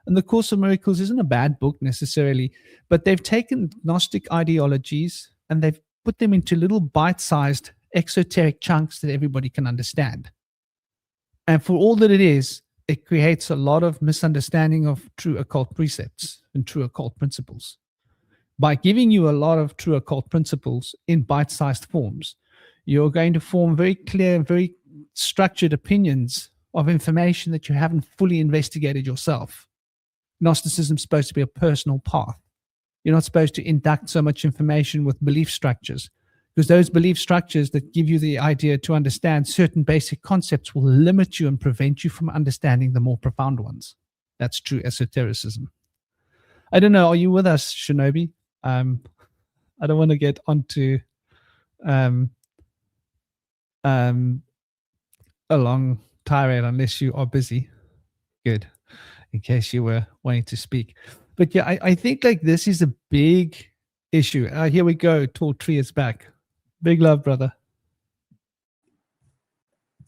And the Course of Miracles isn't a bad book necessarily, but they've taken Gnostic ideologies and they've put them into little bite-sized exoteric chunks that everybody can understand. And for all that it is, it creates a lot of misunderstanding of true occult precepts and true occult principles. By giving you a lot of true occult principles in bite-sized forms, you're going to form very clear, very structured opinions of information that you haven't fully investigated yourself. Gnosticism is supposed to be a personal path. You're not supposed to induct so much information with belief structures, because those belief structures that give you the idea to understand certain basic concepts will limit you and prevent you from understanding the more profound ones. That's true esotericism. I don't know. Are you with us, Shinobi? I don't want to get onto a long tirade unless you are busy. Good. In case you were wanting to speak. But yeah, I think like this is a big issue. Here we go. TallTree is back. Big love, brother.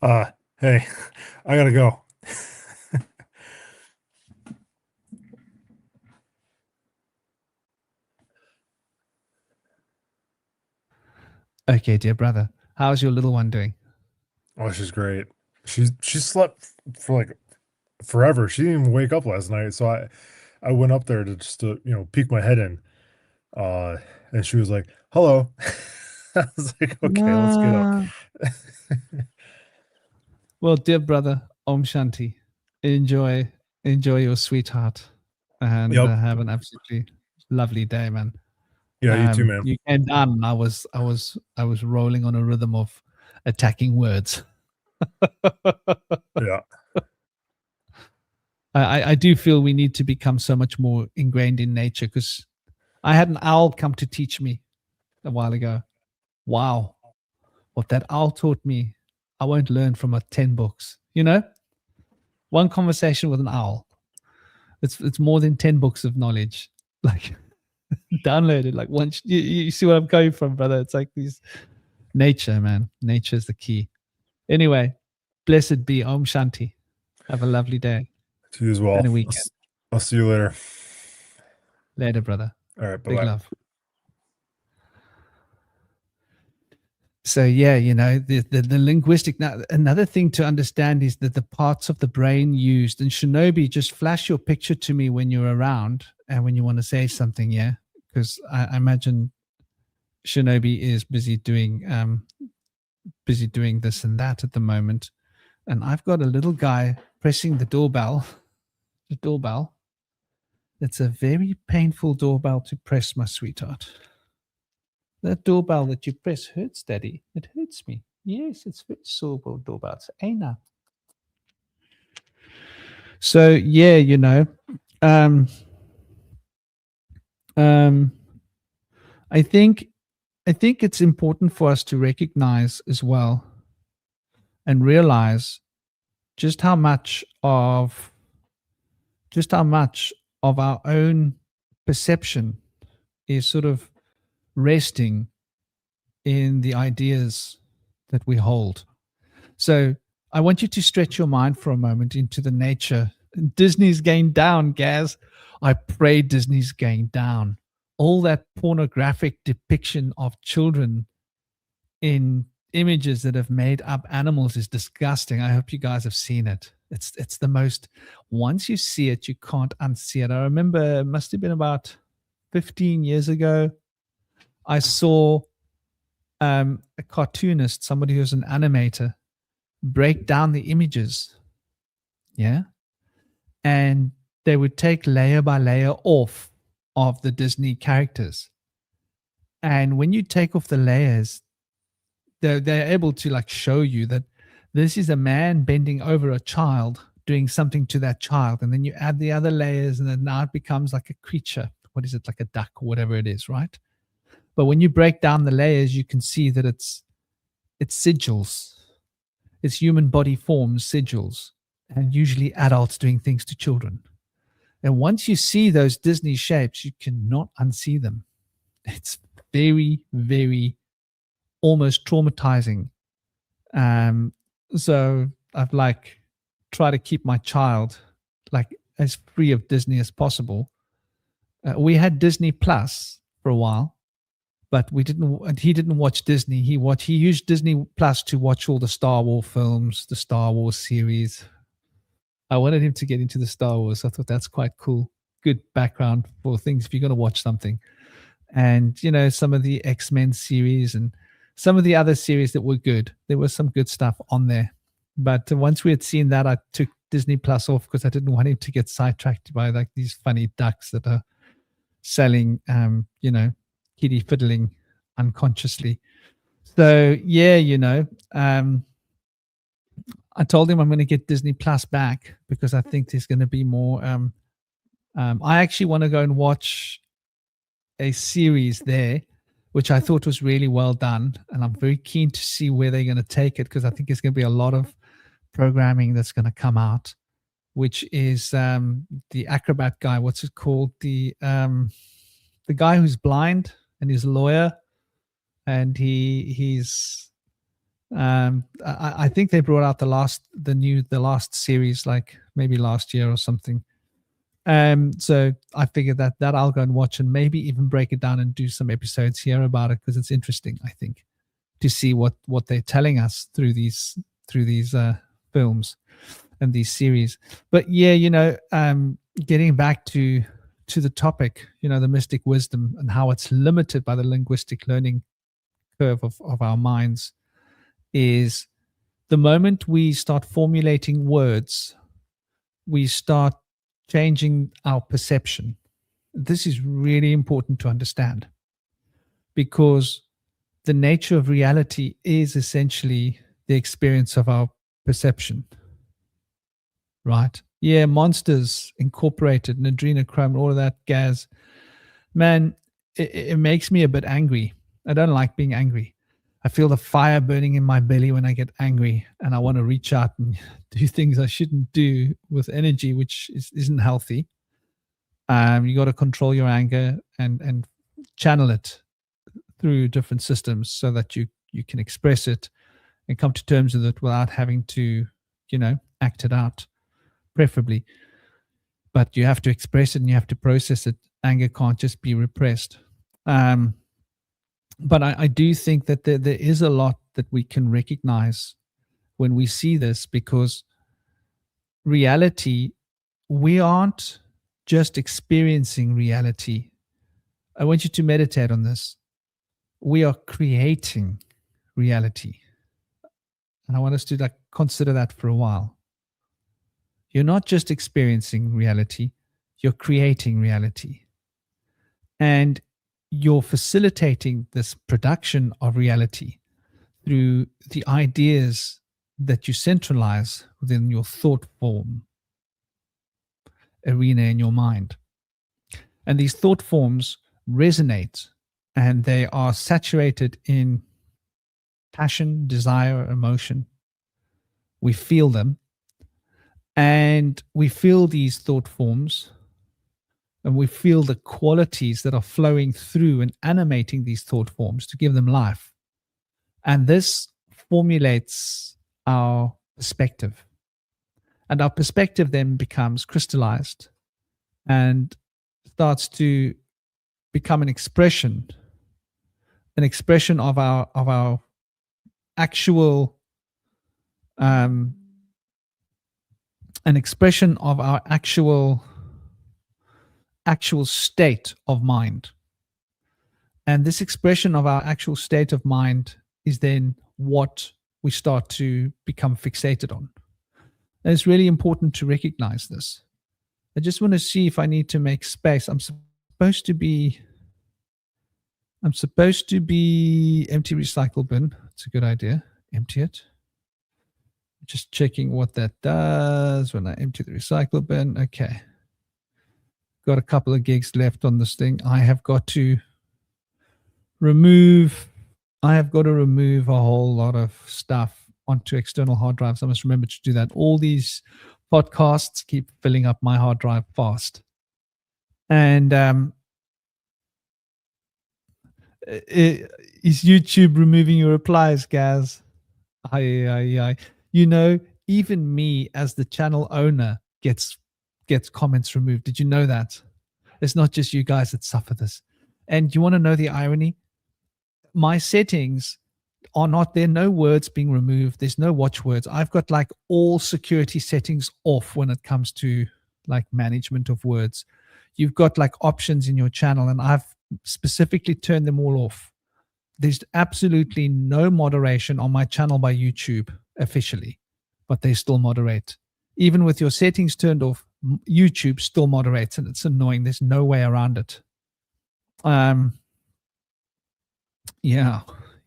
Hey, I gotta go. Okay, dear brother. How's your little one doing? Oh, she's great. She slept for like forever. She didn't even wake up last night. So I went up there to just to, peek my head in. And she was like, "Hello." I was like, "Okay, let's get up." Well, dear brother, Om Shanti. Enjoy your sweetheart, and have an absolutely lovely day, man. Yeah, you too, man. You came down, and I was rolling on a rhythm of attacking words. Yeah. I do feel we need to become so much more ingrained in nature, because I had an owl come to teach me a while ago. Wow. What that owl taught me, I won't learn from 10 books. One conversation with an owl. It's more than 10 books of knowledge. Like, downloaded. Like, once you see where I'm going from, brother. It's like these nature, man. Nature is the key. Anyway, blessed be Om Shanti. Have a lovely day. To you as well. And a weekend. I'll see you later. Later, brother. All right. Bye-bye. Big love. So yeah, the linguistic. Now, another thing to understand is that the parts of the brain used, and Shinobi, just flash your picture to me when you're around and when you want to say something, yeah? Because I imagine Shinobi is busy doing this and that at the moment. And I've got a little guy pressing the doorbell. The doorbell. It's a very painful doorbell to press, my sweetheart. That doorbell that you press hurts, Daddy. It hurts me. Yes, it's very sore doorbell. It's Aina. So yeah, I think it's important for us to recognize as well and realize just how much of our own perception is sort of resting in the ideas that we hold. So I want you to stretch your mind for a moment into the nature. Disney's going down, Gaz. I pray Disney's going down. All that pornographic depiction of children in images that have made up animals is disgusting. I hope you guys have seen it. It's the most, once you see it, you can't unsee it. I remember it must have been about 15 years ago. I saw a cartoonist, somebody who's an animator, break down the images. Yeah. And they would take layer by layer off of the Disney characters. And when you take off the layers, they're able to like show you that this is a man bending over a child doing something to that child. And then you add the other layers, and then now it becomes like a creature. What is it, like a duck or whatever it is, right? But when you break down the layers, you can see that it's sigils. It's human body forms, sigils, and usually adults doing things to children. And once you see those Disney shapes, you cannot unsee them. It's very, very almost traumatizing. So I've like tried to keep my child like as free of Disney as possible. We had Disney Plus for a while, but he didn't watch Disney. He used Disney Plus to watch all the Star Wars films, the Star Wars series. I wanted him to get into the Star Wars. I thought that's quite cool. Good background for things if you're going to watch something. And, you know, some of the X-Men series and some of the other series that were good. There was some good stuff on there. But once we had seen that, I took Disney Plus off because I didn't want him to get sidetracked by like these funny ducks that are selling, you know, kiddie fiddling unconsciously. So, yeah, you know, I told him I'm going to get Disney Plus back because I think there's going to be more. I actually want to go and watch a series there, which I thought was really well done. And I'm very keen to see where they're going to take it because I think there's going to be a lot of programming that's going to come out, which is the acrobat guy. What's it called? The guy who's blind and he's a lawyer. And he's I think they brought out the last series like maybe last year or something. So I figured that I'll go and watch and maybe even break it down and do some episodes here about it because it's interesting, I think, to see what they're telling us through these films and these series. But yeah, you know, getting back to the topic, you know, the mystic wisdom and how it's limited by the linguistic learning curve of our minds is the moment we start formulating words, we start changing our perception. This is really important to understand because the nature of reality is essentially the experience of our perception, right? Yeah, Monsters Incorporated and Adrenochrome, all of that gas. Man, it makes me a bit angry. I don't like being angry. I feel the fire burning in my belly when I get angry, and I want to reach out and do things I shouldn't do with energy, which isn't healthy. You got to control your anger and channel it through different systems so that you can express it and come to terms with it without having to, you know, act it out, preferably. But you have to express it and you have to process it. Anger can't just be repressed. But I do think that there is a lot that we can recognize when we see this, because reality, we aren't just experiencing reality. I want you to meditate on this. We are creating reality. And I want us to like consider that for a while. You're not just experiencing reality, you're creating reality. And you're facilitating this production of reality through the ideas that you centralize within your thought form arena in your mind. And these thought forms resonate and they are saturated in passion, desire, emotion. We feel them, and we feel these thought forms, and we feel the qualities that are flowing through and animating these thought forms to give them life. And this formulates our perspective. And our perspective then becomes crystallized and starts to become an expression of our actual an expression of our actual state of mind. And this expression of our actual state of mind is then what we start to become fixated on. And it's really important to recognize this. I just want to see if I need to make space. I'm supposed to be empty recycle bin. It's a good idea. Empty it. Just checking what that does when I empty the recycle bin. Okay. Got a couple of gigs left on this thing. I have got to remove a whole lot of stuff onto external hard drives. I must remember to do that. All these podcasts keep filling up my hard drive fast. And is YouTube removing your replies, Gaz? You know, even me as the channel owner gets comments removed. Did you know that? It's not just you guys that suffer this. And you want to know the irony? My settings are not, there are no words being removed. There's no watchwords. I've got like all security settings off when it comes to like management of words. You've got like options in your channel, and I've specifically turned them all off. There's absolutely no moderation on my channel by YouTube officially, but they still moderate. Even with your settings turned off, YouTube still moderates, and it's annoying. There's no way around it.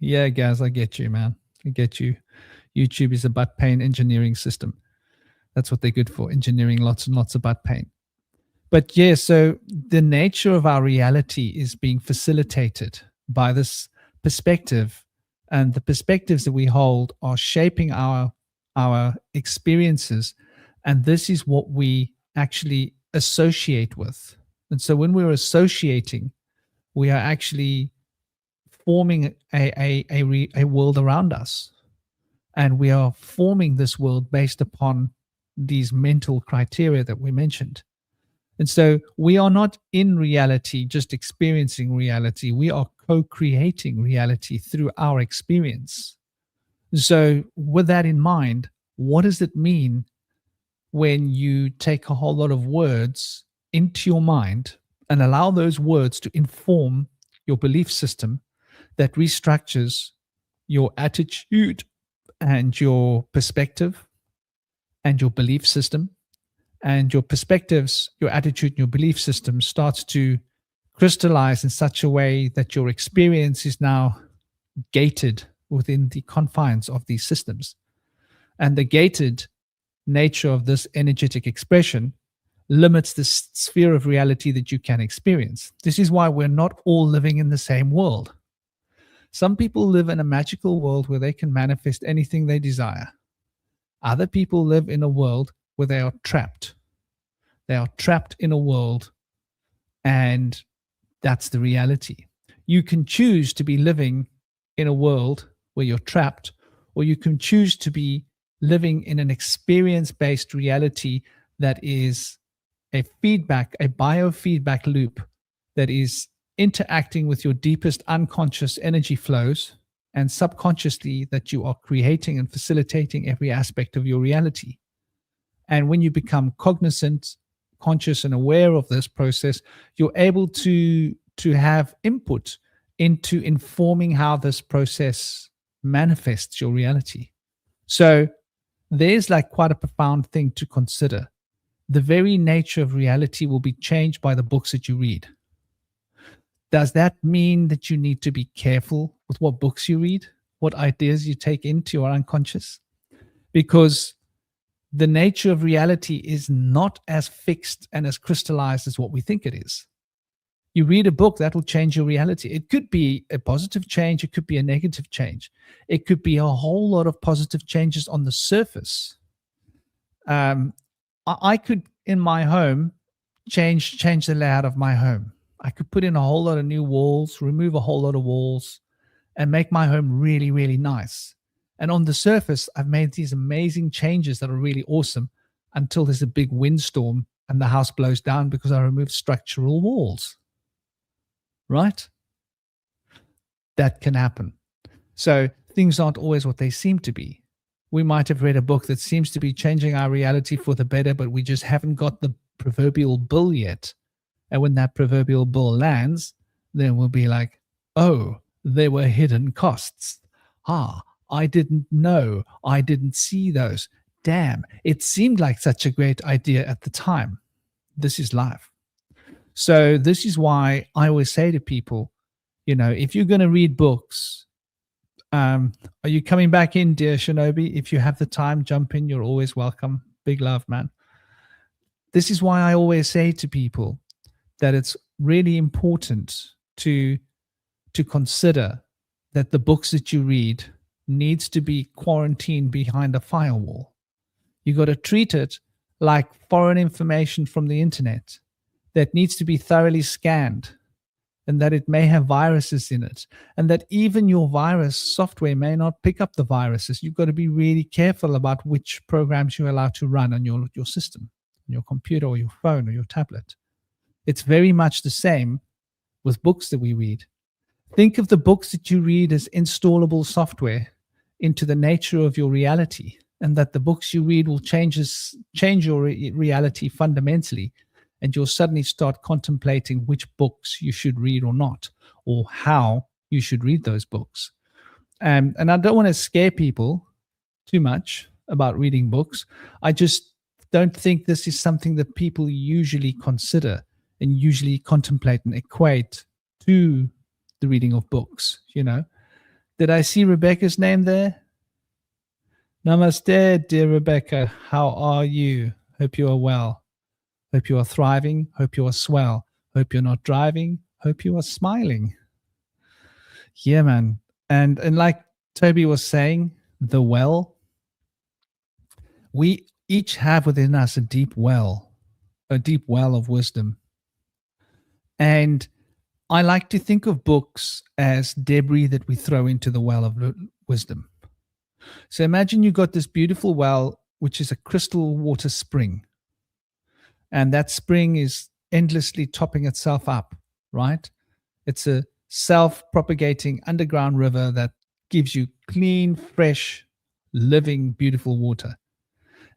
Yeah, Gaz, I get you, man. I get you. YouTube is a butt pain engineering system. That's what they're good for, engineering lots and lots of butt pain. But yeah, so the nature of our reality is being facilitated by this perspective, and the perspectives that we hold are shaping our experiences, and this is what we actually associate with. And so when we're associating, we are actually forming a world around us, and we are forming this world based upon these mental criteria that we mentioned. And so we are not in reality just experiencing reality. We are co-creating reality through our experience. So with that in mind, what does it mean when you take a whole lot of words into your mind and allow those words to inform your belief system that restructures your attitude and your perspective and your belief system? And your perspectives, your attitude, and your belief system starts to crystallize in such a way that your experience is now gated within the confines of these systems. And the gated nature of this energetic expression limits the sphere of reality that you can experience. This is why we're not all living in the same world. Some people live in a magical world where they can manifest anything they desire. Other people live in a world where they are trapped. They are trapped in a world, and that's the reality. You can choose to be living in a world where you're trapped, or you can choose to be living in an experience-based reality that is a feedback, a biofeedback loop that is interacting with your deepest unconscious energy flows, and subconsciously that you are creating and facilitating every aspect of your reality. And when you become cognizant, conscious, and aware of this process, you're able to have input into informing how this process manifests your reality. So there's like quite a profound thing to consider. The very nature of reality will be changed by the books that you read. Does that mean that you need to be careful with what books you read, what ideas you take into your unconscious? Because the nature of reality is not as fixed and as crystallized as what we think it is. You read a book, that will change your reality. It could be a positive change. It could be a negative change. It could be a whole lot of positive changes on the surface. I could, in my home, change the layout of my home. I could put in a whole lot of new walls, remove a whole lot of walls, and make my home really, really nice. And on the surface, I've made these amazing changes that are really awesome until there's a big windstorm and the house blows down because I removed structural walls. Right? That can happen. So things aren't always what they seem to be. We might have read a book that seems to be changing our reality for the better, but we just haven't got the proverbial bill yet. And when that proverbial bill lands, then we'll be like, Oh, there were hidden costs. Ah, I didn't know. I didn't see those. Damn, it seemed like such a great idea at the time. This is life. So this is why I always say to people, if you're going to read books, are you coming back in, dear Shinobi? If you have the time, jump in. You're always welcome. Big love, man. This is why I always say to people that it's really important to consider that the books that you read needs to be quarantined behind a firewall. You got to treat it like foreign information from the internet that needs to be thoroughly scanned, and that it may have viruses in it, and that even your virus software may not pick up the viruses. You've got to be really careful about which programs you're allowed to run on your system, on your computer or your phone or your tablet. It's very much the same with books that we read. Think of the books that you read as installable software into the nature of your reality, and that the books you read will change your reality fundamentally, and you'll suddenly start contemplating which books you should read or not, or how you should read those books. And I don't want to scare people too much about reading books. I just don't think this is something that people usually consider and usually contemplate and equate to the reading of books. Did I see Rebecca's name there? Namaste, dear Rebecca. How are you? Hope you are well. Hope you are thriving. Hope you are swell. Hope you're not driving. Hope you are smiling. Yeah, man. And like Toby was saying, the well, we each have within us a deep well of wisdom. And I like to think of books as debris that we throw into the well of wisdom. So imagine you got this beautiful well, which is a crystal water spring. And that spring is endlessly topping itself up, right? It's a self-propagating underground river that gives you clean, fresh, living, beautiful water.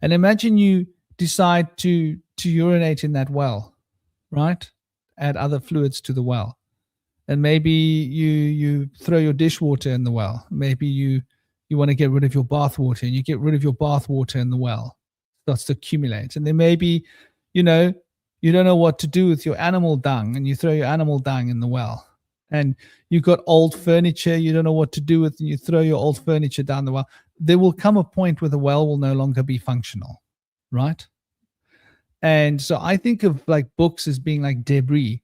And imagine you decide to urinate in that well, right? Add other fluids to the well. And maybe you throw your dishwater in the well. Maybe you want to get rid of your bath water, and you get rid of your bath water in the well. It starts to accumulate. And then maybe, you don't know what to do with your animal dung, and you throw your animal dung in the well. And you've got old furniture you don't know what to do with, and you throw your old furniture down the well. There will come a point where the well will no longer be functional, right? And so I think of like books as being like debris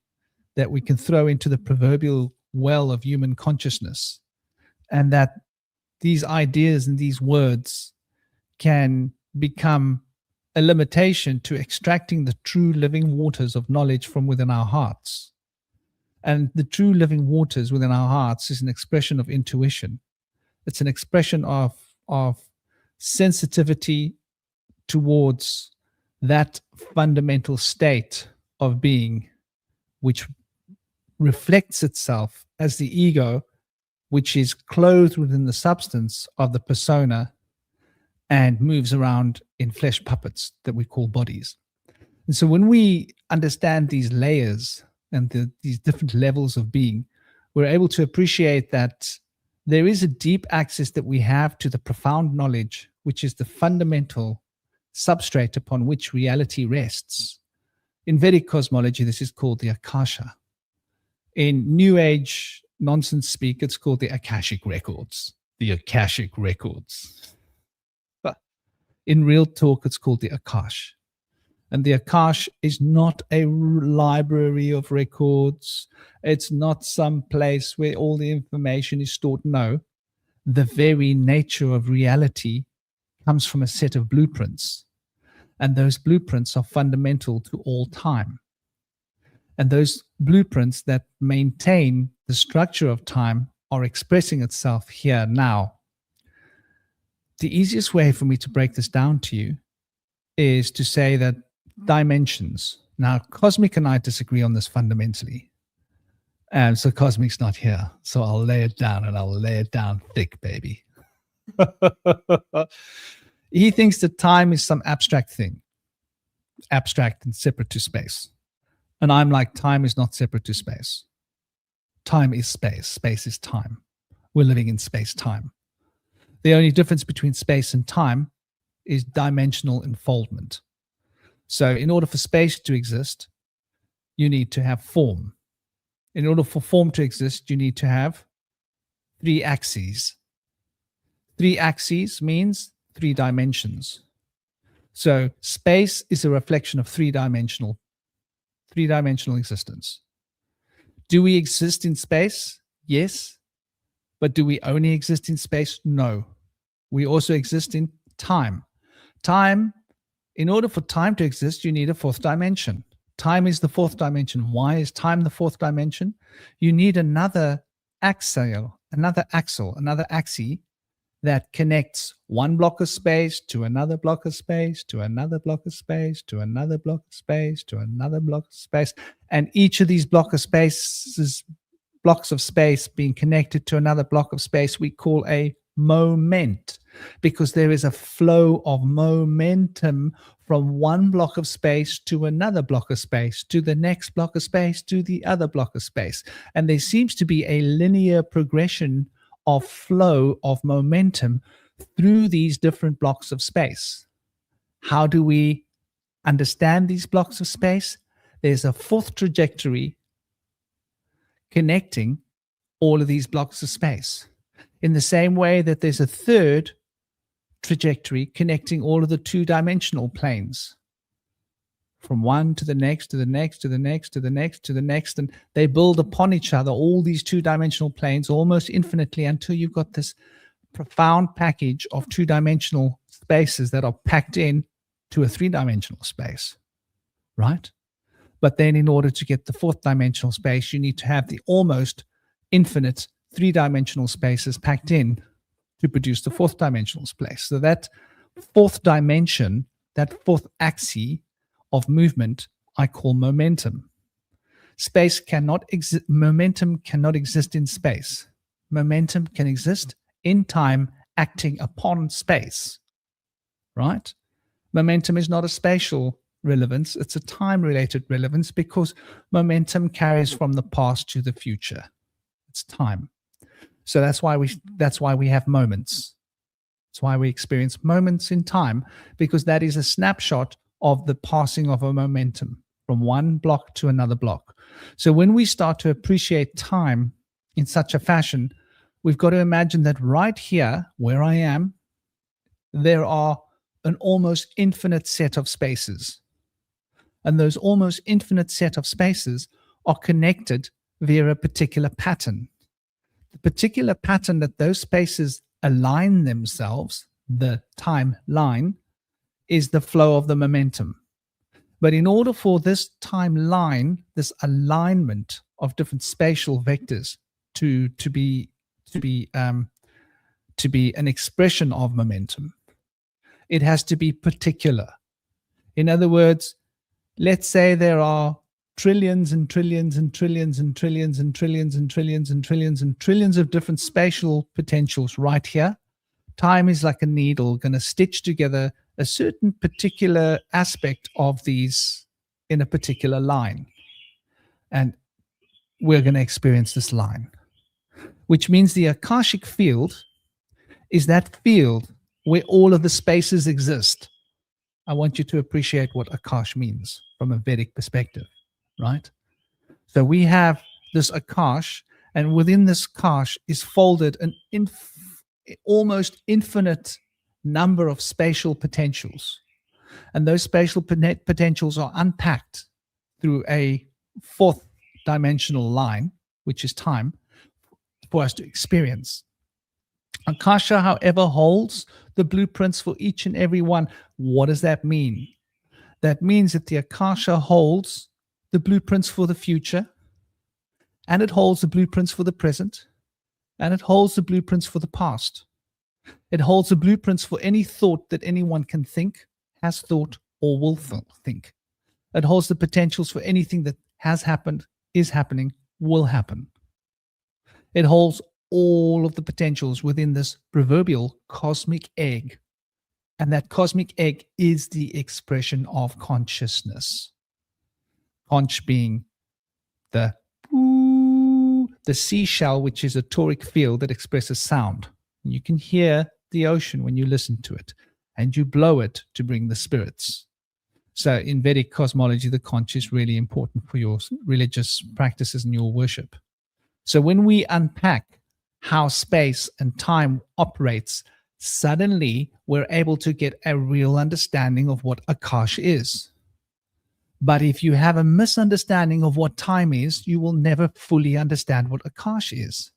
that we can throw into the proverbial well of human consciousness, and that these ideas and these words can become a limitation to extracting the true living waters of knowledge from within our hearts. And the true living waters within our hearts is an expression of intuition. It's an expression of sensitivity towards that fundamental state of being, which reflects itself as the ego, which is clothed within the substance of the persona and moves around in flesh puppets that we call bodies. And so when we understand these layers and these different levels of being, we're able to appreciate that there is a deep access that we have to the profound knowledge, which is the fundamental substrate upon which reality rests. In Vedic cosmology, this is called the Akasha. In New Age nonsense speak, it's called the Akashic Records. The Akashic Records. But in real talk, it's called the Akash. And the Akash is not a library of records. It's not some place where all the information is stored. No, the very nature of reality comes from a set of blueprints. And those blueprints are fundamental to all time. And those blueprints that maintain the structure of time are expressing itself here now. The easiest way for me to break this down to you is to say that dimensions. Now, Cosmic and I disagree on this fundamentally. And so Cosmic's not here. So I'll lay it down, and I'll lay it down thick, baby. He thinks that time is some abstract thing, abstract and separate to space. And I'm like, time is not separate to space. Time is space. Space is time. We're living in space-time. The only difference between space and time is dimensional unfoldment. So in order for space to exist, you need to have form. In order for form to exist, you need to have 3 axes. 3 axes means 3 dimensions. So space is a reflection of three-dimensional existence. Do we exist in space? Yes. But do we only exist in space? No. We also exist in time. Time, in order for time to exist, you need a 4th dimension. Time is the 4th dimension. Why is time the 4th dimension? You need another axis that connects one block of space to another block of space, to another block of space, to another block of space, to another block of space. And each of these blocks of space being connected to another block of space, we call a moment, because there is a flow of momentum from one block of space to another block of space, to the next block of space, to the other block of space. And there seems to be a linear progression of flow of momentum through these different blocks of space. How do we understand these blocks of space? There's a 4th trajectory connecting all of these blocks of space. In the same way that there's a 3rd trajectory connecting all of the 2-dimensional planes, from one to the next, to the next, to the next, to the next, to the next, and they build upon each other, all these 2-dimensional planes, almost infinitely, until you've got this profound package of 2-dimensional spaces that are packed in to a 3-dimensional space, right? But then in order to get the 4th dimensional space, you need to have the almost infinite 3-dimensional spaces packed in to produce the 4th dimensional space. So that 4th dimension, that 4th axis of movement, I call momentum. Momentum cannot exist in space. Momentum can exist in time, acting upon space, right? Momentum is not a spatial relevance, it's a time-related relevance, because momentum carries from the past to the future. It's time. So that's why we have moments. That's why we experience moments in time, because that is a snapshot of the passing of a momentum from one block to another block. So when we start to appreciate time in such a fashion, we've got to imagine that right here, where I am, there are an almost infinite set of spaces. And those almost infinite set of spaces are connected via a particular pattern. The particular pattern that those spaces align themselves, the time line, is the flow of the momentum. But in order for this timeline, this alignment of different spatial vectors to be an expression of momentum, it has to be particular. In other words, let's say there are trillions and trillions and trillions and trillions and trillions and trillions and trillions and trillions of different spatial potentials right here. Time is like a needle going to stitch together a certain particular aspect of these in a particular line. And we're going to experience this line, which means the Akashic field is that field where all of the spaces exist. I want you to appreciate what Akash means from a Vedic perspective, right? So we have this Akash, and within this Akash is folded an almost infinite number of spatial potentials. And those spatial potentials are unpacked through a 4th dimensional line, which is time, for us to experience. Akasha, however, holds the blueprints for each and every one. What does that mean? That means that the Akasha holds the blueprints for the future, and it holds the blueprints for the present, and it holds the blueprints for the past. It holds the blueprints for any thought that anyone can think, has thought, or will think. It holds the potentials for anything that has happened, is happening, will happen. It holds all of the potentials within this proverbial cosmic egg. And that cosmic egg is the expression of consciousness. Conch being the the seashell, which is a toric field that expresses sound. You can hear the ocean when you listen to it, and you blow it to bring the spirits. So in Vedic cosmology, the conch is really important for your religious practices and your worship. So when we unpack how space and time operates, suddenly we're able to get a real understanding of what Akash is. But if you have a misunderstanding of what time is, you will never fully understand what Akash is.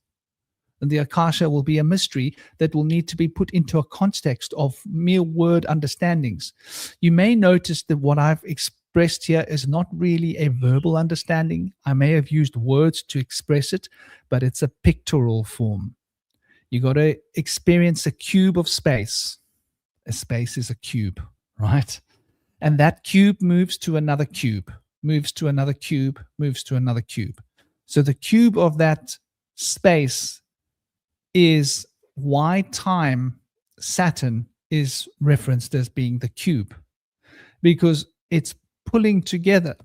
And the Akasha will be a mystery that will need to be put into a context of mere word understandings. You may notice that what I've expressed here is not really a verbal understanding. I may have used words to express it, but it's a pictorial form. You got to experience a cube of space. A space is a cube, right? And that cube moves to another cube, moves to another cube, moves to another cube. So the cube of that space is why time, Saturn, is referenced as being the cube, because it's pulling together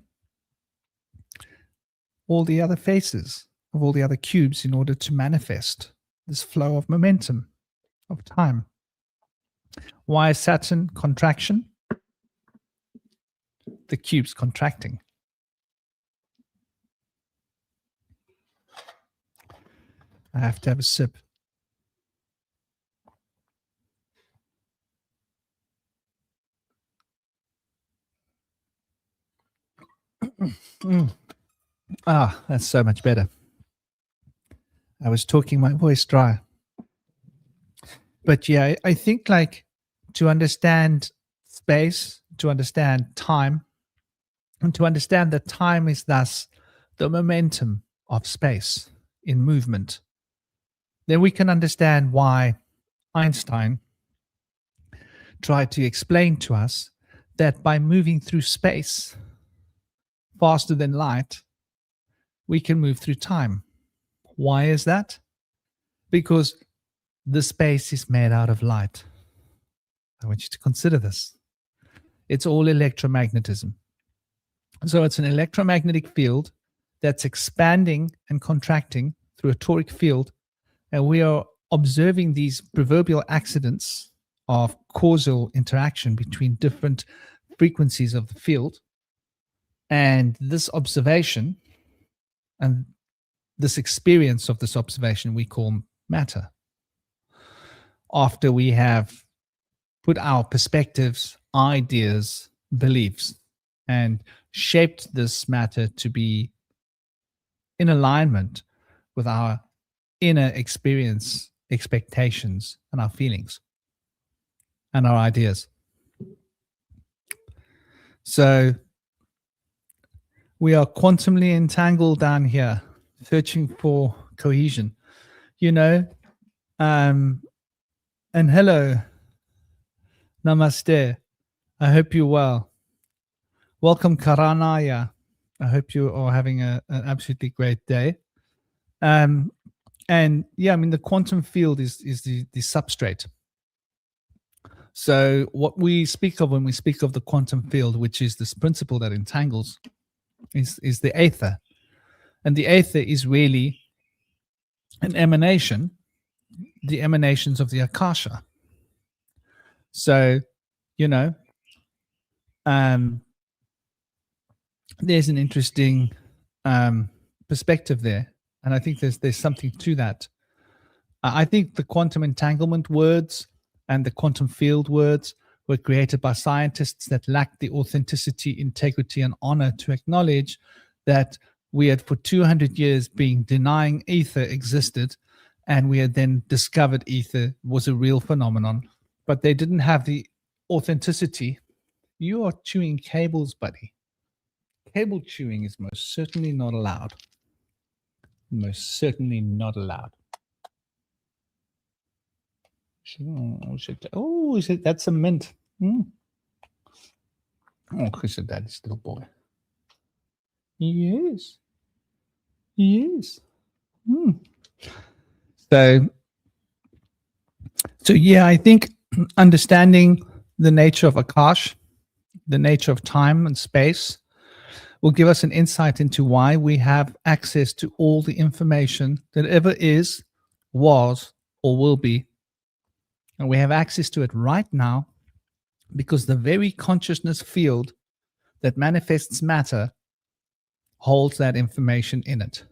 all the other faces of all the other cubes in order to manifest this flow of momentum of time. Why is Saturn contraction? The cube's contracting. I have to have a sip. Ah, that's so much better. I was talking my voice dry. But yeah, I think like to understand space, to understand time, and to understand that time is thus the momentum of space in movement, then we can understand why Einstein tried to explain to us that by moving through space faster than light, we can move through time. Why is that? Because the space is made out of light. I want you to consider this. It's all electromagnetism. So it's an electromagnetic field that's expanding and contracting through a toric field, and we are observing these proverbial accidents of causal interaction between different frequencies of the field. And this observation and this experience of this observation we call matter. After we have put our perspectives, ideas, beliefs, and shaped this matter to be in alignment with our inner experience, expectations, and our feelings, and our ideas. So we are quantumly entangled down here, searching for cohesion, you know. And hello, namaste. I hope you're well. Welcome, Karanaya. I hope you are having an absolutely great day. And yeah, I mean, the quantum field is the substrate. So what we speak of when we speak of the quantum field, which is this principle that entangles, is the aether. And the aether is really an emanation, the emanations of the Akasha. So, you know, there's an interesting perspective there. And I think there's something to that. I think the quantum entanglement words and the quantum field words were created by scientists that lacked the authenticity, integrity, and honor to acknowledge that we had for 200 years been denying ether existed, and we had then discovered ether was a real phenomenon. But they didn't have the authenticity. You are chewing cables, buddy. Cable chewing is most certainly not allowed. Most certainly not allowed. Oh, that's a mint. Oh, Chris, daddy's little boy. Yes. Yes. So yeah, I think understanding the nature of Akash, the nature of time and space, will give us an insight into why we have access to all the information that ever is, was, or will be. And we have access to it right now because the very consciousness field that manifests matter holds that information in it.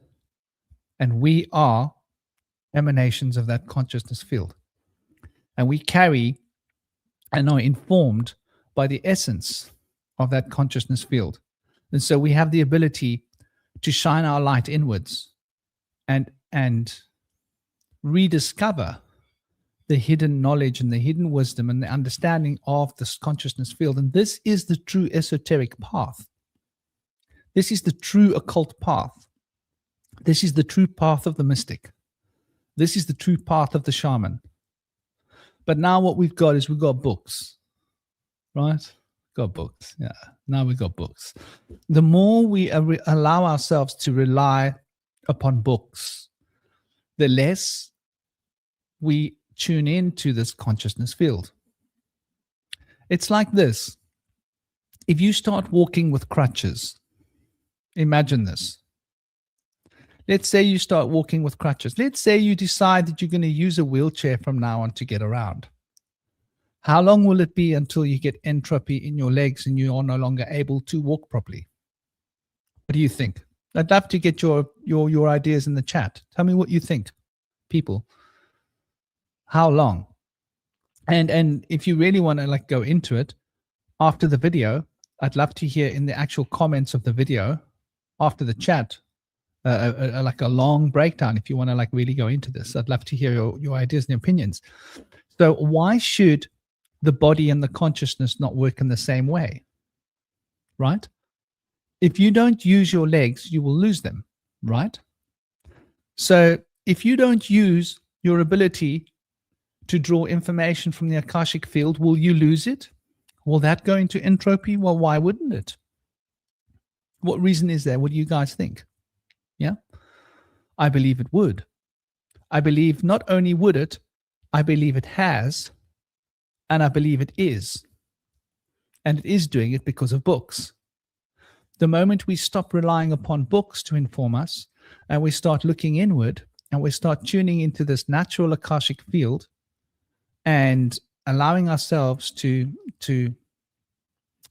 And we are emanations of that consciousness field. And we carry and are informed by the essence of that consciousness field. And so we have the ability to shine our light inwards and rediscover the hidden knowledge and the hidden wisdom and the understanding of this consciousness field. And this is the true esoteric path. This is the true occult path. This is the true path of the mystic. This is the true path of the shaman. But now what we've got is we've got books, right? Got books. Yeah. Now we've got books. The more we allow ourselves to rely upon books, the less we tune into this consciousness field. It's like this. If you start walking with crutches, imagine this. Let's say you start walking with crutches. Let's say you decide that you're going to use a wheelchair from now on to get around. How long will it be until you get entropy in your legs and you are no longer able to walk properly? What do you think? I'd love to get your ideas in the chat. Tell me what you think, people. How long? And if you really want to like go into it after the video, I'd love to hear in the actual comments of the video after the chat, like a long breakdown. If you want to like really go into this, I'd love to hear your ideas and opinions. So why should the body and the consciousness not work in the same way, right? If you don't use your legs, you will lose them, right? So if you don't use your ability to draw information from the Akashic field, will you lose it? Will that go into entropy? Well, why wouldn't it? What reason is there? What do you guys think? Yeah, I believe it would. I believe not only would it, I believe it has, and I believe it is. And it is doing it because of books. The moment we stop relying upon books to inform us, and we start looking inward, and we start tuning into this natural Akashic field, and allowing ourselves to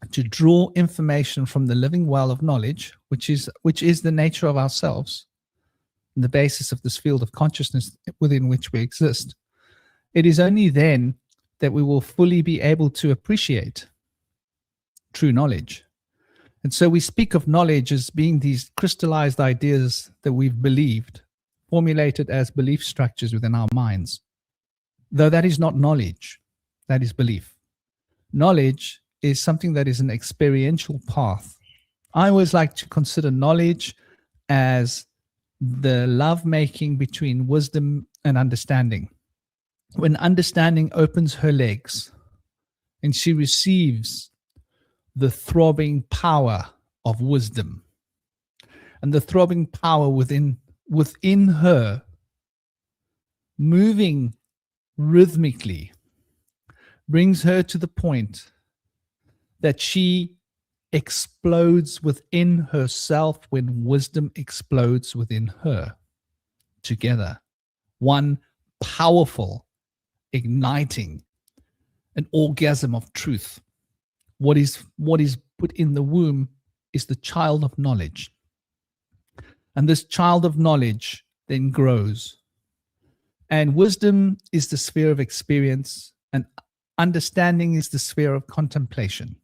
draw information from the living well of knowledge, which is the nature of ourselves, the basis of this field of consciousness within which we exist, it is only then that we will fully be able to appreciate true knowledge. And so we speak of knowledge as being these crystallized ideas that we've believed, formulated as belief structures within our minds. Though that is not knowledge, that is belief. Knowledge is something that is an experiential path. I always like to consider knowledge as the lovemaking between wisdom and understanding. When understanding opens her legs and she receives the throbbing power of wisdom, and the throbbing power within her, moving rhythmically, brings her to the point that she explodes within herself when wisdom explodes within her. Together, one powerful, igniting, an orgasm of truth. What is put in the womb is the child of knowledge. And this child of knowledge then grows. And wisdom is the sphere of experience, and understanding is the sphere of contemplation.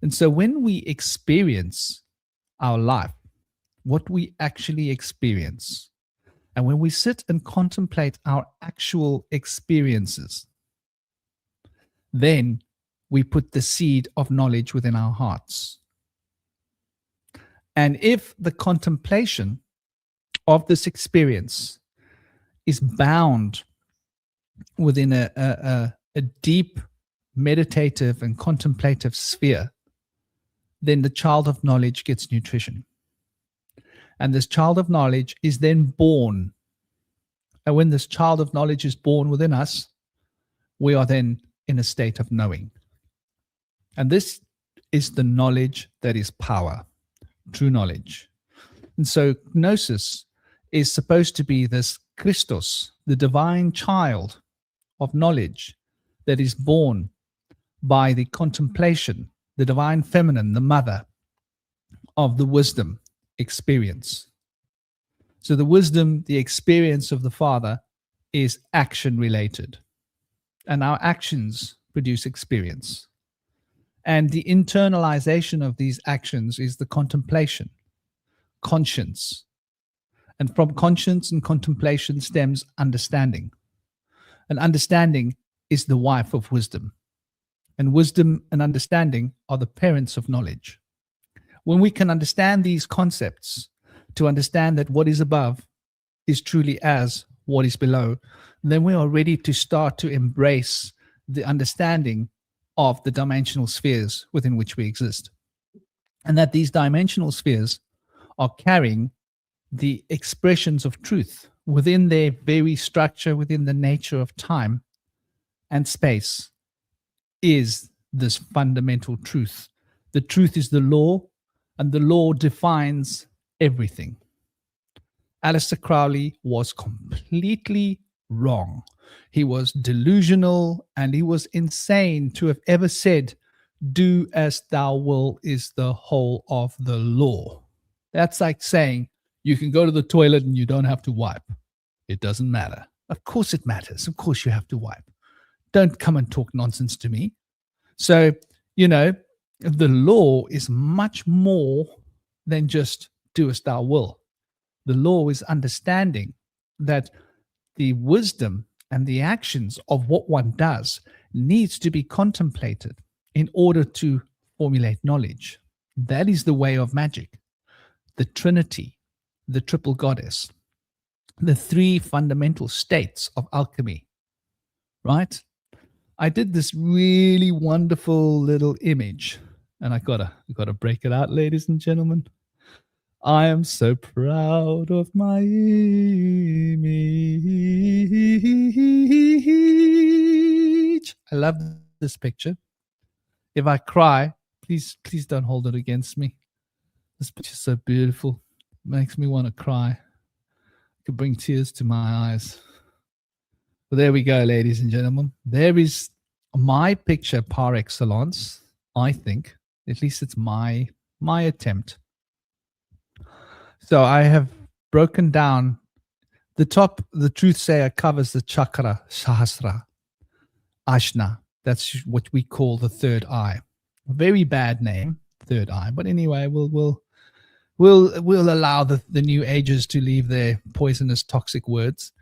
And so when we experience our life, what we actually experience, and when we sit and contemplate our actual experiences, then we put the seed of knowledge within our hearts. And if the contemplation of this experience is bound within a deep meditative and contemplative sphere, then the child of knowledge gets nutrition. And this child of knowledge is then born. And when this child of knowledge is born within us, we are then in a state of knowing. And this is the knowledge that is power, true knowledge. And so gnosis is supposed to be this Christos, the divine child of knowledge that is born by the contemplation, the divine feminine, the mother of the wisdom experience. So the wisdom, the experience of the Father is action related. And our actions produce experience. And the internalization of these actions is the contemplation, conscience. And from conscience and contemplation stems understanding. And understanding is the wife of wisdom. And wisdom and understanding are the parents of knowledge. When we can understand these concepts, to understand that what is above is truly as what is below, then we are ready to start to embrace the understanding of the dimensional spheres within which we exist. And that these dimensional spheres are carrying the expressions of truth within their very structure, within the nature of time and space, is this fundamental truth. The truth is the law, and the law defines everything. Aleister Crowley was completely wrong. He was delusional and he was insane to have ever said, "Do as thou will" is the whole of the law. That's like saying you can go to the toilet and you don't have to wipe. It doesn't matter. Of course it matters. Of course you have to wipe. Don't come and talk nonsense to me. So, the law is much more than just do as thou will. The law is understanding that the wisdom and the actions of what one does needs to be contemplated in order to formulate knowledge. That is the way of magic. The Trinity, the triple goddess, the three fundamental states of alchemy, right? I did this really wonderful little image, and I gotta break it out, ladies and gentlemen. I am so proud of my image. I love this picture. If I cry, please don't hold it against me. This picture is so beautiful. It makes me want to cry. It could bring tears to my eyes. Well, there we go, ladies and gentlemen. There is my picture par excellence, I think. At least it's my attempt. So I have broken down the top. The truth sayer covers the chakra, Sahasra, Ashna. That's what we call the third eye. A very bad name, third eye. But anyway, we'll allow the new ages to leave their poisonous, toxic words.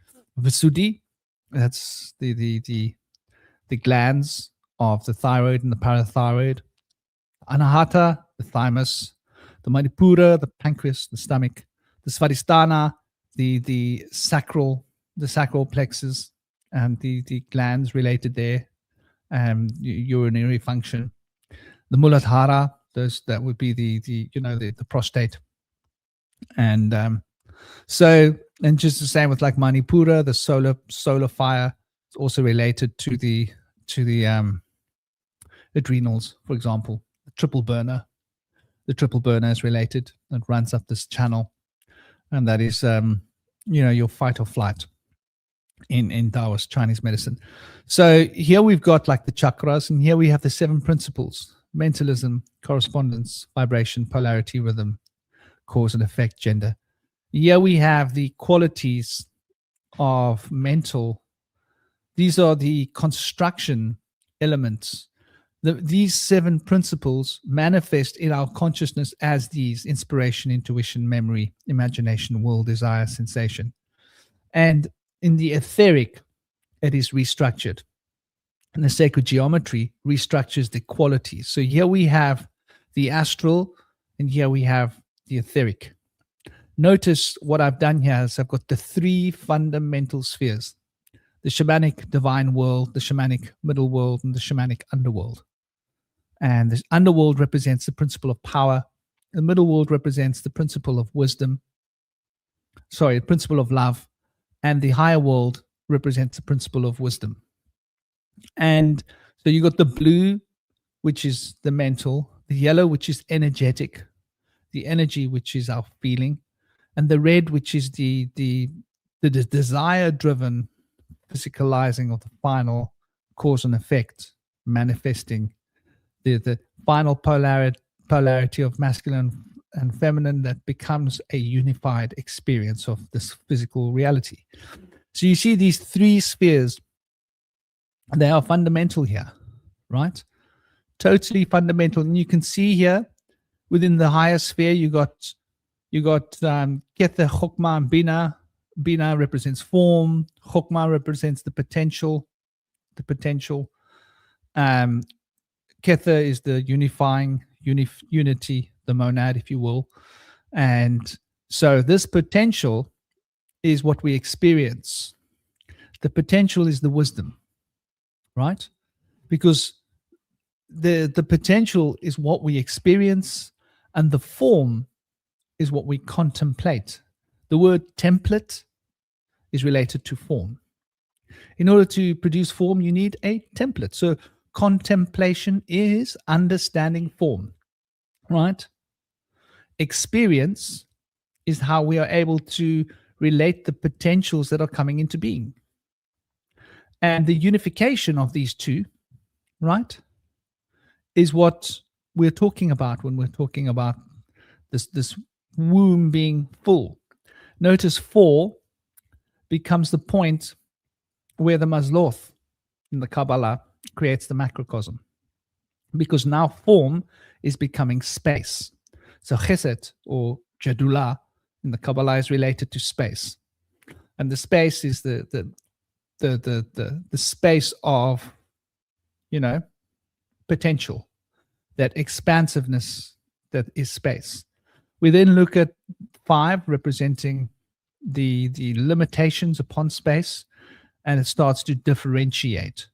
Visuddhi, that's the glands of the thyroid and the parathyroid. Anahata, the thymus. The Manipura, the pancreas, the stomach. The Svadhisthana, the sacral plexus, and the glands related there, urinary function. The Muladhara, that would be the prostate. And and just the same with like Manipura, the solar fire. It's also related to the adrenals, for example. The triple burner. The triple burner is related. It runs up this channel, and that is your fight or flight in Taoist Chinese medicine. So here we've got like the chakras, and here we have the 7 principles: mentalism, correspondence, vibration, polarity, rhythm, cause and effect, gender. Here we have the qualities of mental. These are the construction elements. These 7 principles manifest in our consciousness as these: inspiration, intuition, memory, imagination, will, desire, sensation. And in the etheric, it is restructured. And the sacred geometry restructures the qualities. So here we have the astral, and here we have the etheric. Notice what I've done here is I've got the 3 fundamental spheres: the shamanic divine world, the shamanic middle world, and the shamanic underworld. And this underworld represents the principle of power. The middle world represents the principle of wisdom. The principle of love. And the higher world represents the principle of wisdom. And so you got the blue, which is the mental, the yellow, which is energetic, the energy, which is our feeling, and the red, which is the desire-driven physicalizing of the final cause and effect, manifesting the final polarity of masculine and feminine that becomes a unified experience of this physical reality. So you see these three spheres, they are fundamental here, right? Totally fundamental. And you can see here within the higher sphere, you got Ketha, Chokmah, and Bina. Bina represents form. Chokmah represents the potential. Ketha is the unifying unity, the monad, if you will. And so this potential is what we experience. The potential is the wisdom, right? Because the potential is what we experience, and the form is what we contemplate. The word template is related to form. In order to produce form, you need a template. So contemplation is understanding form, right? Experience is how we are able to relate the potentials that are coming into being. And the unification of these two, right, is what we're talking about when we're talking about this womb being full. Notice 4 becomes the point where the Masloth in the Kabbalah creates the macrocosm, because now form is becoming space. So Chesed or Jadula in the Kabbalah is related to space, and the space is the space of, potential, that expansiveness that is space. We then look at 5 representing the limitations upon space, and it starts to differentiate.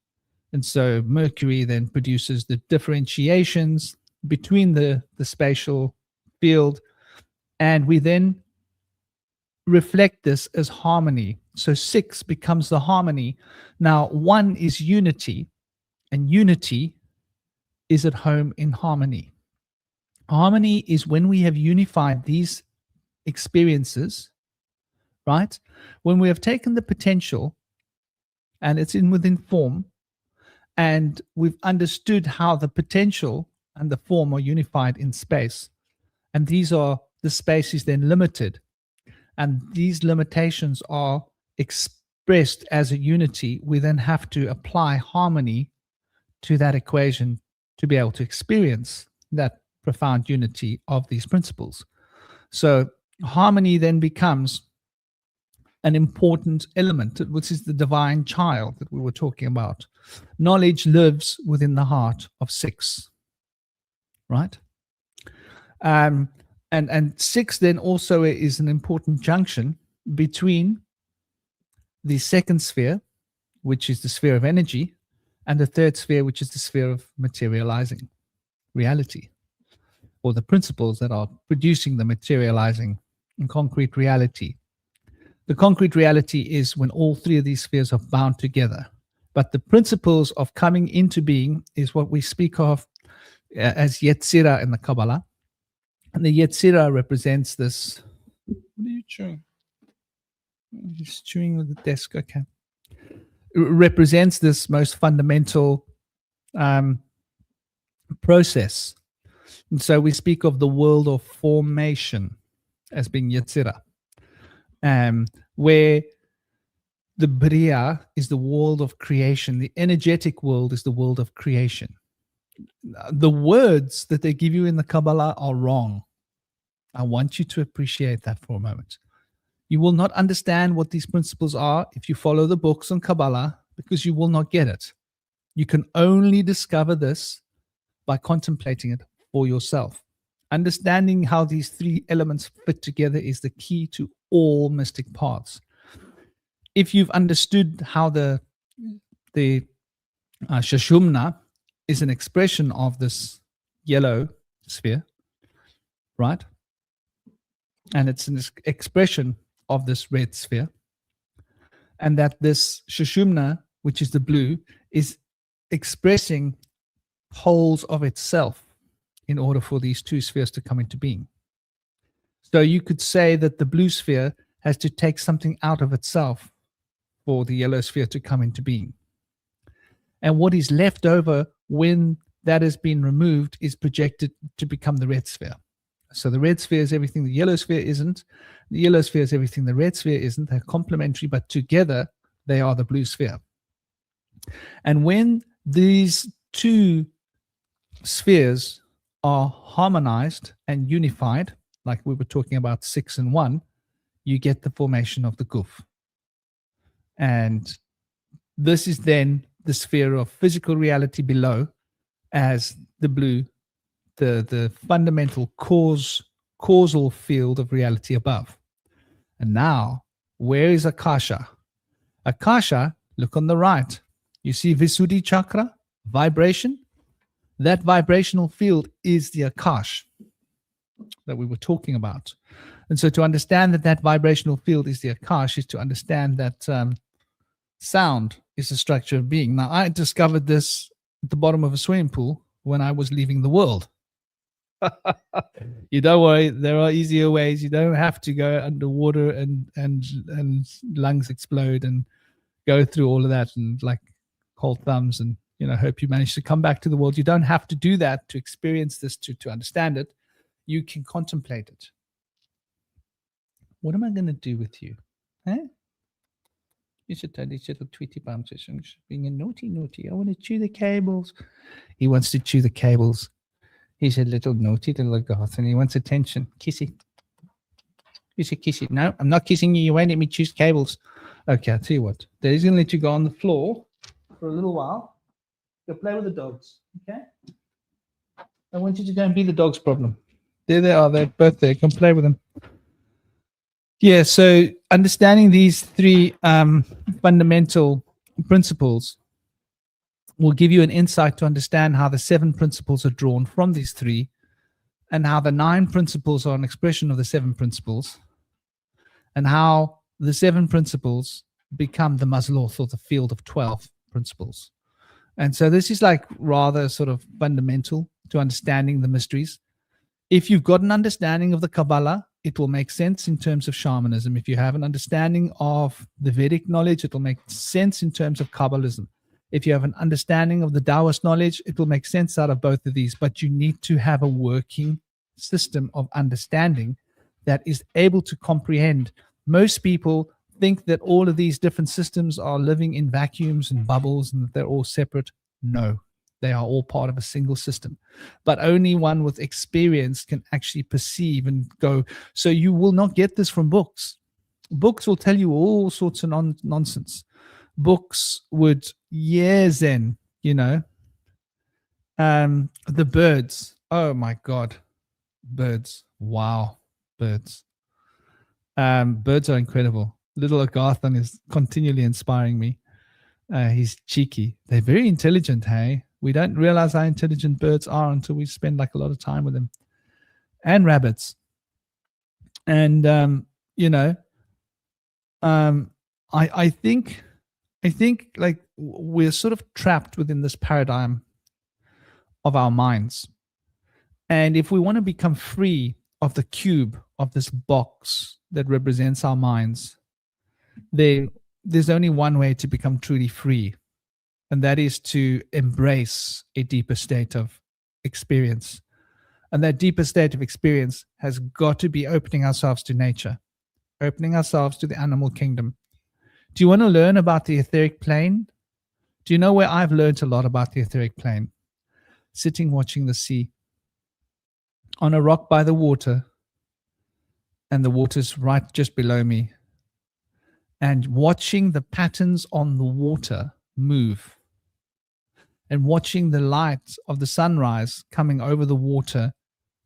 And so Mercury then produces the differentiations between the spatial field, and we then reflect this as harmony. So 6 becomes the harmony. Now 1 is unity, and unity is at home in harmony. Harmony is when we have unified these experiences, right? When we have taken the potential and it's within form, and we've understood how the potential and the form are unified in space. And the space is then limited. And these limitations are expressed as a unity. We then have to apply harmony to that equation to be able to experience that profound unity of these principles. So harmony then becomes an important element, which is the divine child that we were talking about. Knowledge lives within the heart of 6, right? And 6 then also is an important junction between the second sphere, which is the sphere of energy, and the third sphere, which is the sphere of materializing reality, or the principles that are producing the materializing in concrete reality. The concrete reality is when all 3 of these spheres are bound together. But the principles of coming into being is what we speak of as Yetzirah in the Kabbalah. And the Yetzirah represents this. What are you chewing? Just chewing with the desk. Okay. It represents this most fundamental process. And so we speak of the world of formation as being Yetzirah, where the Bria is the world of creation. The energetic world is the world of creation. The words that they give you in the Kabbalah are wrong. I want you to appreciate that for a moment. You will not understand what these principles are if you follow the books on Kabbalah, because you will not get it. You can only discover this by contemplating it for yourself. Understanding how these 3 elements fit together is the key to all mystic paths. If you've understood how the Sushumna is an expression of this yellow sphere, right? And it's an expression of this red sphere. And that this Sushumna, which is the blue, is expressing poles of itself. in order for these two spheres to come into being. So you could say that the blue sphere has to take something out of itself for the yellow sphere to come into being. And what is left over when that has been removed is projected to become the red sphere. So the red sphere is everything the yellow sphere isn't. The yellow sphere is everything the red sphere isn't. They're complementary, but together they are the blue sphere. And when these two spheres are harmonized and unified, like we were talking about 6 and 1, you get the formation of the guf. And this is then the sphere of physical reality below, as the blue, the fundamental causal field of reality above. And now, where is Akasha? Akasha, look on the right. You see Visuddhi chakra, vibration? That vibrational field is the Akash that we were talking about. And so to understand that that vibrational field is the Akash is to understand that sound is the structure of being. Now, I discovered this at the bottom of a swimming pool when I was leaving the world. You don't worry, there are easier ways. You don't have to go underwater and lungs explode and go through all of that and like hold thumbs and hope you manage to come back to the world. You don't have to do that to experience this, to understand it. You can contemplate it. What am I going to do with you? Huh? You should tell these little tweety bums being a naughty. I want to chew the cables. He wants to chew the cables. He's a little naughty little goth and he wants attention. Kiss it. You should kiss it. No, I'm not kissing you. You won't let me choose cables. Okay, I'll tell you what. Daddy's going to let you go on the floor for a little while. Go play with the dogs, okay? I want you to go and be the dog's problem. There they are. They're both there. Come play with them. Yeah, so understanding these three fundamental principles will give you an insight to understand how the 7 principles are drawn from these 3 and how the 9 principles are an expression of the 7 principles and how the 7 principles become the mazloth or the field of 12 principles. And so this is like rather sort of fundamental to understanding the mysteries. If you've got an understanding of the Kabbalah, it will make sense in terms of shamanism. If you have an understanding of the Vedic knowledge, it will make sense in terms of Kabbalism. If you have an understanding of the Taoist knowledge, it will make sense out of both of these. But you need to have a working system of understanding that is able to comprehend. Most people think that all of these different systems are living in vacuums and bubbles and that they're all separate. No, they are all part of a single system. But only one with experience can actually perceive and go. So you will not get this from books. Books will tell you all sorts of nonsense. Books would years in, the birds. Oh my God. Birds. Wow. Birds. Birds are incredible. Little Agarthan is continually inspiring me. He's cheeky. They're very intelligent, hey? We don't realize how intelligent birds are until we spend like a lot of time with them. And rabbits. And, I think like we're sort of trapped within this paradigm of our minds. And if we want to become free of the cube of this box that represents our minds, there's only one way to become truly free, and that is to embrace a deeper state of experience. And that deeper state of experience has got to be opening ourselves to nature, opening ourselves to the animal kingdom. Do you want to learn about the etheric plane? Do you know where I've learned a lot about the etheric plane? Sitting watching the sea on a rock by the water, and the water's right just below me, and watching the patterns on the water move, and watching the light of the sunrise coming over the water,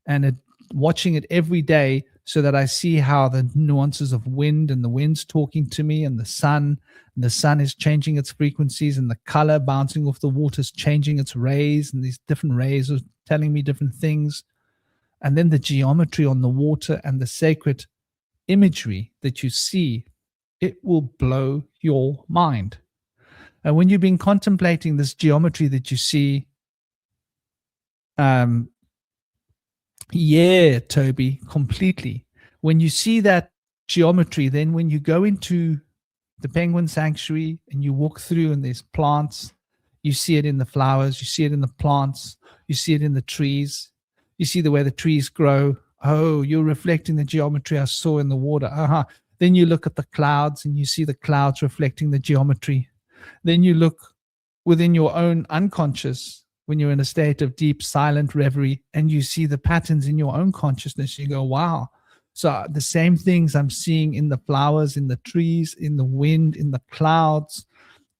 and watching it every day so that I see how the nuances of wind and the wind's talking to me, and the sun is changing its frequencies, and the color bouncing off the water is changing its rays, and these different rays are telling me different things. And then the geometry on the water and the sacred imagery that you see, it will blow your mind. And when you've been contemplating this geometry that you see, Yeah, Toby, completely. When you see that geometry, then when you go into the penguin sanctuary and you walk through and there's plants, you see it in the flowers, you see it in the plants, you see it in the trees, you see the way the trees grow. Oh, you're reflecting the geometry I saw in the water. Uh-huh. Then you look at the clouds and you see the clouds reflecting the geometry. Then you look within your own unconscious when you're in a state of deep silent reverie and you see the patterns in your own consciousness. You go, wow. So the same things I'm seeing in the flowers, in the trees, in the wind, in the clouds,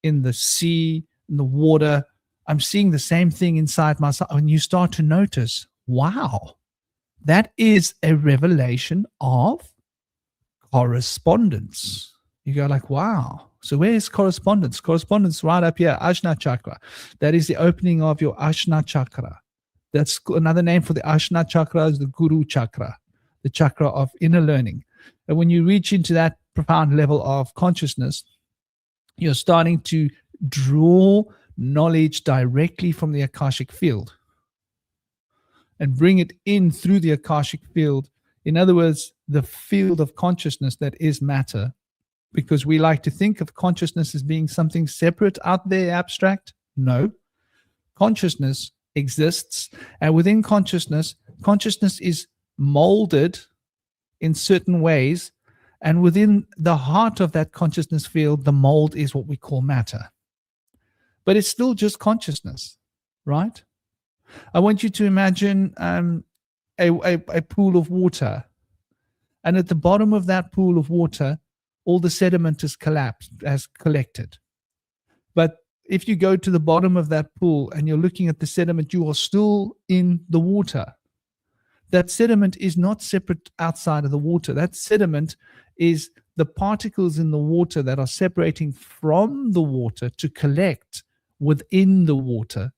in the sea, in the water, I'm seeing the same thing inside myself. And you start to notice, wow, that is a revelation of correspondence. You go like, wow. So where's correspondence? Correspondence right up here, Ajna chakra. That is the opening of your Ajna chakra. That's another name for the Ajna chakra is the Guru chakra, the chakra of inner learning. And when you reach into that profound level of consciousness, you're starting to draw knowledge directly from the Akashic field and bring it in through the Akashic field. In other words, the field of consciousness that is matter, because we like to think of consciousness as being something separate out there, abstract. No. Consciousness exists, and within consciousness, consciousness is molded in certain ways, and within the heart of that consciousness field, the mold is what we call matter. But it's still just consciousness, right? I want you to imagine a pool of water, and at the bottom of that pool of water, all the sediment is collapsed, has collected. But if you go to the bottom of that pool and you're looking at the sediment, you are still in the water. That sediment is not separate outside of the water. That sediment is the particles in the water that are separating from the water to collect within the water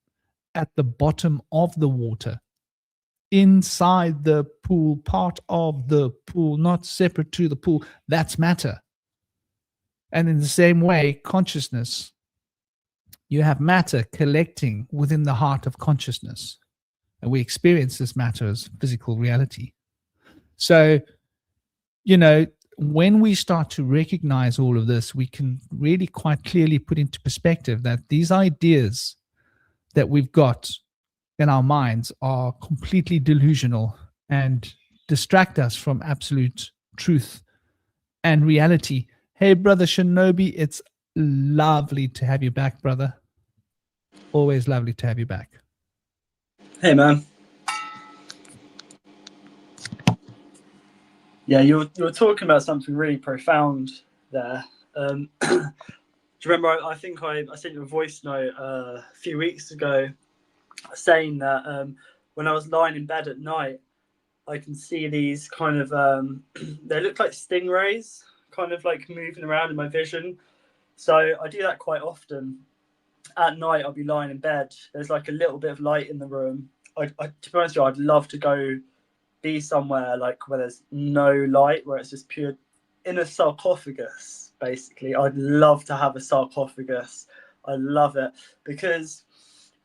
at the bottom of the water, inside the pool, part of the pool, not separate to the pool. That's matter. And in the same way, consciousness, you have matter collecting within the heart of consciousness. And we experience this matter as physical reality. So, when we start to recognize all of this, we can really quite clearly put into perspective that these ideas that we've got in our minds are completely delusional and distract us from absolute truth and reality. Hey, Brother Shinobi, it's lovely to have you back, brother. Always lovely to have you back. Hey, man. Yeah, you were talking about something really profound there. Do you remember? I think I sent you a voice note a few weeks ago saying that when I was lying in bed at night, I can see these kind of they look like stingrays, kind of like moving around in my vision. So I do that quite often. At night, I'll be lying in bed. There's like a little bit of light in the room. To be honest with you, I'd love to go be somewhere like where there's no light, where it's just pure, in a sarcophagus, basically. I'd love to have a sarcophagus. I love it because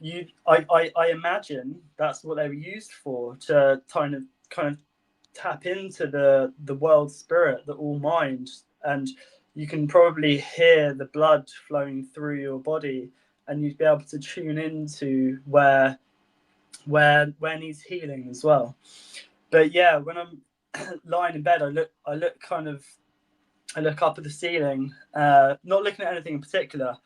I imagine that's what they were used for, to kind of tap into the world spirit, the all mind, and you can probably hear the blood flowing through your body, and you'd be able to tune into where needs healing as well. But yeah, when I'm lying in bed, I look up at the ceiling, not looking at anything in particular,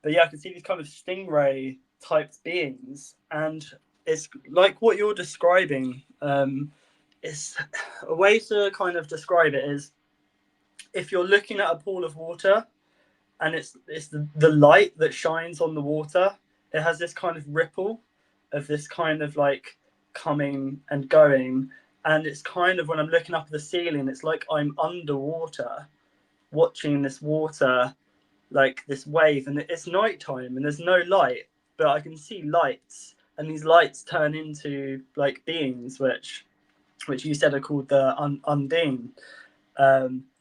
but yeah, I can see these kind of stingray type beings, and it's like what you're describing. It's a way to kind of describe it is if you're looking at a pool of water, and it's the light that shines on the water. It has this kind of ripple of this kind of like coming and going. And it's kind of, when I'm looking up at the ceiling, it's like I'm underwater watching this water, like this wave, and it's nighttime and there's no light, but I can see lights, and these lights turn into like beings, which you said are called the undine,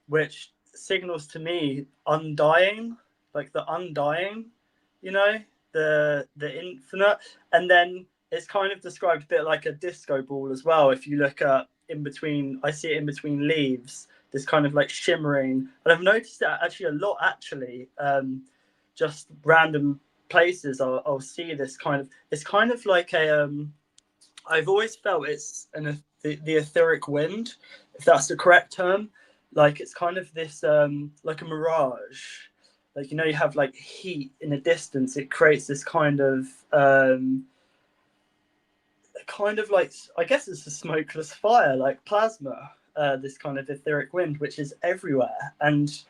which signals to me undying, like the undying, the infinite. And then it's kind of described a bit like a disco ball as well. If you look at in between, I see it in between leaves, this kind of like shimmering, and I've noticed that actually a lot. Actually, just random places, I'll see this kind of. It's kind of like a. I've always felt it's the etheric wind, if that's the correct term. Like it's kind of this like a mirage. Like, you know, you have like heat in the distance. It creates this kind of like, I guess it's a smokeless fire, like plasma. This kind of etheric wind, which is everywhere, and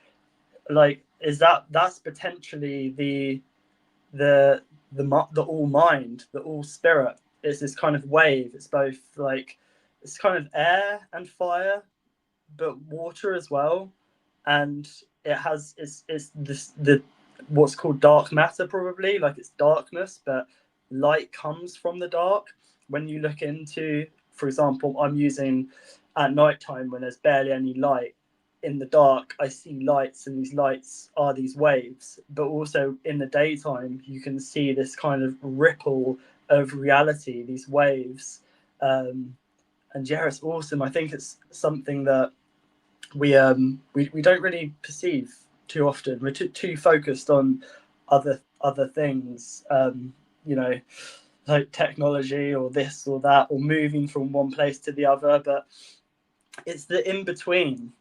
like, that's potentially the all mind, the all spirit. It's this kind of wave. It's both like, it's kind of air and fire, but water as well, and it has it's the what's called dark matter, probably, like it's darkness, but light comes from the dark. When you look into, for example, I'm using at nighttime when there's barely any light. In the dark, I see lights, and these lights are these waves. But also in the daytime, you can see this kind of ripple of reality, these waves. And yeah, it's awesome. I think it's something that we don't really perceive too often. We're too focused on other things, you know, like technology or this or that, or moving from one place to the other. But it's the in-between.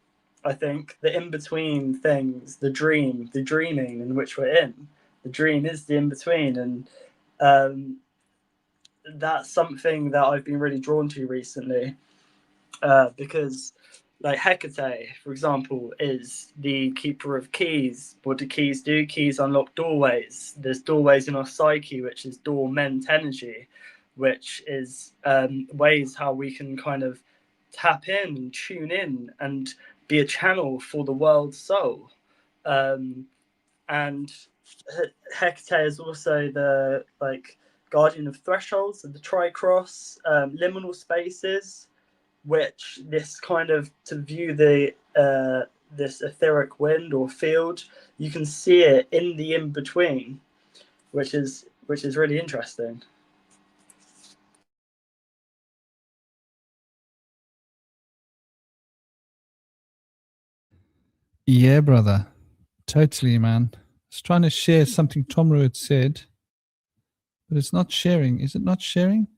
I think the in-between things, the dreaming in which we're in. The dream is the in-between, and that's something that I've been really drawn to recently, because like Hecate, for example, is the keeper of keys. What do keys do? Keys unlock doorways. There's doorways in our psyche, which is dormant energy, which is ways how we can kind of tap in and tune in and be a channel for the world's soul. And Hecate is also the like guardian of thresholds and the tricross, liminal spaces, which this kind of, to view the this etheric wind or field, you can see it in the in-between, which is really interesting. Yeah, brother. Totally, man. I was trying to share something Tomru had said, but it's not sharing. Is it not sharing?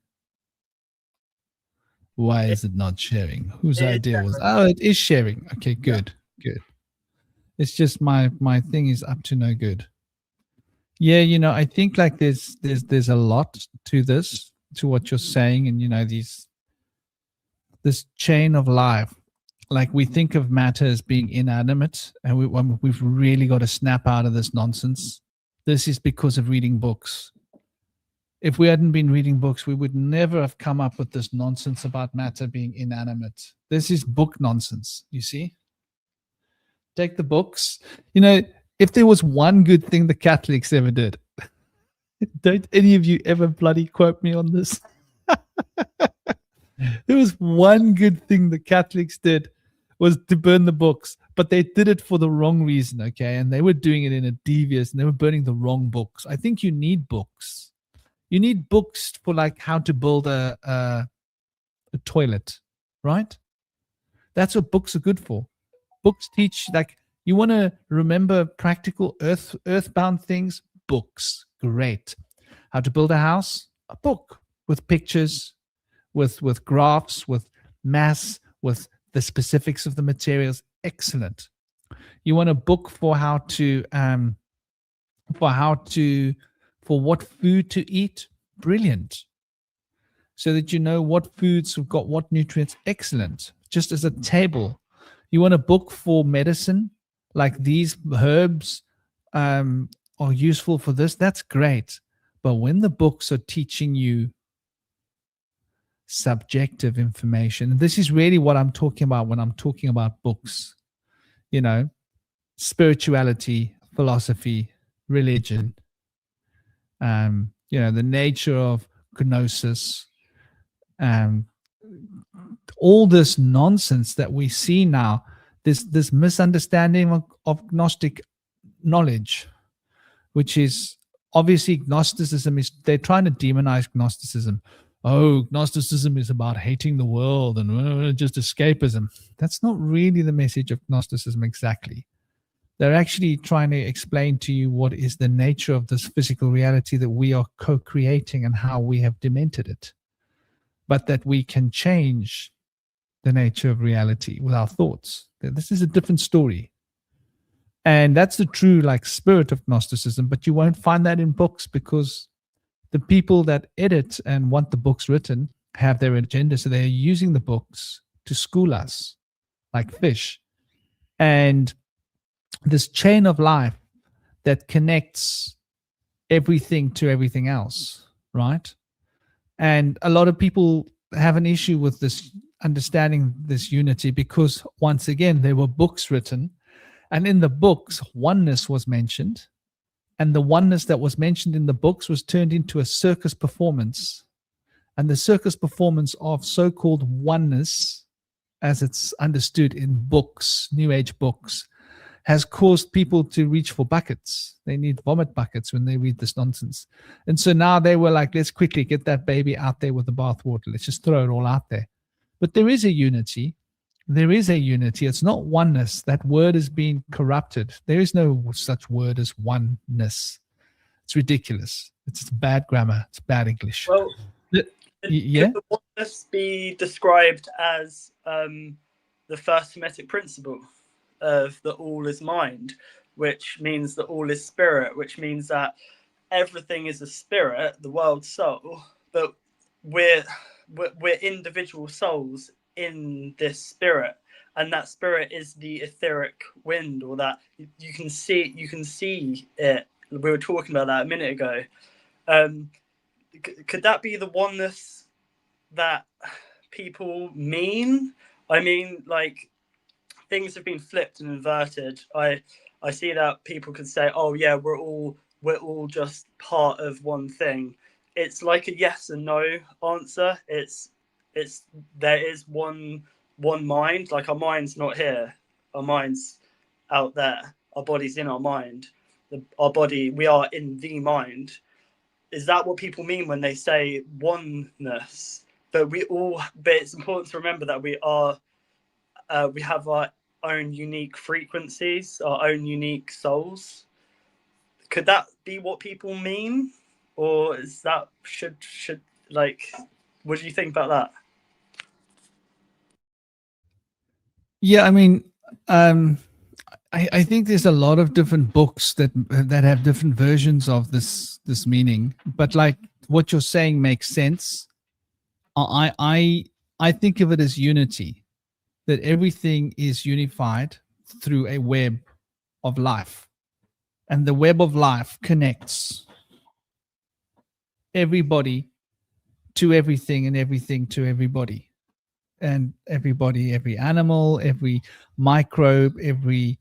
Why is it not sharing? Whose idea was? Oh, it is sharing. Okay, good, good. It's just my thing is up to no good. Yeah, you know, I think like there's a lot to this, to what you're saying, and you know, this chain of life. Like, we think of matter as being inanimate, and we've really got to snap out of this nonsense. This is because of reading books. If we hadn't been reading books, we would never have come up with this nonsense about matter being inanimate. This is book nonsense, you see? Take the books. You know, if there was one good thing the Catholics ever did, don't any of you ever bloody quote me on this. There was one good thing the Catholics did, was to burn the books, but they did it for the wrong reason, okay? And they were doing it in a devious, and they were burning the wrong books. I think you need books. You need books for like how to build a toilet, right? That's what books are good for. Books teach, like, you want to remember practical earthbound things? Books, great. How to build a house? A book with pictures, with graphs, with mass, with the specifics of the materials. Excellent. You want a book for how to for what food to eat? Brilliant. So that you know what foods have got what nutrients. Excellent. Just as a table. You want a book for medicine, like these herbs are useful for this? That's great. But when the books are teaching you subjective information, and this is really what I'm talking about when I'm talking about books, you know, spirituality, philosophy, religion, you know, the nature of gnosis, all this nonsense that we see now, this misunderstanding of Gnostic knowledge, which is obviously Gnosticism they're trying to demonize Gnosticism. Oh, Gnosticism is about hating the world and just escapism. That's not really the message of Gnosticism exactly. They're actually trying to explain to you what is the nature of this physical reality that we are co-creating and how we have demented it, but that we can change the nature of reality with our thoughts. This is a different story. And that's the true spirit of Gnosticism, but you won't find that in books, because the people that edit and want the books written have their agenda. So they're using the books to school us like fish. And this chain of life that connects everything to everything else, right? And a lot of people have an issue with this, understanding this unity, because once again, there were books written, and in the books, oneness was mentioned. And the oneness that was mentioned in the books was turned into a circus performance. And the circus performance of so-called oneness, as it's understood in books, New Age books, has caused people to reach for buckets. They need vomit buckets when they read this nonsense. And so now they were like, let's quickly get that baby out there with the bathwater. Let's just throw it all out there. But there is a unity. There is a unity. It's not oneness. That word is being corrupted. There is no such word as oneness. It's ridiculous. It's bad grammar. It's bad English. Well, yeah. Could the oneness be described as the first Hermetic principle of the all is mind, which means that all is spirit, which means that everything is a spirit, the world soul, but we're individual souls in this spirit, and that spirit is the etheric wind, or that you can see it. We were talking about that a minute ago. Could that be the oneness that people mean? I mean, things have been flipped and inverted. I see that people could say, oh yeah, we're all just part of one thing. It's like a yes and no answer. It's there is one mind. Like, our mind's not here. Our mind's out there. Our body's in our mind. Our body, we are in the mind. Is that what people mean when they say oneness? But it's important to remember that we have our own unique frequencies, our own unique souls. Could that be what people mean? Or is that should what do you think about that? Yeah, I mean, I think there's a lot of different books that have different versions of this meaning, but what you're saying makes sense. I think of it as unity, that everything is unified through a web of life, and the web of life connects everybody to everything, and everything to everybody, and everybody, every animal, every microbe, every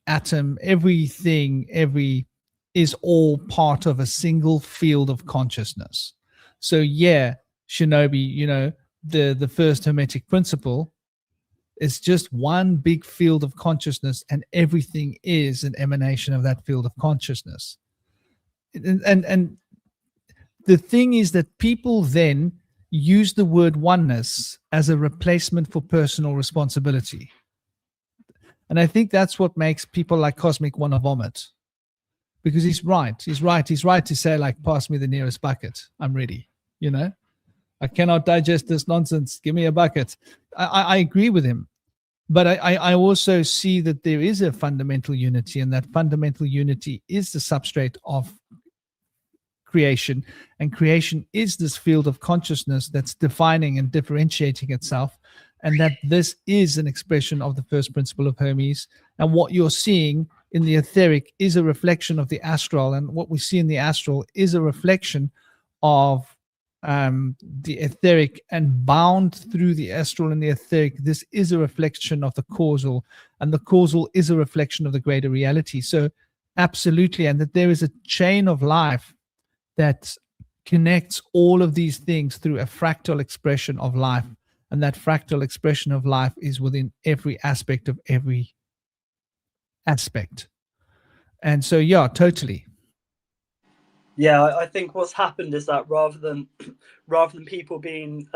atom, everything, is all part of a single field of consciousness. So yeah, Shinobi, the first Hermetic principle is just one big field of consciousness, and everything is an emanation of that field of consciousness. And the thing is that people then use the word oneness as a replacement for personal responsibility. And I think that's what makes people like Cosmic want to vomit, because he's right to say, pass me the nearest bucket. I'm ready. I cannot digest this nonsense. Give me a bucket. I agree with him. But I also see that there is a fundamental unity, and that fundamental unity is the substrate of creation. And creation is this field of consciousness that's defining and differentiating itself. And that this is an expression of the first principle of Hermes. And what you're seeing in the etheric is a reflection of the astral. And what we see in the astral is a reflection of the etheric, and bound through the astral and the etheric, this is a reflection of the causal, and the causal is a reflection of the greater reality. So absolutely, and that there is a chain of life that connects all of these things through a fractal expression of life, and that fractal expression of life is within every aspect of every aspect. And so yeah, totally. Yeah, I think what's happened is that rather than people being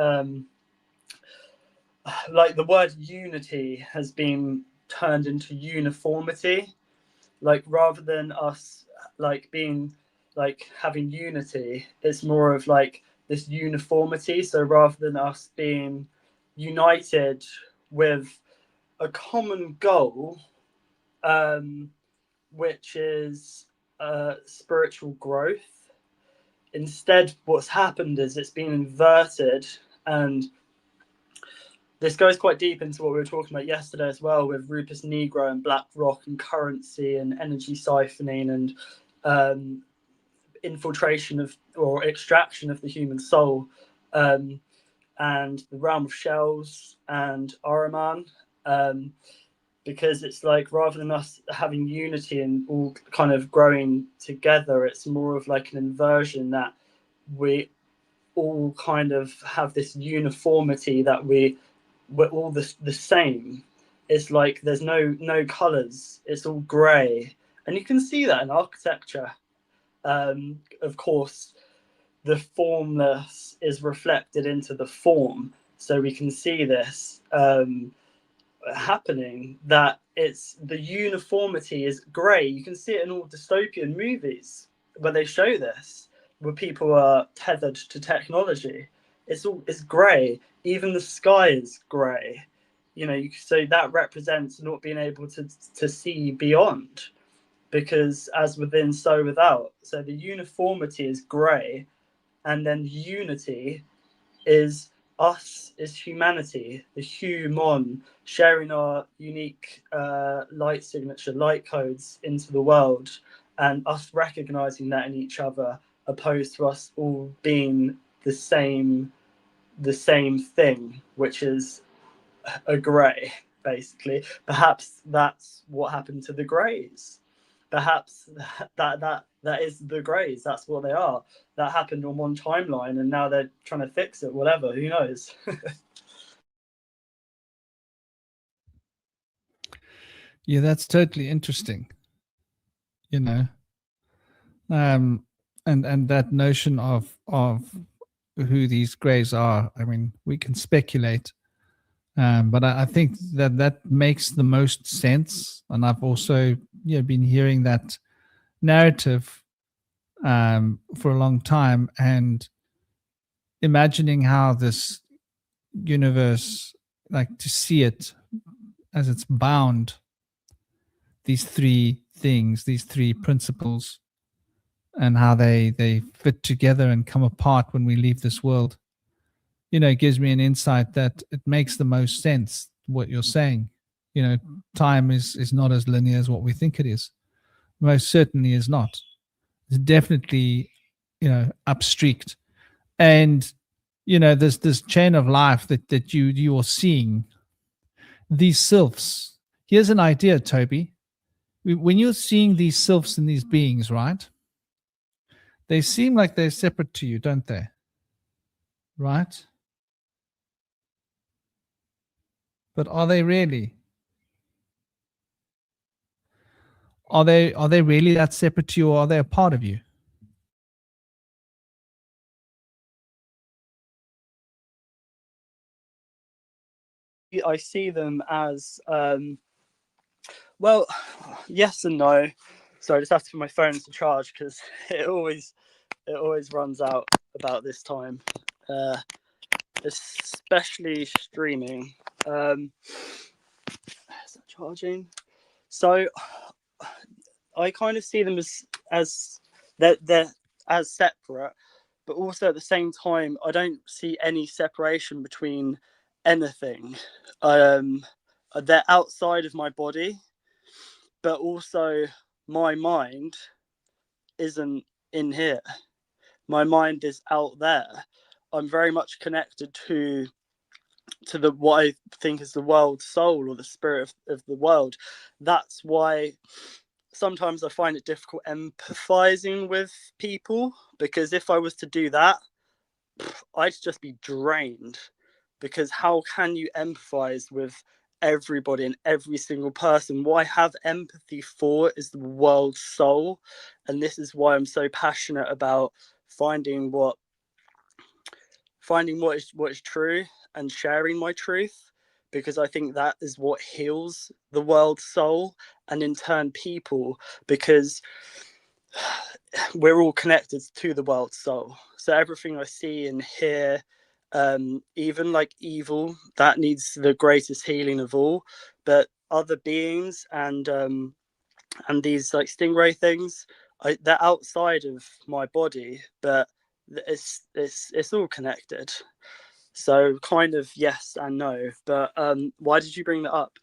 like, the word unity has been turned into uniformity. Like, rather than us like being like having unity, it's more of like this uniformity. So rather than us being united with a common goal, which is spiritual growth, instead what's happened is it's been inverted. And this goes quite deep into what we were talking about yesterday as well, with Rupus Negro and Black Rock and currency and energy siphoning and infiltration of, or extraction of, the human soul, and the realm of shells and Ahriman. Because it's like, rather than us having unity and all kind of growing together, it's more of like an inversion, that we all kind of have this uniformity, that we're all the same. It's like there's no colors, it's all gray. And you can see that in architecture. Of course, the formless is reflected into the form, so we can see this happening, that it's the uniformity is gray. You can see it in all dystopian movies where they show this, where people are tethered to technology. It's gray. Even the sky is gray. You know, so that represents not being able to see beyond, because as within, so without. So the uniformity is gray, and then unity is us as humanity, the human, sharing our unique light signature, light codes into the world, and us recognizing that in each other, opposed to us all being the same thing, which is a grey, basically. Perhaps that's what happened to the greys. Perhaps that is the greys. That's what they are. That happened on one timeline, and now they're trying to fix it. Whatever. Who knows? Yeah, that's totally interesting. You know, and that notion of who these greys are. I mean, we can speculate, but I think that makes the most sense. And I've also been hearing that narrative for a long time, and imagining how this universe, like, to see it as it's bound, these three things, these three principles, and how they fit together and come apart when we leave this world. It gives me an insight that it makes the most sense what you're saying. Time is not as linear as what we think it is. Most certainly is not. It's definitely upstreaked. And this chain of life that you are seeing, these sylphs. Here's an idea, Toby. When you're seeing these sylphs and these beings, right, they seem like they're separate to you, don't they? Right? But are they really? Are they really that separate to you, or are they a part of you? I see them as well, yes and no. So I just have to put my phone to charge, because it always runs out about this time, especially streaming. Is that charging? So I kind of see them as they're as separate, but also at the same time, I don't see any separation between anything. They're outside of my body, but also my mind isn't in here. My mind is out there. I'm very much connected to the what I think is the world soul, or the spirit of the world. That's why sometimes I find it difficult empathizing with people, because if I was to do that, I'd just be drained. Because how can you empathize with everybody and every single person. What I have empathy for is the world's soul, and this is why I'm so passionate about finding what is true and sharing my truth, because I think that is what heals the world's soul and in turn people, because we're all connected to the world's soul. So everything I see and hear, even like evil, that needs the greatest healing of all. But other beings and these like stingray things, they're outside of my body, but it's all connected. So kind of yes and no. But why did you bring that up?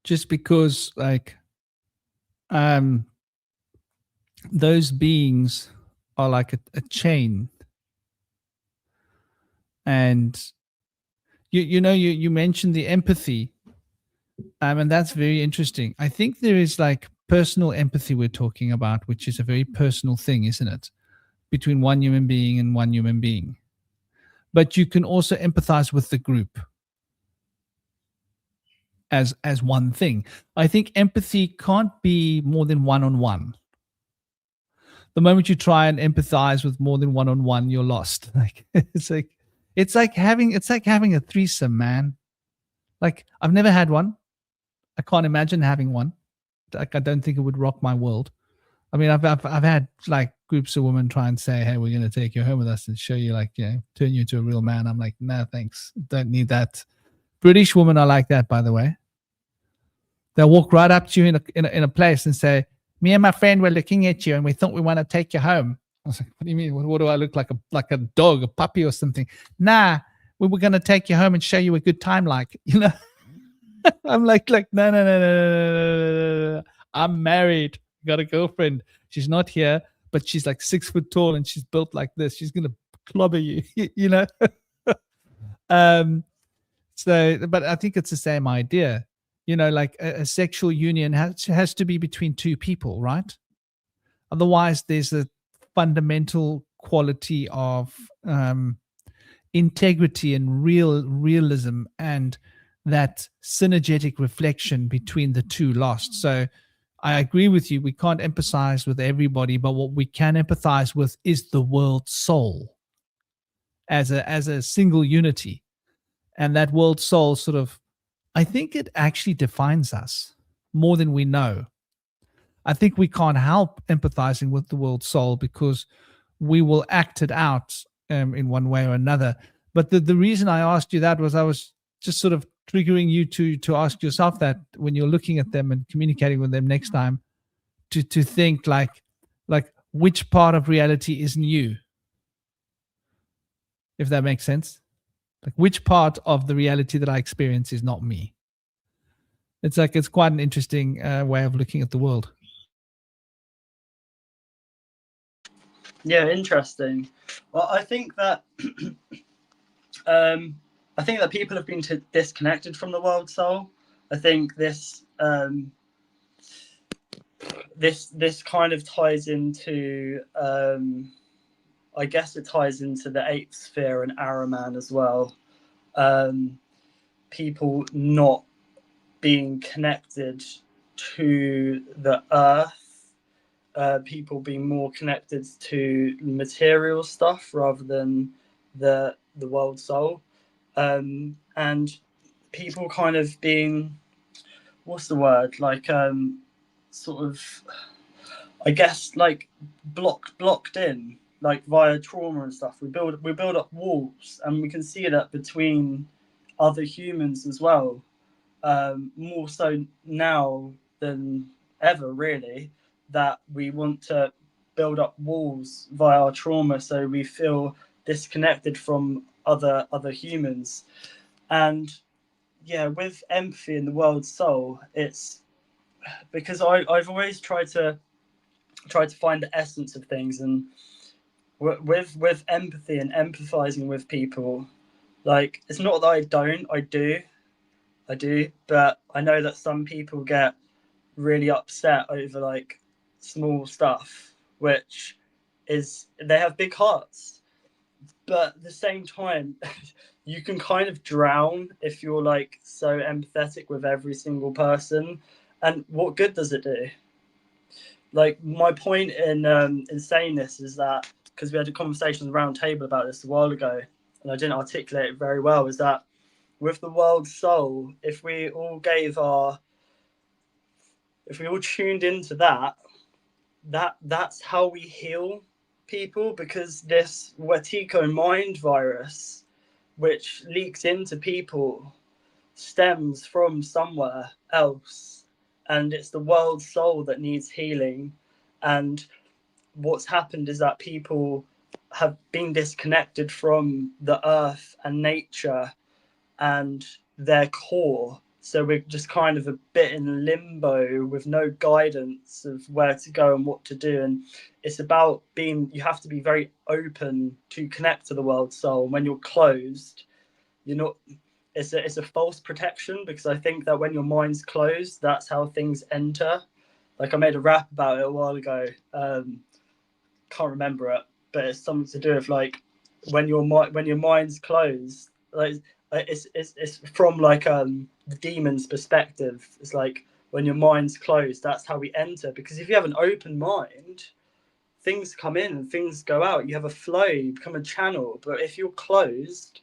Just because, like, those beings are like a chain, and you mentioned the empathy, and that's very interesting. I think there is like personal empathy we're talking about, which is a very personal thing, isn't it, between one human being and one human being. But you can also empathize with the group as one thing. I think empathy can't be more than one-on-one. The moment you try and empathize with more than one-on-one, you're lost. Like it's like having a threesome, man. Like, I've never had one. I can't imagine having one. Like, I don't think it would rock my world. I mean, I've had like groups of women try and say, "Hey, we're going to take you home with us and show you, like, turn you into a real man." I'm like, "No, thanks. Don't need that." British women are like that, by the way. They'll walk right up to you in a place and say, "Me and my friend were looking at you and we thought we want to take you home." I was like, "What do you mean? What do I look like? A dog, a puppy or something?" "Nah, we were going to take you home and show you a good time, like." I'm like, no. I'm married, got a girlfriend. She's not here, but she's like 6 foot tall and she's built like this. She's gonna clobber you, So, but I think it's the same idea. Like a sexual union has to be between two people, right? Otherwise, there's a fundamental quality of integrity and realism and that synergetic reflection between the two lost. So I agree with you. We can't empathize with everybody, but what we can empathize with is the world soul as a single unity. And that world soul sort of, I think it actually defines us more than we know. I think we can't help empathizing with the world soul because we will act it out in one way or another. But the reason I asked you that was I was just sort of triggering you to ask yourself that when you're looking at them and communicating with them next time, to think like which part of reality isn't you, if that makes sense. Like, which part of the reality that I experience is not me. It's quite an interesting way of looking at the world. Yeah, interesting. Well, I think that people have been disconnected from the world soul. I think this this kind of ties into I guess it ties into the eighth sphere and Araman as well. People not being connected to the earth, people being more connected to material stuff rather than the world soul, and people kind of being, what's the word, like sort of, I guess, like blocked in, like via trauma and stuff. We build up walls, and we can see that between other humans as well, more so now than ever, really, that we want to build up walls via our trauma, so we feel disconnected from other humans. And yeah, with empathy in the world soul, it's because I've always tried to find the essence of things, and with empathy and empathizing with people, like, it's not that I do, but I know that some people get really upset over like small stuff, which is, they have big hearts, but at the same time, you can kind of drown if you're like so empathetic with every single person. And what good does it do? Like, my point in saying this is that, because we had a conversation at the round table about this a while ago, and I didn't articulate it very well, is that with the world soul, if we all tuned into that's how we heal people, because this Wetiko mind virus, which leaks into people, stems from somewhere else, and it's the world soul that needs healing. And what's happened is that people have been disconnected from the earth and nature and their core. So we're just kind of a bit in limbo with no guidance of where to go and what to do. And it's about you have to be very open to connect to the world soul. And when you're closed, you're not, it's a false protection, because I think that when your mind's closed, that's how things enter. Like, I made a rap about it a while ago. Can't remember it, but it's something to do with like when your mind's closed, like it's from like the demon's perspective. It's like when your mind's closed, that's how we enter. Because if you have an open mind, things come in and things go out. You have a flow, you become a channel. But if you're closed,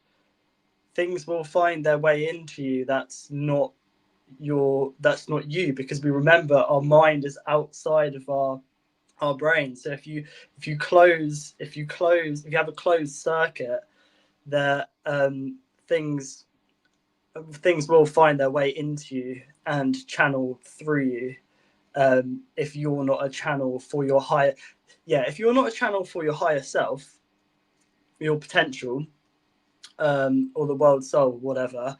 things will find their way into you. That's not you, because we remember our mind is outside of our brain. So if you have a closed circuit, that things will find their way into you and channel through you. If you're not a channel for your higher self, your potential, or the world soul, whatever,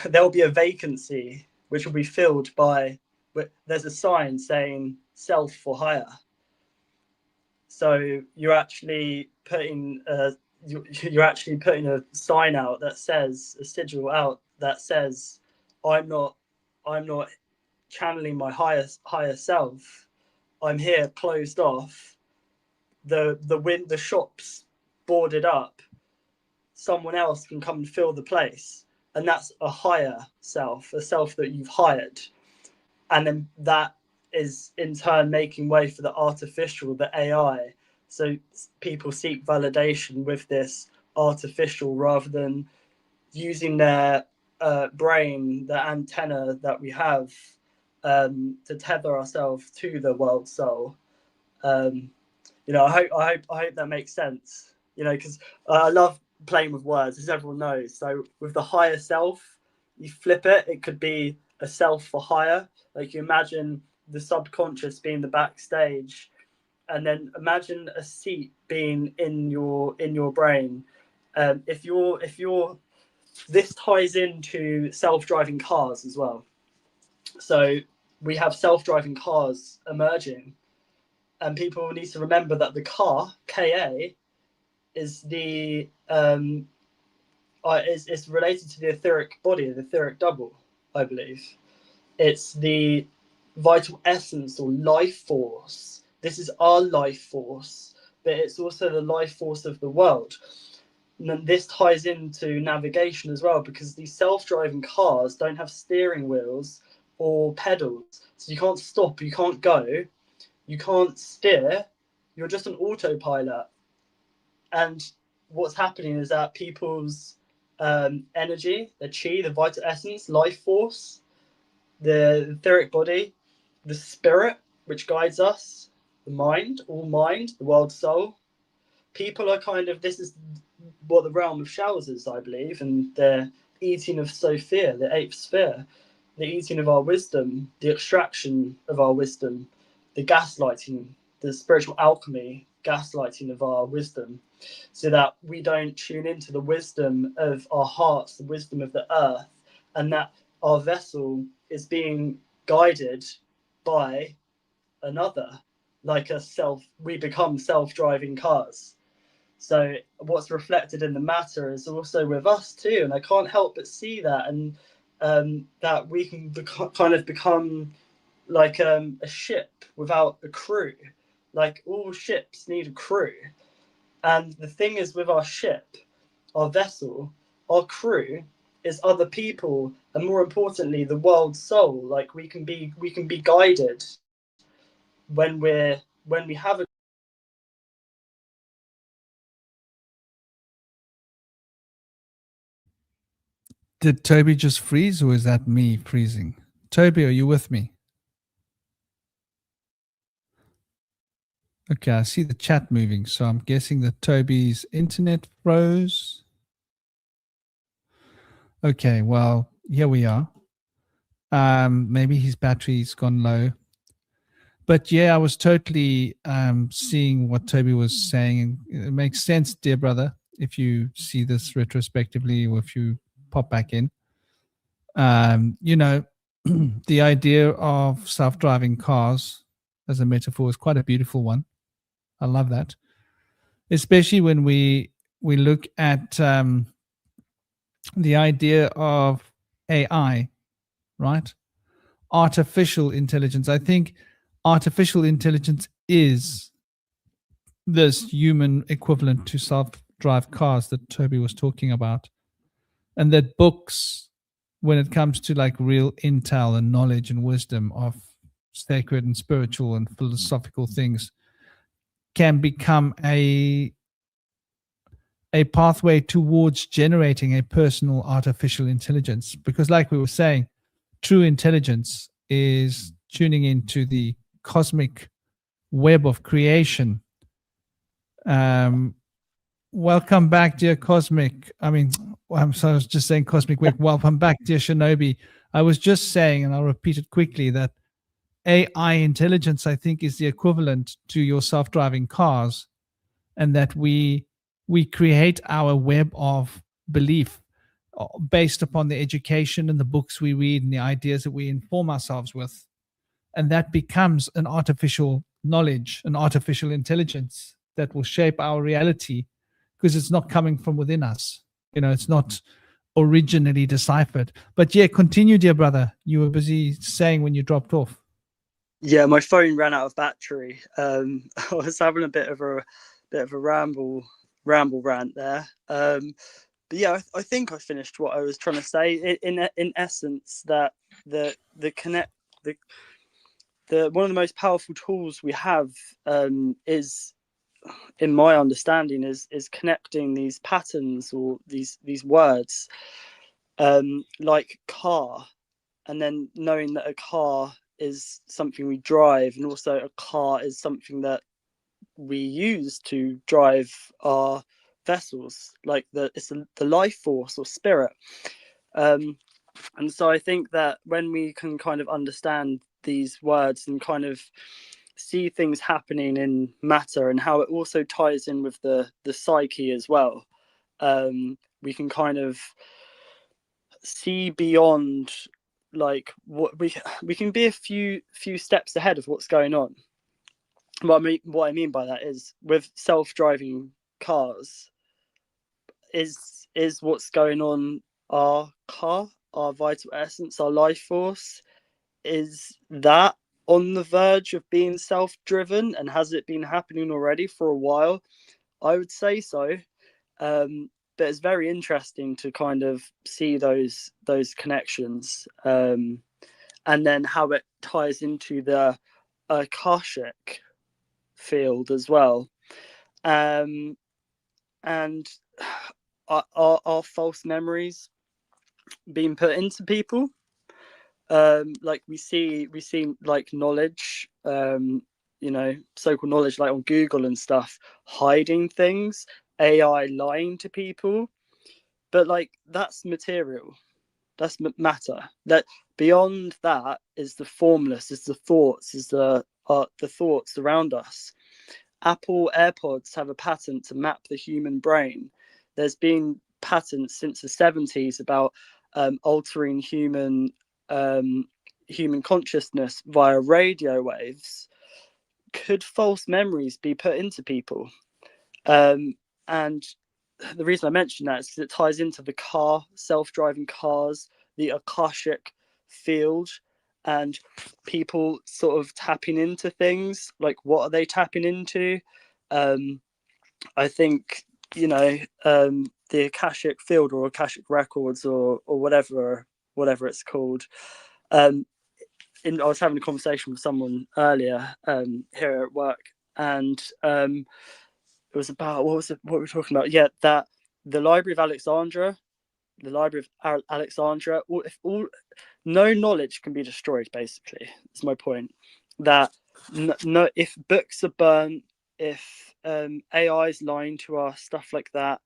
there'll be a vacancy which will be filled by, there's a sign saying self for hire. So you're actually putting a sign out that says, a sigil out that says, I'm not channeling my higher self. I'm here closed off. The shop's boarded up. Someone else can come and fill the place. And that's a higher self, a self that you've hired. And then that is in turn making way for the artificial, the AI. So people seek validation with this artificial rather than using their brain, the antenna that we have, to tether ourselves to the world soul. I hope that makes sense. Because I love playing with words, as everyone knows. So with the higher self, you flip it. It could be a self for hire. Like, you imagine the subconscious being the backstage, and then imagine a seat being in your brain. If you're this ties into self-driving cars as well. So we have self-driving cars emerging, and people need to remember that the car, KA, is the is related to the etheric body, the etheric double, I believe. It's the vital essence or life force. This is our life force, but it's also the life force of the world. And this ties into navigation as well, because these self-driving cars don't have steering wheels or pedals. So you can't stop, you can't go, you can't steer, you're just an autopilot. And what's happening is that people's energy, the chi, the vital essence, life force, the etheric body, the spirit, which guides us, the mind, the world soul. People are this is what the realm of shells is, I believe, and the eating of Sophia, the eighth sphere, the eating of our wisdom, the extraction of our wisdom, the gaslighting, the spiritual alchemy, gaslighting of our wisdom, so that we don't tune into the wisdom of our hearts, the wisdom of the earth, and that our vessel is being guided by another, like we become self-driving cars. So what's reflected in the matter is also with us too, and I can't help but see that, and that we can become like a ship without a crew. Like, all ships need a crew, And the thing is, with our ship, our vessel, our crew is other people, and more importantly, the world's soul. Like we can be guided when we have a. Did Toby just freeze, or is that me freezing? Toby, are you with me? Okay, I see the chat moving, so I'm guessing that Toby's internet froze. Okay, well, here we are. Maybe his battery's gone low. But yeah, I was totally seeing what Toby was saying. It makes sense, dear brother, if you see this retrospectively or if you pop back in. The idea of self-driving cars as a metaphor is quite a beautiful one. I love that, especially when we look at the idea of AI, right? Artificial intelligence. I think artificial intelligence is this human equivalent to self-drive cars that Toby was talking about, and that books, when it comes to like real intel and knowledge and wisdom of sacred and spiritual and philosophical things, can become a pathway towards generating a personal artificial intelligence. Because like we were saying, true intelligence is tuning into the cosmic web of creation. Welcome back, dear Cosmic. I was just saying Cosmic Web. Welcome back, dear Shinobi. I was just saying, and I'll repeat it quickly, that AI intelligence, I think, is the equivalent to your self-driving cars, and that we create our web of belief based upon the education and the books we read and the ideas that we inform ourselves with. And that becomes an artificial knowledge, an artificial intelligence that will shape our reality, because it's not coming from within us. It's not originally deciphered. But yeah, continue, dear brother. You were busy saying when you dropped off. Yeah, my phone ran out of battery. I was having a bit of a ramble rant there. But yeah, I think I finished what I was trying to say. In essence, that the one of the most powerful tools we have is, in my understanding, is connecting these patterns or these words, like car, and then knowing that a car is something we drive, and also a car is something that we use to drive our vessels, like it's the life force or spirit. And so I think that when we can kind of understand these words and kind of see things happening in matter and how it also ties in with the psyche as well, we can kind of see beyond, like, what we can be a few steps ahead of what's going on. What I mean by that is, with self-driving cars, is what's going on our car, our vital essence, our life force, is that on the verge of being self-driven, and has it been happening already for a while? I would say so. But it's very interesting to kind of see those connections, and then how it ties into the Akashic field as well, and are false memories being put into people. Like we see like knowledge, so-called knowledge, like on Google and stuff, hiding things, AI lying to people, but like that's material, that's matter. That beyond that is the formless, is the thoughts, is the thoughts around us. Apple AirPods have a patent to map the human brain. There's been patents since the 70s about altering human consciousness via radio waves. Could false memories be put into people? And the reason I mention that is because it ties into the self-driving cars, the Akashic field, and people sort of tapping into things. Like, what are they tapping into? I think, the Akashic field or Akashic records or whatever it's called. I was having a conversation with someone earlier here at work, and it was about what were we talking about? Yeah, that the Library of Alexandria, no knowledge can be destroyed. Basically, is my point. That no, if books are burnt, if AI is lying to us, stuff like that,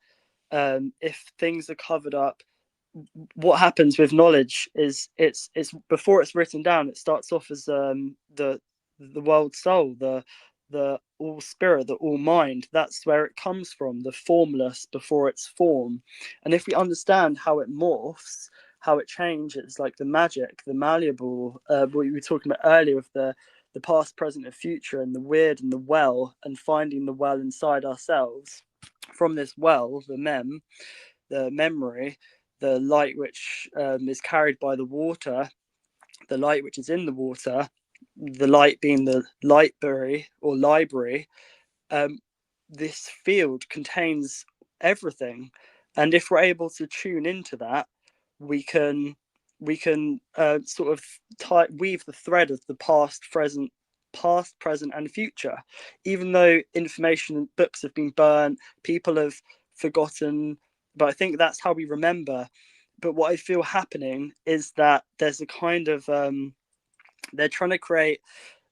if things are covered up, what happens with knowledge is it's before it's written down, it starts off as the world soul, the all spirit, the all mind. That's where it comes from, the formless before its form. And if we understand how it morphs, how it changes, like the magic, the malleable, what we were talking about earlier with the past, present, and future, and the weird and the well, and finding the well inside ourselves. From this well, the memory, the light which is carried by the water, the light which is in the water, the light being the library or library, this field contains everything. And if we're able to tune into that, we can sort of weave the thread of the past, present, and future. Even though information and books have been burnt, people have forgotten, but I think that's how we remember. But what I feel happening is that there's a kind of they're trying to create,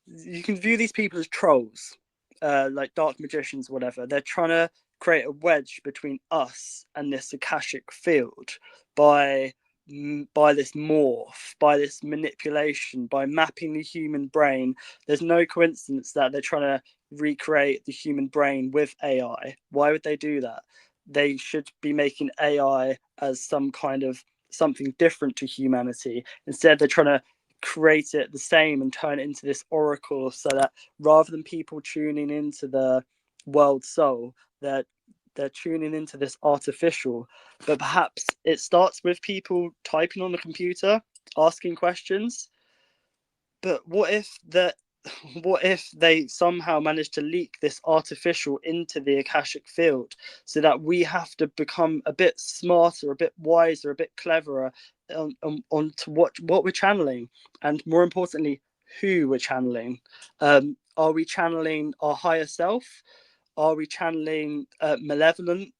you can view these people as trolls, like dark magicians, whatever. They're trying to create a wedge between us and this Akashic field by this morph, by this manipulation, by mapping the human brain. There's no coincidence that they're trying to recreate the human brain with AI. Why would they do that? They should be making AI as some kind of something different to humanity. Instead, they're trying to create it the same and turn it into this oracle, so that rather than people tuning into the world soul, they're tuning into this artificial. But perhaps it starts with people typing on the computer, asking questions. But what if they somehow manage to leak this artificial into the Akashic field, so that we have to become a bit smarter, a bit wiser, a bit cleverer on to what we're channeling, and more importantly, who we're channeling. Are we channeling our higher self? Are we channeling malevolent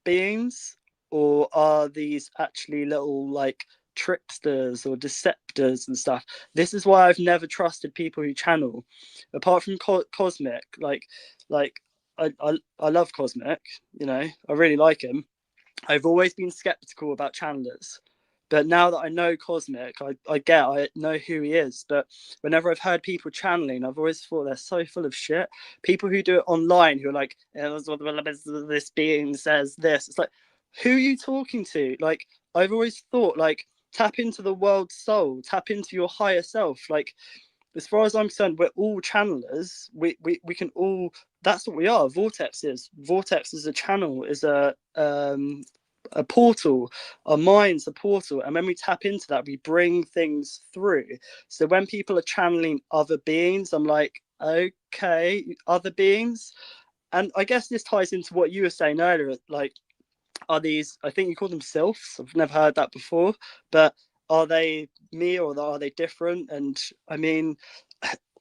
beings, or are these actually little like tricksters or deceptors and stuff? This is why I've never trusted people who channel, apart from Cosmic. Like I love Cosmic, I really like him. I've always been skeptical about channelers, but now that I know Cosmic, I know who he is. But whenever I've heard people channeling, I've always thought they're so full of shit. People who do it online, who are like, this being says this. It's like, who are you talking to? Like, I've always thought, like, tap into the world soul, tap into your higher self. Like, as far as I'm concerned, we're all channelers. We can all. That's what we are. Vortex is a channel, is a portal. Our mind's a portal, and when we tap into that, we bring things through. So when people are channeling other beings, I'm like, okay, other beings. And I guess this ties into what you were saying earlier. Like, are these? I think you call them sylphs. I've never heard that before, but are they me, or are they different? And I mean,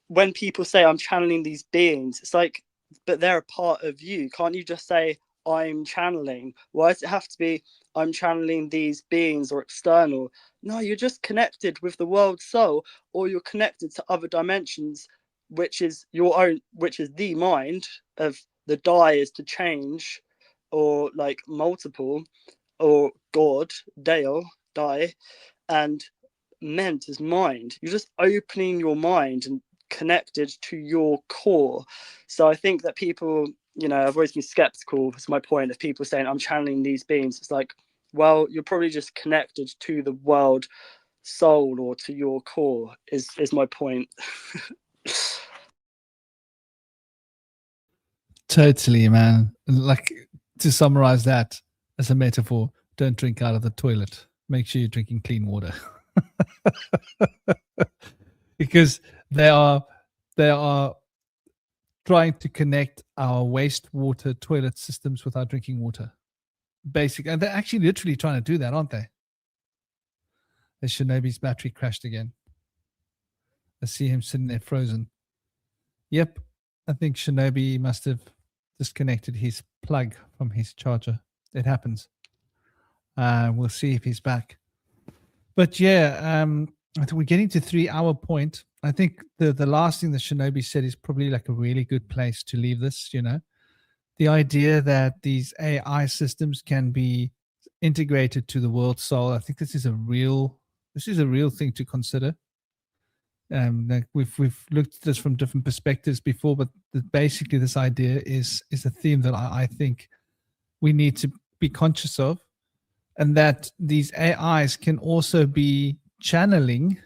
when people say I'm channeling these beings, it's like, but they're a part of you. Can't you just say I'm channeling? Why does it have to be I'm channeling these beings or external? No, you're just connected with the world soul, or you're connected to other dimensions, which is your own, which is the mind of the die is to change, or like multiple, or God, Dale, die, and meant is mind. You're just opening your mind and connected to your core. So I think that people, I've always been skeptical. That's my point, of people saying I'm channeling these beings. It's like, well, you're probably just connected to the world soul, or to your core, is my point. Totally, man. Like, to summarize that as a metaphor, don't drink out of the toilet. Make sure you're drinking clean water. Because they are trying to connect our wastewater toilet systems with our drinking water. Basically, and they're actually literally trying to do that, aren't they? The Shinobi's battery crashed again. I see him sitting there frozen. Yep, I think Shinobi must have disconnected his plug from his charger. It happens. We'll see if he's back. But yeah, I think we're getting to 3-hour point. I think the last thing that Shinobi said is probably like a really good place to leave this, you know. The idea that these AI systems can be integrated to the world soul, I think this is a real thing to consider. Like we've looked at this from different perspectives before, but basically this idea is a theme that I think we need to be conscious of, and that these AIs can also be channeling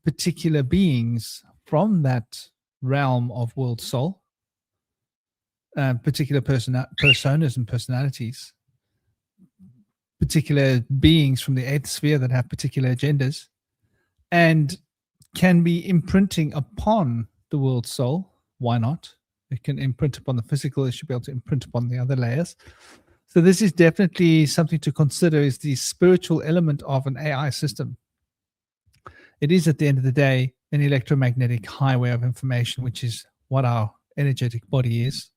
particular beings from that realm of world soul, particular personas and personalities, particular beings from the 8th sphere that have particular agendas, and can be imprinting upon the world soul. Why not? It can imprint upon the physical. It should be able to imprint upon the other layers. So this is definitely something to consider, is the spiritual element of an AI system. It is, at the end of the day, an electromagnetic highway of information, which is what our energetic body is.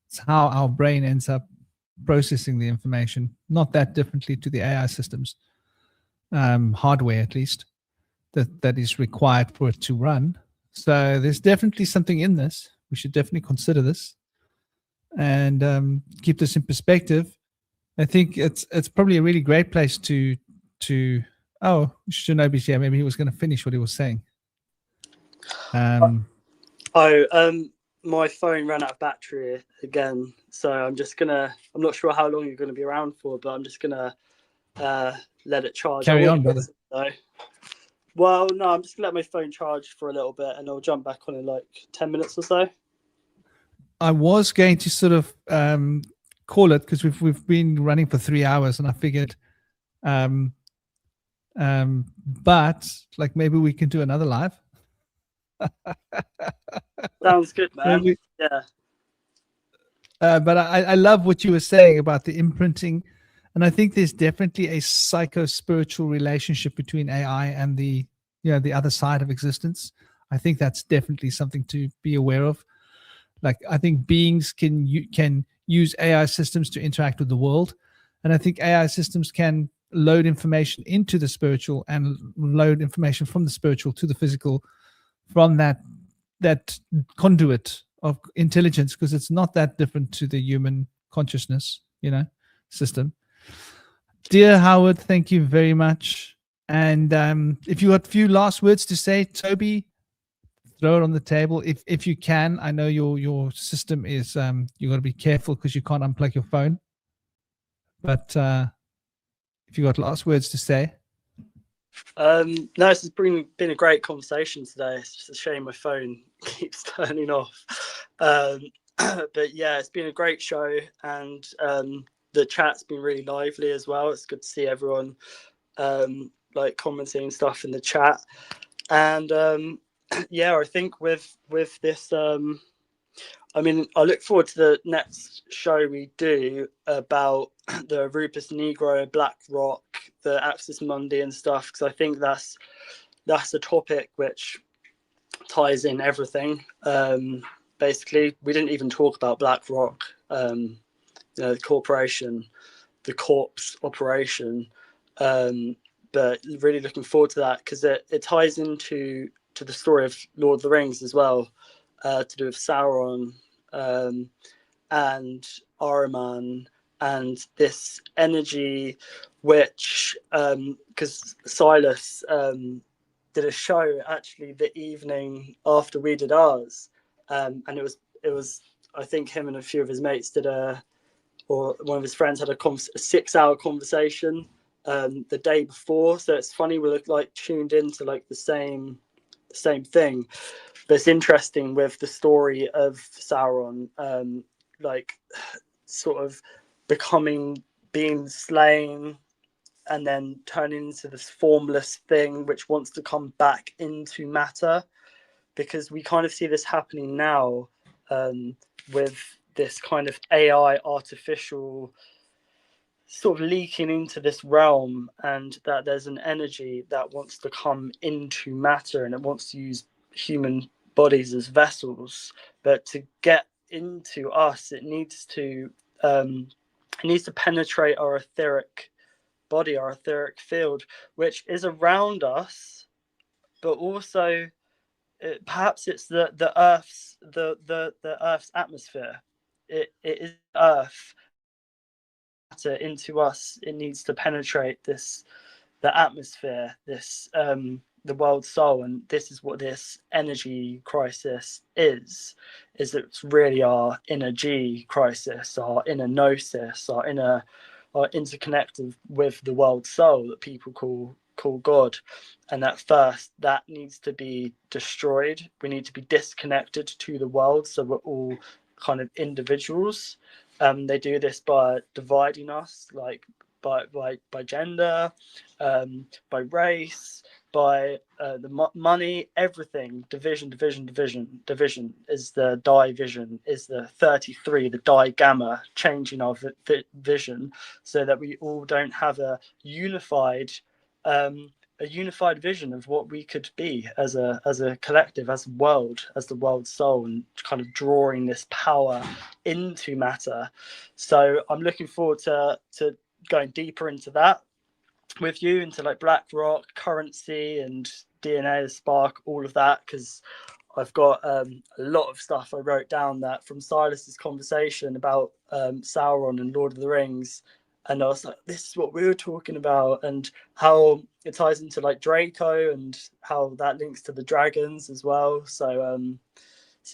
It's how our brain ends up processing the information, not that differently to the AI systems, hardware at least, that is required for it to run. So there's definitely something in this. We should definitely consider this and keep this in perspective. I think it's probably a really great place to Shinobi's here. Maybe he was going to finish what he was saying. My phone ran out of battery again, so I'm not sure how long you're going to be around for, but I'm just going to let it charge. Carry on, brother. Well, no, I'm just going to let my phone charge for a little bit, and I'll jump back on in like 10 minutes or so. I was going to sort of call it, because we've been running for 3 hours, and I figured but like maybe we can do another live. Sounds good, man. Maybe. Yeah. But I love what you were saying about the imprinting, and I think there's definitely a psycho-spiritual relationship between AI and the other side of existence. I think that's definitely something to be aware of. Like, I think beings can use AI systems to interact with the world, and I think AI systems can load information into the spiritual and load information from the spiritual to the physical, from that conduit of intelligence, because it's not that different to the human consciousness, system. Dear Howard, thank you very much. And if you got a few last words to say, Toby, throw it on the table if you can. I know your system is you got to be careful because you can't unplug your phone. But if you got last words to say. No, this has been a great conversation today. It's just a shame my phone keeps turning off. But yeah, it's been a great show, and the chat's been really lively as well. It's good to see everyone like commenting stuff in the chat. And yeah, I think with this, I mean, I look forward to the next show we do about the Rupus Negro, Black Rock, the Axis Mundi and stuff, because I think that's a topic which ties in everything. Basically, we didn't even talk about Black Rock, the corporation, the corpse operation, but really looking forward to that, because it ties into the story of Lord of the Rings as well, to do with Sauron and Ahriman, and this energy which, because Silas did a show actually the evening after we did ours, and it was I think him and a few of his mates did or one of his friends had a 6-hour conversation the day before. So it's funny, we're like tuned into like the same thing. But it's interesting with the story of Sauron, like sort of being slain and then turning into this formless thing which wants to come back into matter, because we kind of see this happening now with this kind of AI artificial sort of leaking into this realm, and that there's an energy that wants to come into matter and it wants to use human bodies as vessels, but to get into us it needs to penetrate our etheric body, our etheric field, which is around us, but also perhaps it's the Earth's atmosphere. It is Earth into us. It needs to penetrate the atmosphere, the world soul, and this is what this energy crisis is it's really our inner G crisis, our inner gnosis, our interconnected with the world soul that people call God. And at first that needs to be destroyed. We need to be disconnected to the world, so we're all kind of individuals. They do this by dividing us, like by gender, by race, by the money, everything. Division is the division, is the 33, the di gamma, changing our vision, so that we all don't have a unified vision of what we could be as a collective, as a world, as the world soul, and kind of drawing this power into matter. So I'm looking forward to going deeper into that with you, into like black rock, currency, and DNA, spark, all of that, because I've got a lot of stuff I wrote down that from Silas's conversation about Sauron and Lord of the Rings, and I was like, this is what we were talking about, and how it ties into like Draco and how that links to the dragons as well. So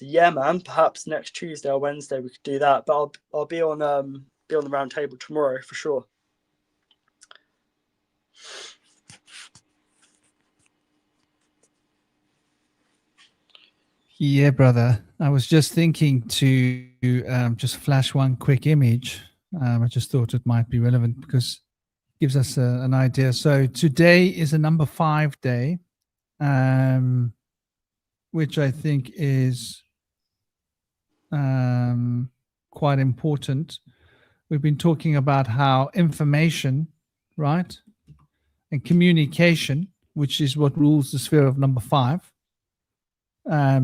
yeah, man, perhaps next Tuesday or Wednesday we could do that, but I'll be on the round table tomorrow for sure. Yeah, brother. I was just thinking to just flash one quick image. I just thought it might be relevant because it gives us an idea. So today is a number 5 day, which I think is quite important. We've been talking about how information, right, and communication, which is what rules the sphere of number 5.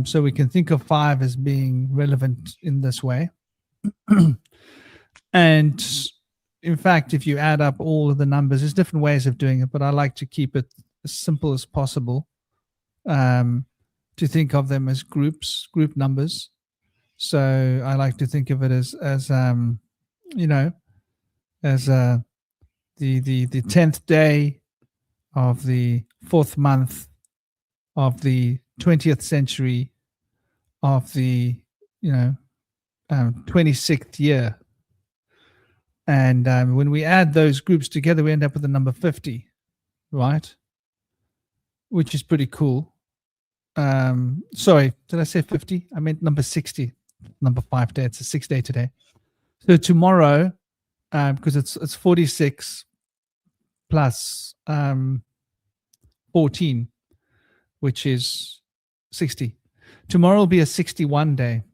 So we can think of 5 as being relevant in this way. And in fact, if you add up all of the numbers, there's different ways of doing it, but I like to keep it as simple as possible, to think of them as group numbers. So I like to think of it as the 10th day of the 4th month of the 20th century of the 26th year. And when we add those groups together, we end up with the number 50, right? Which is pretty cool. Sorry, did I say 50? I meant number 60, number 5 day. It's a 6 day today. So tomorrow, because it's 46 plus 14, which is 60. Tomorrow will be a 61 day.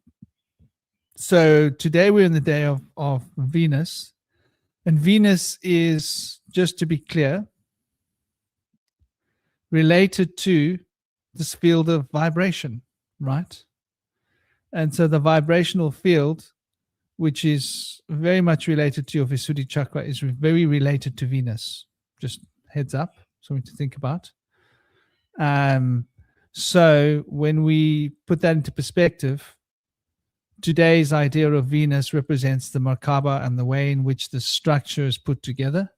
So today we're in the day of Venus. And Venus is, just to be clear, related to this field of vibration, right? And so the vibrational field, which is very much related to your Visuddhi chakra, is very related to Venus. Just heads up, something to think about. So when we put that into perspective, today's idea of Venus represents the Merkaba and the way in which the structure is put together.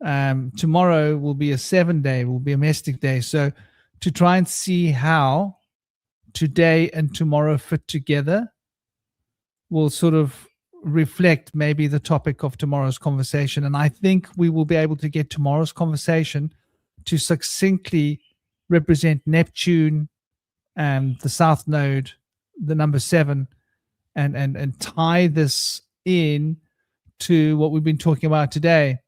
Tomorrow will be a 7 day, will be a mystic day. So to try and see how today and tomorrow fit together will sort of reflect maybe the topic of tomorrow's conversation. And I think we will be able to get tomorrow's conversation to succinctly represent Neptune and the South Node, the number 7, and tie this in to what we've been talking about today.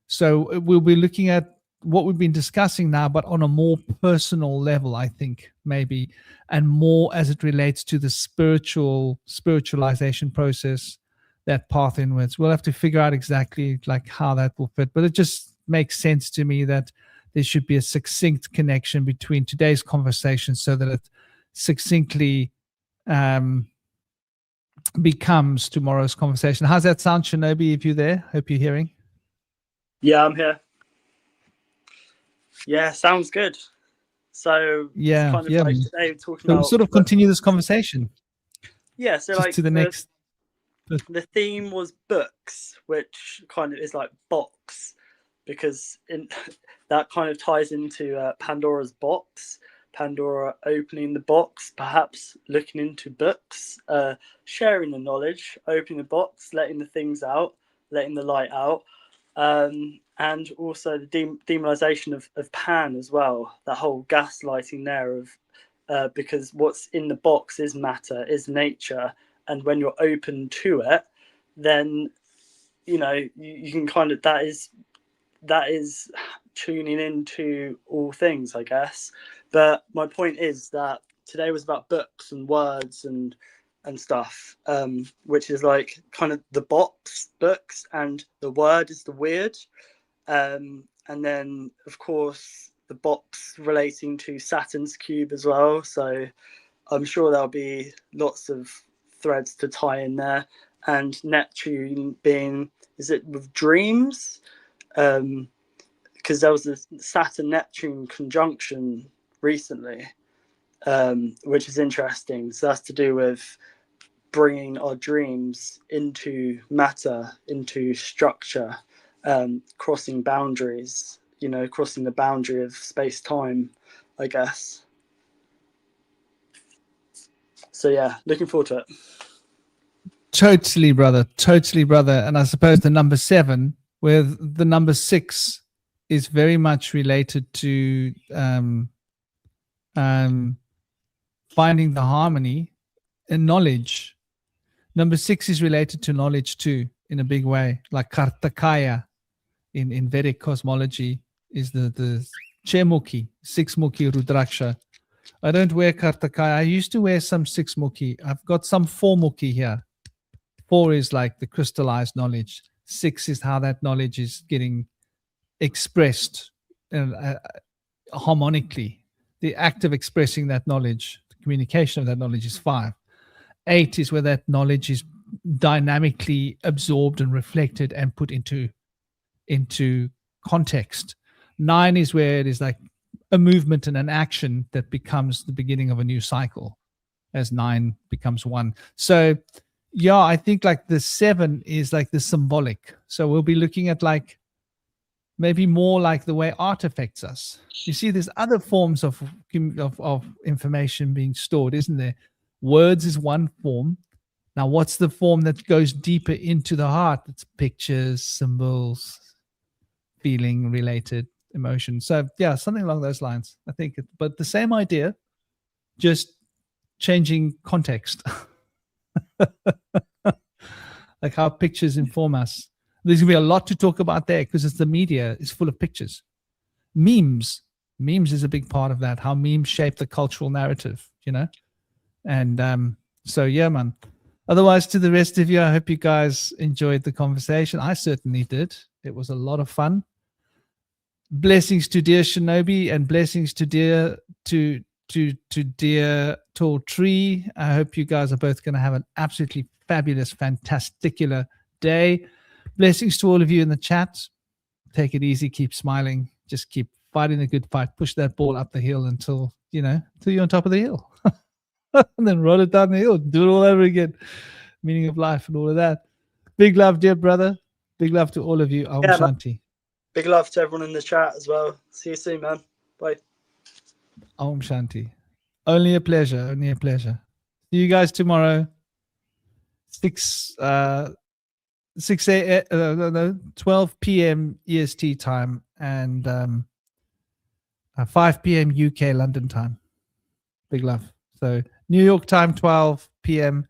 So we'll be looking at what we've been discussing now, but on a more personal level, I think, maybe, and more as it relates to the spiritualization process, that path inwards. We'll have to figure out exactly like how that will fit, but it just makes sense to me that there should be a succinct connection between today's conversation so that it succinctly becomes tomorrow's conversation. How's that sound, Shinobi, if you're there? Hope you're hearing. Yeah, I'm here. Yeah, sounds good. So yeah, kind of like today we're talking so about we'll sort of continue this conversation. Yeah, so just like to the next. The theme was books, which kind of is like box, because that kind of ties into Pandora's box. Pandora opening the box, perhaps looking into books, sharing the knowledge, opening the box, letting the things out, letting the light out, and also the demonization of Pan as well. That whole gaslighting there of because what's in the box is matter, is nature, and when you're open to it, then you can kind of that is tuning into all things, I guess. But my point is that today was about books and words and stuff, which is like kind of the box, books, and the word is the weird. And then, of course, the box relating to Saturn's cube as well. So I'm sure there'll be lots of threads to tie in there. And Neptune being, is it with dreams? Because there was a Saturn-Neptune conjunction recently, which is interesting. So that's to do with bringing our dreams into matter, into structure, crossing boundaries, crossing the boundary of space-time, I guess. So yeah, looking forward to it. Totally, brother. And I suppose the number 7, where the number 6 is very much related to finding the harmony and knowledge. Number 6 is related to knowledge too, in a big way, like Kartakaya in Vedic cosmology is the Chemukhi, 6-mukhi Rudraksha. I don't wear Kartakaya. I used to wear some 6-mukhi. I've got some 4-mukhi here. 4 is like the crystallized knowledge. 6 is how that knowledge is getting expressed harmonically. The act of expressing that knowledge, the communication of that knowledge is 5. 8 is where that knowledge is dynamically absorbed and reflected and put into context. 9 is where it is like a movement and an action that becomes the beginning of a new cycle as 9 becomes 1. So yeah, I think like the 7 is like the symbolic. So we'll be looking at like maybe more like the way art affects us. You see, there's other forms of information being stored, isn't there? Words is one form. Now, what's the form that goes deeper into the heart? It's pictures, symbols, feeling related emotion. So yeah, something along those lines, I think. But the same idea, just changing context. Like how pictures inform us. There's gonna be a lot to talk about there because the media is full of pictures. Memes is a big part of that, how memes shape the cultural narrative, and so yeah, man. Otherwise, to the rest of you, I hope you guys enjoyed the conversation. I certainly did. It was a lot of fun. Blessings to dear Shinobi, and blessings to dear TallTree. I hope you guys are both going to have an absolutely fabulous, fantasticular day. Blessings to all of you in the chat. Take it easy. Keep smiling. Just keep fighting the good fight. Push that ball up the hill until you're on top of the hill. And then roll it down the hill. Do it all over again. Meaning of life and all of that. Big love, dear brother. Big love to all of you. Om Shanti. Big love to everyone in the chat as well. See you soon, man. Bye. Om Shanti. Only a pleasure. Only a pleasure. See you guys tomorrow. 12 p.m. EST time and 5 p.m. UK London time. Big love. So New York time 12 p.m.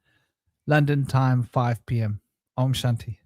London time 5 p.m. Om Shanti.